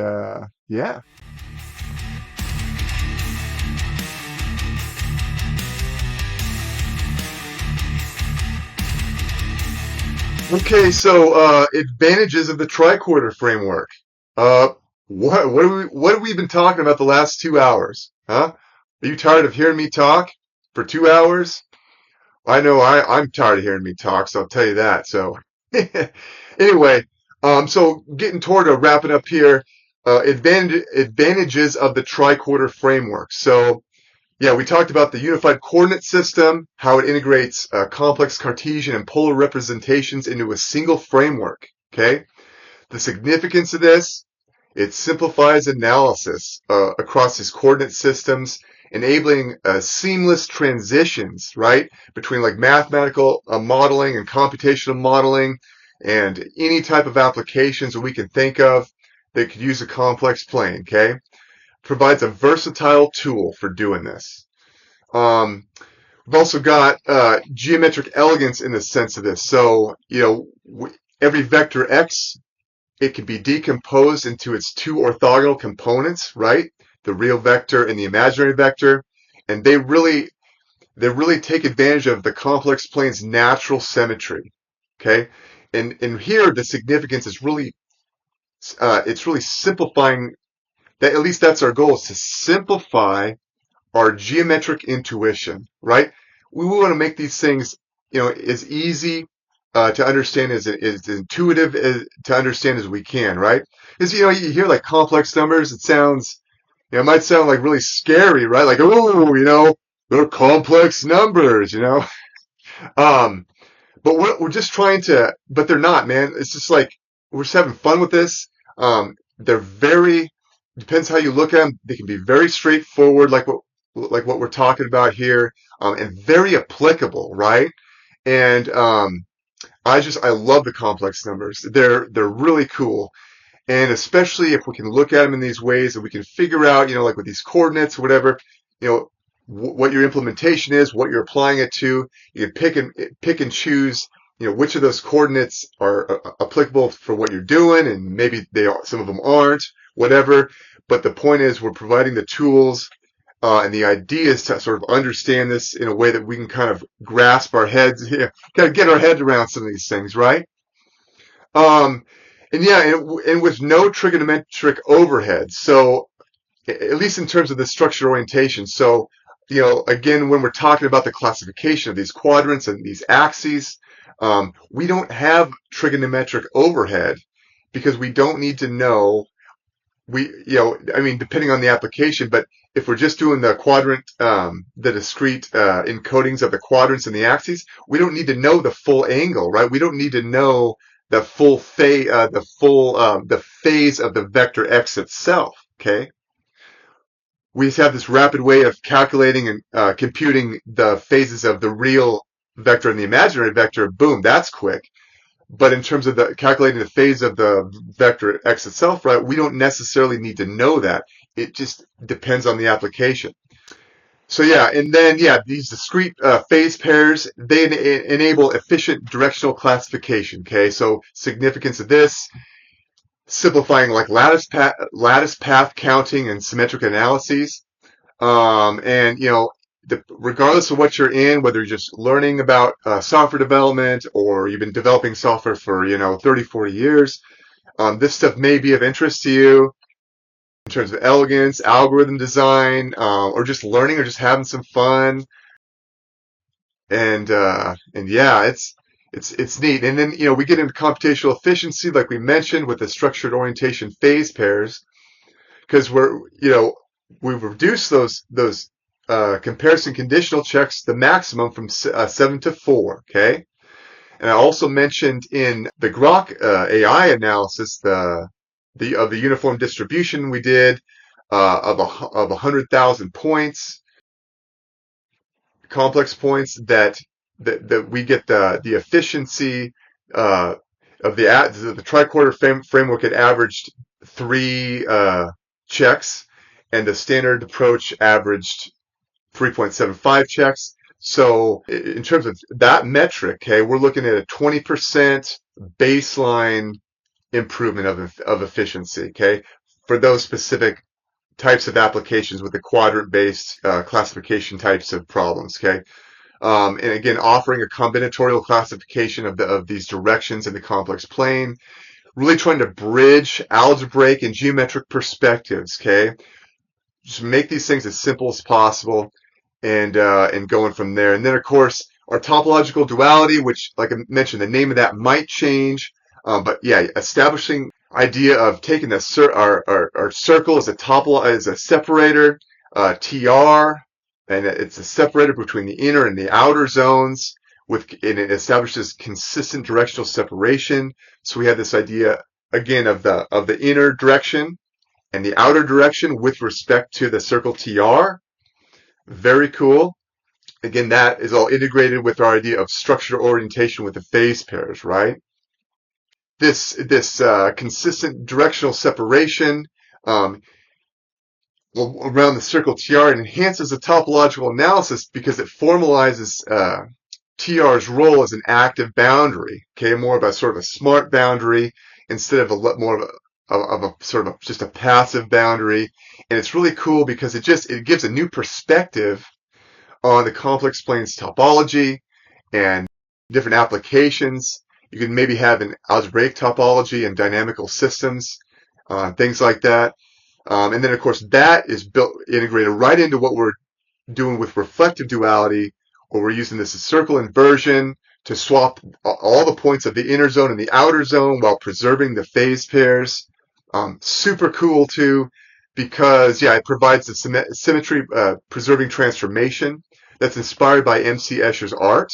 yeah. Okay, so advantages of the tricorder framework. Uh, what have we been talking about the last 2 hours? Huh? Are you tired of hearing me talk for 2 hours? I know I'm tired of hearing me talk, so I'll tell you that. So anyway, so getting toward wrapping up here, advantages of the tricorder framework. So yeah, we talked about the unified coordinate system, how it integrates complex Cartesian and polar representations into a single framework. Okay, the significance of this, it simplifies analysis across these coordinate systems, enabling seamless transitions, right, between like mathematical modeling and computational modeling and any type of applications that we can think of that could use a complex plane, okay? Provides a versatile tool for doing this. We've also got geometric elegance in the sense of this. So, every vector x, it can be decomposed into its two orthogonal components, right? The real vector and the imaginary vector. And they really take advantage of the complex plane's natural symmetry. Okay. And here the significance is really, it's really simplifying that. At least that's our goal, is to simplify our geometric intuition, right? We want to make these things, as easy to understand, as intuitive to understand as we can, right? Because, you hear like complex numbers, it might sound like really scary, right? Like, oh, they're complex numbers. Um, but we're just trying to, but they're not, man. It's just like, we're just having fun with this. They're depends how you look at them. They can be very straightforward, like what we're talking about here, and very applicable, right? And I love the complex numbers. They're really cool, and especially if we can look at them in these ways and we can figure out, like with these coordinates or whatever, you know, what your implementation is, what you're applying it to. You can pick and choose, which of those coordinates are applicable for what you're doing, and maybe some of them aren't, whatever. But the point is, we're providing the tools and the idea is to sort of understand this in a way that we can kind of grasp our heads, kind of get our head around some of these things, right? Um, and yeah, and with no trigonometric overhead. So at least in terms of the structure orientation. So, again, when we're talking about the classification of these quadrants and these axes, we don't have trigonometric overhead because we don't need to know depending on the application, but if we're just doing the quadrant, the discrete encodings of the quadrants and the axes, we don't need to know the full angle, right? We don't need to know the full phase, the phase of the vector x itself. Okay, we just have this rapid way of calculating and computing the phases of the real vector and the imaginary vector. Boom, that's quick. But in terms of calculating the phase of the vector x itself, right, we don't necessarily need to know that. It just depends on the application. So yeah, and then these discrete phase pairs, they enable efficient directional classification. Okay, so significance of this, simplifying like lattice path counting and symmetric analyses. And regardless of what you're in, whether you're just learning about software development or you've been developing software for 30, 40 years, this stuff may be of interest to you in terms of elegance, algorithm design, or just learning or just having some fun. And yeah, it's neat. And then we get into computational efficiency, like we mentioned, with the structured orientation phase pairs, because we've reduced those comparison conditional checks the maximum from 7 to 4. Okay, and I also mentioned in the Grok AI analysis of the uniform distribution we did of 100,000 points, complex points, that that we get the efficiency uh, of the tricorder framework. It averaged 3 checks, and the standard approach averaged 3.75 checks. So in terms of that metric, okay, we're looking at a 20% baseline improvement of efficiency, okay, for those specific types of applications with the quadrant-based classification types of problems, okay. And again, offering a combinatorial classification of these directions in the complex plane, really trying to bridge algebraic and geometric perspectives, okay. Just make these things as simple as possible, and going from there. And then, of course, our topological duality, which, like I mentioned, the name of that might change, but yeah, establishing idea of taking our circle as a separator, TR, and it's a separator between the inner and the outer zones, and it establishes consistent directional separation. So we have this idea again of the inner direction and the outer direction with respect to the circle TR. Very cool. Again, that is all integrated with our idea of structure orientation with the phase pairs, right? This consistent directional separation around the circle TR enhances the topological analysis because it formalizes TR's role as an active boundary, okay, more of a sort of a smart boundary instead of more of a sort of just a passive boundary. And it's really cool because it gives a new perspective on the complex planes topology and different applications. You can maybe have an algebraic topology and dynamical systems, things like that. And then, of course, that is integrated right into what we're doing with reflective duality, where we're using this as circle inversion to swap all the points of the inner zone and the outer zone while preserving the phase pairs. Super cool, too, because, yeah, it provides a symmetry preserving transformation that's inspired by M.C. Escher's art.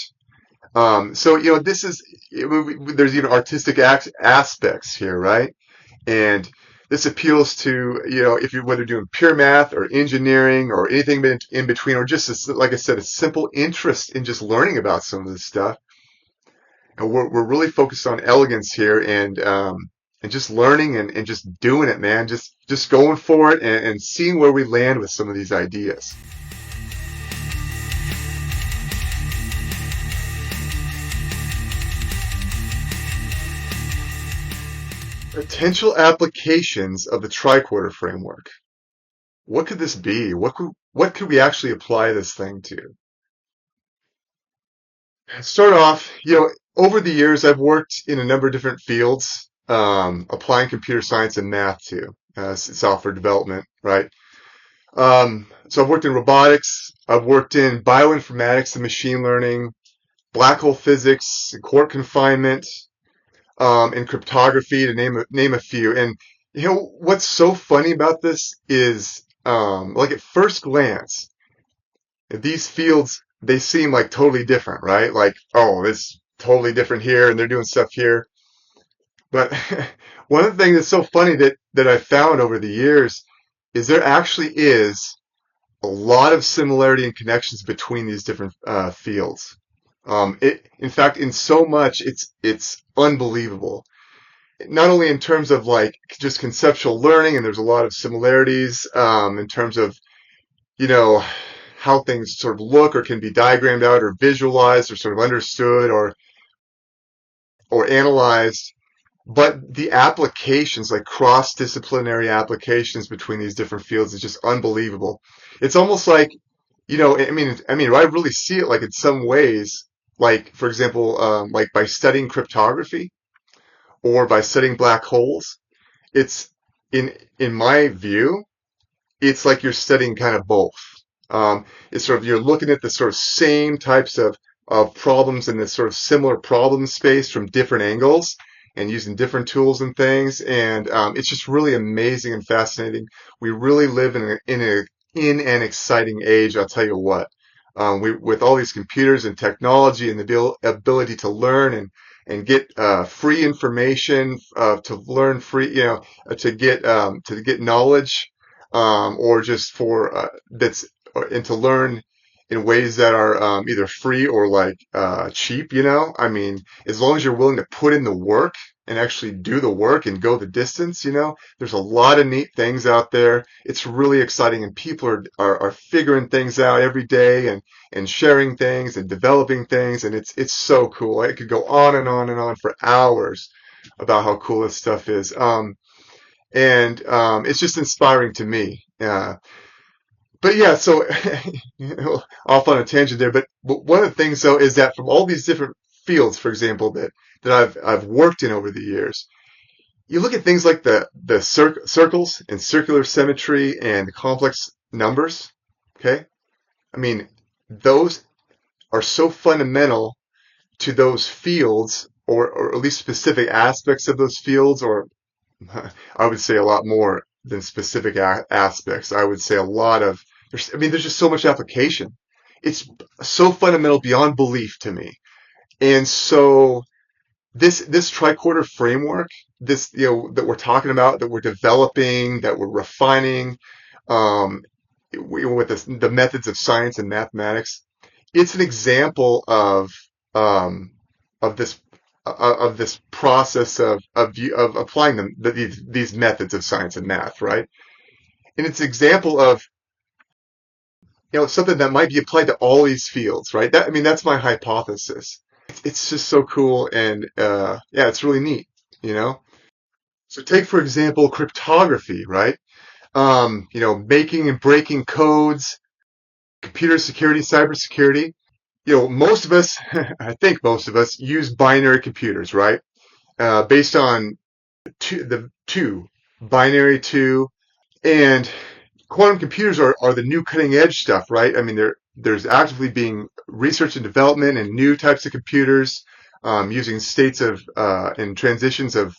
So, there's even artistic aspects here, right? And this appeals to, if you're whether doing pure math or engineering or anything in between, or just, like I said, a simple interest in just learning about some of this stuff. And we're really focused on elegance here and just learning and just doing it, man. Just going for it and seeing where we land with some of these ideas. Potential applications of the tricorder framework. What could this be? What could we actually apply this thing to? Start off, over the years I've worked in a number of different fields, applying computer science and math to software development, right? So I've worked in robotics, I've worked in bioinformatics and machine learning, black hole physics, quark confinement, and cryptography, to name a few. And what's so funny about this is, like at first glance, these fields, they seem like totally different, right? Like, oh, it's totally different here, and they're doing stuff here. But one of the things that's so funny that I've found over the years is there actually is a lot of similarity and connections between these different fields. In fact, in so much, it's unbelievable. Not only in terms of like just conceptual learning, and there's a lot of similarities in terms of how things sort of look or can be diagrammed out or visualized or sort of understood or analyzed, but the applications, like cross-disciplinary applications between these different fields, is just unbelievable. It's almost like, I mean, I really see it like in some ways, like, for example, like by studying cryptography or by studying black holes, it's, in my view, it's like you're studying kind of both. It's sort of, you're looking at the sort of same types of problems in this sort of similar problem space from different angles and using different tools and things. And it's just really amazing and fascinating. We really live in an exciting age, I'll tell you what. With all these computers and technology and the ability to learn and get free information, to learn free, to get knowledge, or just and to learn in ways that are either free or like cheap, you know? I mean, as long as you're willing to put in the work and actually do the work and go the distance, you know, there's a lot of neat things out there. It's really exciting, and people are figuring things out every day and sharing things and developing things, and it's so cool. I could go on and on and on for hours about how cool this stuff is. And it's just inspiring to me. But yeah, so you know, off on a tangent there. But one of the things though is that from all these different fields, for example, that I've worked in over the years, you look at things like the circles and circular symmetry and complex numbers. Okay, I mean those are so fundamental to those fields, or at least specific aspects of those fields, or I would say a lot more than specific aspects. I would say a lot of, there's just so much application. It's so fundamental beyond belief to me. And so this tricorder framework, this, you know, that we're talking about, that we're developing, that we're refining, um, with the methods of science and mathematics, it's an example um, of this process of applying these methods of science and math, right? And it's an example of, you know, something that might be applied to all these fields, right? I mean, that's my hypothesis. It's just so cool, and yeah, it's really neat, you know. So take for example cryptography, right? You know, making and breaking codes, computer security, cybersecurity. You know, most of us, I think most of us, use binary computers, right? Based on the two, binary two, and quantum computers are the new cutting edge stuff, right? I mean, there's actively being research and development and new types of computers, using states of and transitions of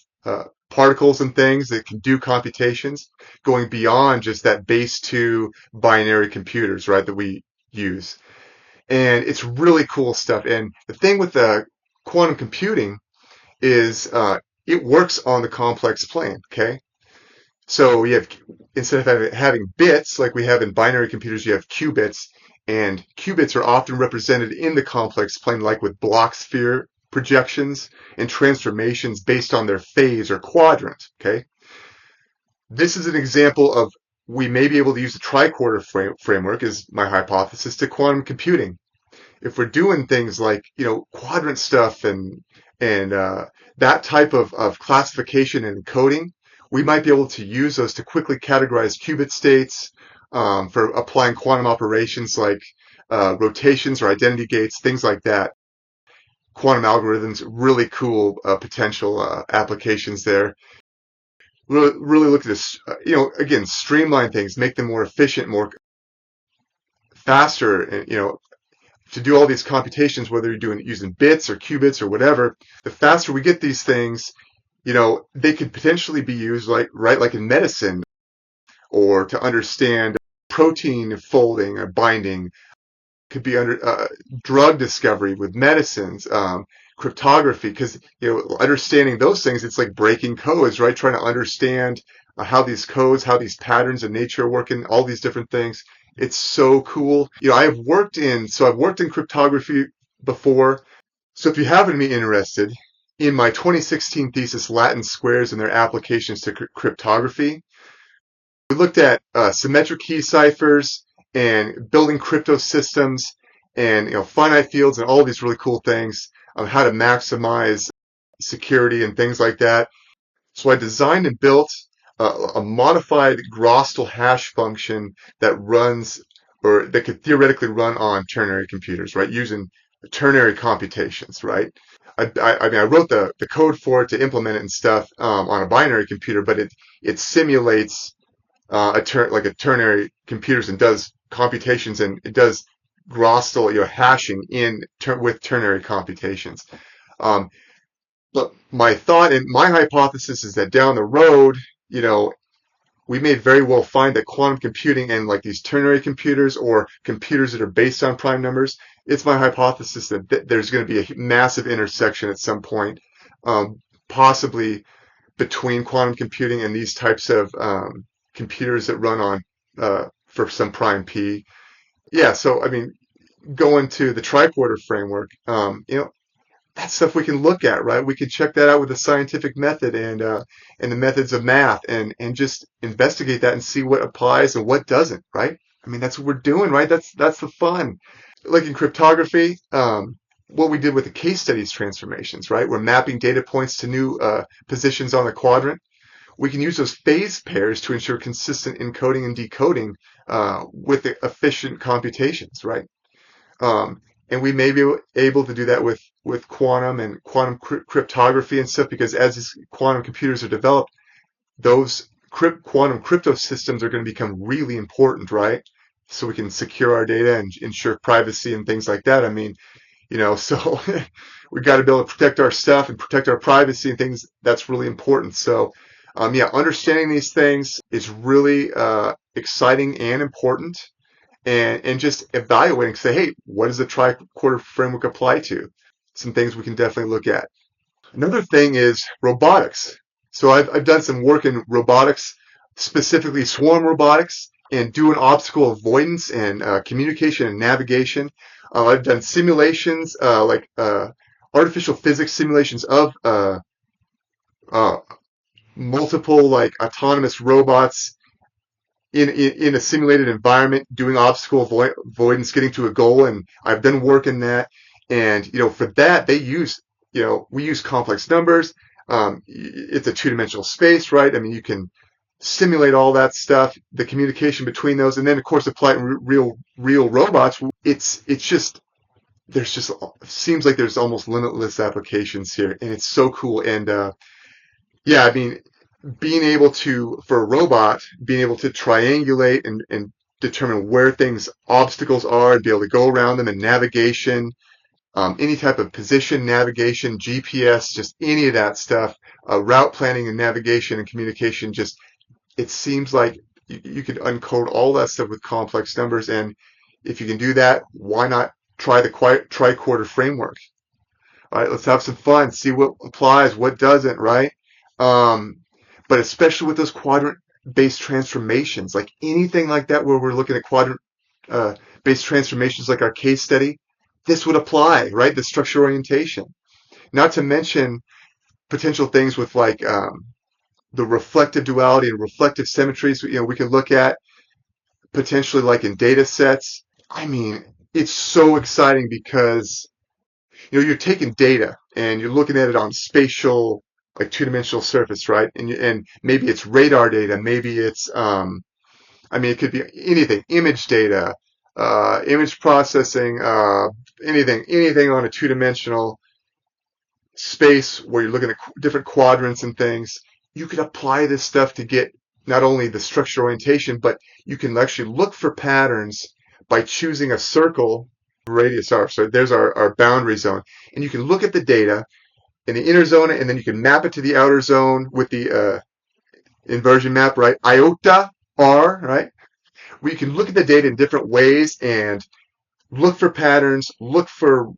particles and things that can do computations, going beyond just that base two binary computers, right? That we use, and it's really cool stuff. And the thing with the quantum computing is it works on the complex plane. Okay, so you have, instead of having bits like we have in binary computers, you have qubits, and qubits are often represented in the complex plane, like with block sphere projections and transformations based on their phase or quadrant. Okay, this is an example of, we may be able to use the tricorder framework, is my hypothesis, to quantum computing. If we're doing things like, you know, quadrant stuff and that type of classification and encoding, we might be able to use those to quickly categorize qubit states, for applying quantum operations like rotations or identity gates, things like that. Quantum algorithms, really cool potential applications there. Really look at this, you know, again, streamline things, make them more efficient, more faster, and, you know, to do all these computations, whether you're doing using bits or qubits or whatever, the faster we get these things, you know, they could potentially be used like, right, like in medicine, or to understand protein folding or binding. Could be under drug discovery with medicines, cryptography, because, you know, understanding those things, it's like breaking codes, right? Trying to understand how these codes, how these patterns in nature work, in all these different things. It's so cool. You know, I've worked in cryptography before. So if you happen to be interested, in my 2016 thesis, Latin squares and their applications to cryptography, we looked at symmetric key ciphers and building crypto systems, and, you know, finite fields and all these really cool things on how to maximize security and things like that. So I designed and built a modified Grostal hash function that runs, or that could theoretically run on ternary computers, right? Using ternary computations, right? I mean, I wrote the code for it to implement it and stuff on a binary computer, but it simulates like a ternary computers, and does computations, and it does Grostal, you know, hashing with ternary computations. Um, but my thought and my hypothesis is that down the road, you know, we may very well find that quantum computing and like these ternary computers, or computers that are based on prime numbers, it's my hypothesis that there's going to be a massive intersection at some point, possibly between quantum computing and these types of computers that run on for some prime p. Yeah, so I mean, go into the tricorder framework, that's stuff we can look at, right? We can check that out with the scientific method and the methods of math and just investigate that and see what applies and what doesn't, right? I mean, that's what we're doing, right? That's the fun. Like in cryptography, what we did with the case studies transformations, right? We're mapping data points to new positions on the quadrant. We can use those phase pairs to ensure consistent encoding and decoding with the efficient computations, right? And we may be able to do that with quantum and quantum cryptography and stuff, because as these quantum computers are developed, those quantum crypto systems are going to become really important, right? So we can secure our data and ensure privacy and things like that. I mean, so we've got to be able to protect our stuff and protect our privacy and things. That's really important. So, understanding these things is really exciting and important. And just evaluating, say, hey, what does the tricorder framework apply to? Some things we can definitely look at. Another thing is robotics. So I've done some work in robotics, specifically swarm robotics, and doing obstacle avoidance and communication and navigation. I've done simulations, like artificial physics simulations of multiple like autonomous robots in a simulated environment, doing obstacle avoidance, getting to a goal. And I've done work in that. And, for that, we use complex numbers. It's a two-dimensional space, right? I mean, you can simulate all that stuff, the communication between those, and then of course apply it in real robots. Seems like there's almost limitless applications here, and it's so cool. And yeah, I mean, for a robot, being able to triangulate and determine where obstacles are and be able to go around them, and navigation, any type of position, navigation, GPS, just any of that stuff, route planning and navigation and communication, it seems like you could uncode all that stuff with complex numbers. And if you can do that, why not try the tricorder framework? All right, let's have some fun, see what applies, what doesn't, right? But especially with those quadrant-based transformations, like anything like that where we're looking at quadrant-based transformations like our case study, this would apply, right? The structure orientation. Not to mention potential things with like the reflective duality and reflective symmetries, we can look at potentially like in data sets. I mean, it's so exciting because, you're taking data and you're looking at it on spatial, like two-dimensional surface, right? And maybe it's radar data, maybe it's, it could be anything, image data, image processing, anything on a two-dimensional space where you're looking at different quadrants and things. You could apply this stuff to get not only the structure orientation, but you can actually look for patterns by choosing a circle radius r. So there's our boundary zone. And you can look at the data in the inner zone, and then you can map it to the outer zone with the inversion map, right? Iota r, right? We can look at the data in different ways and look for patterns, look for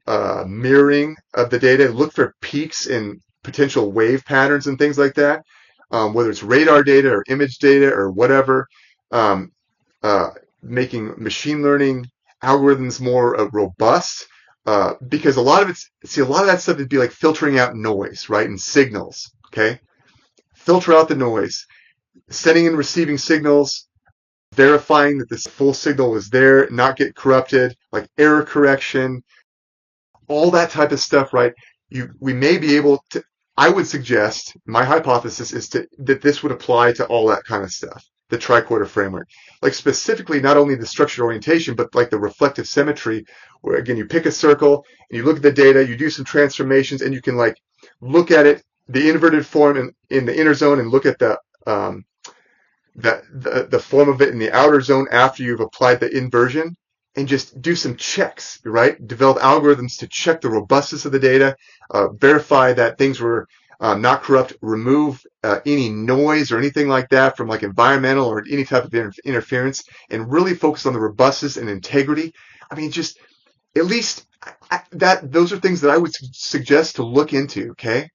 mirroring of the data, look for peaks in potential wave patterns and things like that, whether it's radar data or image data or whatever, making machine learning algorithms more robust, because a lot of that stuff would be like filtering out noise, right, and signals, okay? Filter out the noise, sending and receiving signals, verifying that this full signal is there, not get corrupted, like error correction, all that type of stuff, right? We may be able to, I would suggest, my hypothesis is that this would apply to all that kind of stuff, the tricorder framework. Like specifically, not only the structured orientation, but like the reflective symmetry, where again, you pick a circle and you look at the data, you do some transformations, and you can like look at it, the inverted form in the inner zone, and look at the form of it in the outer zone after you've applied the inversion, and just do some checks, right? Develop algorithms to check the robustness of the data, verify that things were not corrupt, remove any noise or anything like that from like environmental or any type of interference, and really focus on the robustness and integrity. I mean, just at least those are things that I would suggest to look into, okay?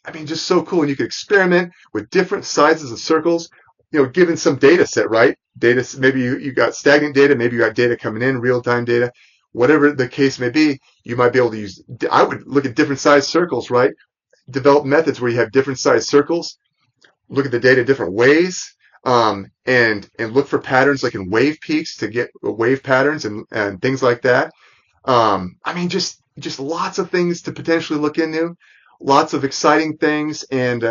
I mean, just so cool. And you can experiment with different sizes of circles, given some data set, right? Maybe you got stagnant data, maybe you got data coming in, real-time data. whatever the case may be, you might be able to use, I would look at different size circles, right? Develop methods where you have different size circles, look at the data different ways, and look for patterns like in wave peaks to get wave patterns and things like that. I mean, just lots of things to potentially look into, lots of exciting things, and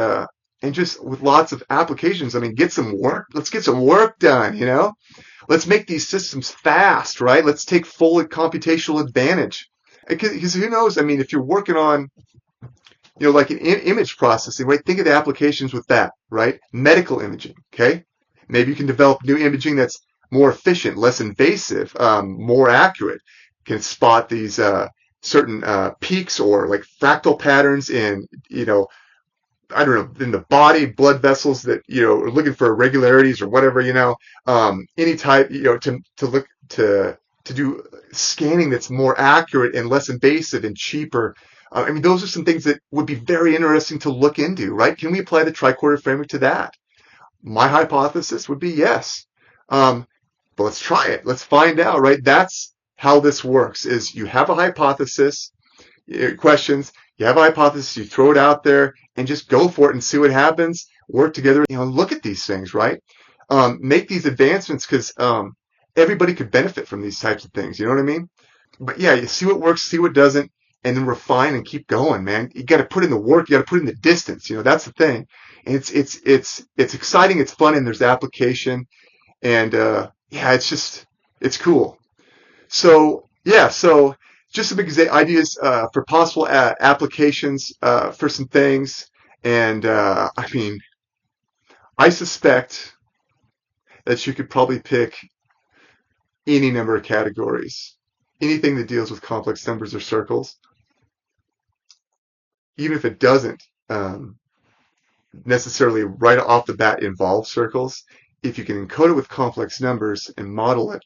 just with lots of applications. I mean, get some work. Let's get some work done. Let's make these systems fast, right? Let's take full computational advantage. Because who knows? I mean, if you're working on like an image processing, right? Think of the applications with that, right? Medical imaging, okay? Maybe you can develop new imaging that's more efficient, less invasive, more accurate, can spot these certain peaks or like fractal patterns in, I don't know, in the body, blood vessels that, are looking for irregularities or whatever, any type, to look to do scanning that's more accurate and less invasive and cheaper. I mean, those are some things that would be very interesting to look into, right? Can we apply the tricorder framework to that? My hypothesis would be yes. But let's try it. Let's find out, right? That's how this works, is you have a hypothesis, questions, you have a hypothesis, you throw it out there and just go for it and see what happens. Work together, look at these things, right? Make these advancements because everybody could benefit from these types of things. You know what I mean? But yeah, you see what works, see what doesn't, and then refine and keep going, man. You got to put in the work. You got to put in the distance. That's the thing. And it's exciting. It's fun, and there's application. And yeah, it's cool. So yeah, so just some ideas for possible applications for some things. And I mean, I suspect that you could probably pick any number of categories, anything that deals with complex numbers or circles, even if it doesn't necessarily right off the bat involve circles. If you can encode it with complex numbers and model it,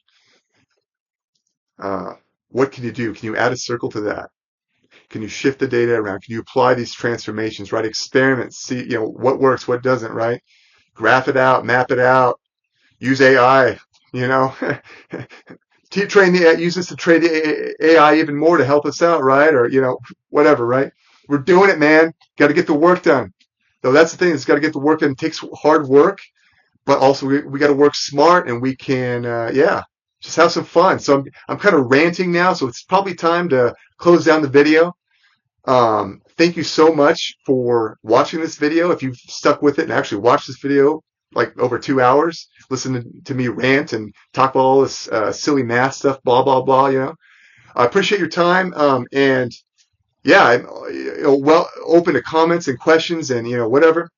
what can you do? Can you add a circle to that? Can you shift the data around? Can you apply these transformations, right? Experiment, see, what works, what doesn't, right? Graph it out, map it out, use AI, use this to train the AI even more to help us out, right? Or, whatever, right? We're doing it, man. Got to get the work done. So that's the thing. It's got to get the work done. It takes hard work, but also we got to work smart, and we can, just have some fun. So I'm kind of ranting now, so it's probably time to close down the video. Thank you so much for watching this video. If you've stuck with it and actually watched this video like over 2 hours, listen to me rant and talk about all this silly math stuff, blah, blah, blah, I appreciate your time. And yeah, I'm well open to comments and questions and, whatever.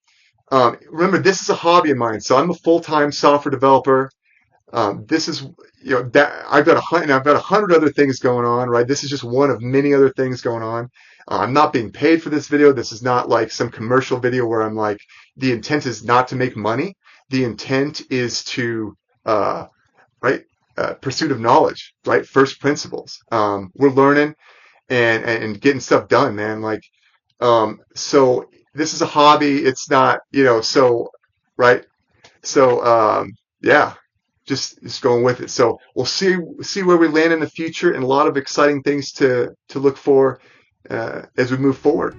Remember, this is a hobby of mine. So I'm a full-time software developer. This is, that I've got 100 other things going on, right? This is just one of many other things going on. I'm not being paid for this video. This is not like some commercial video where I'm like, the intent is not to make money. The intent is to, pursuit of knowledge, right? First principles. We're learning and getting stuff done, man. Like, so this is a hobby. It's not, right. So, yeah. Just going with it. So we'll see where we land in the future, and a lot of exciting things to look for as we move forward.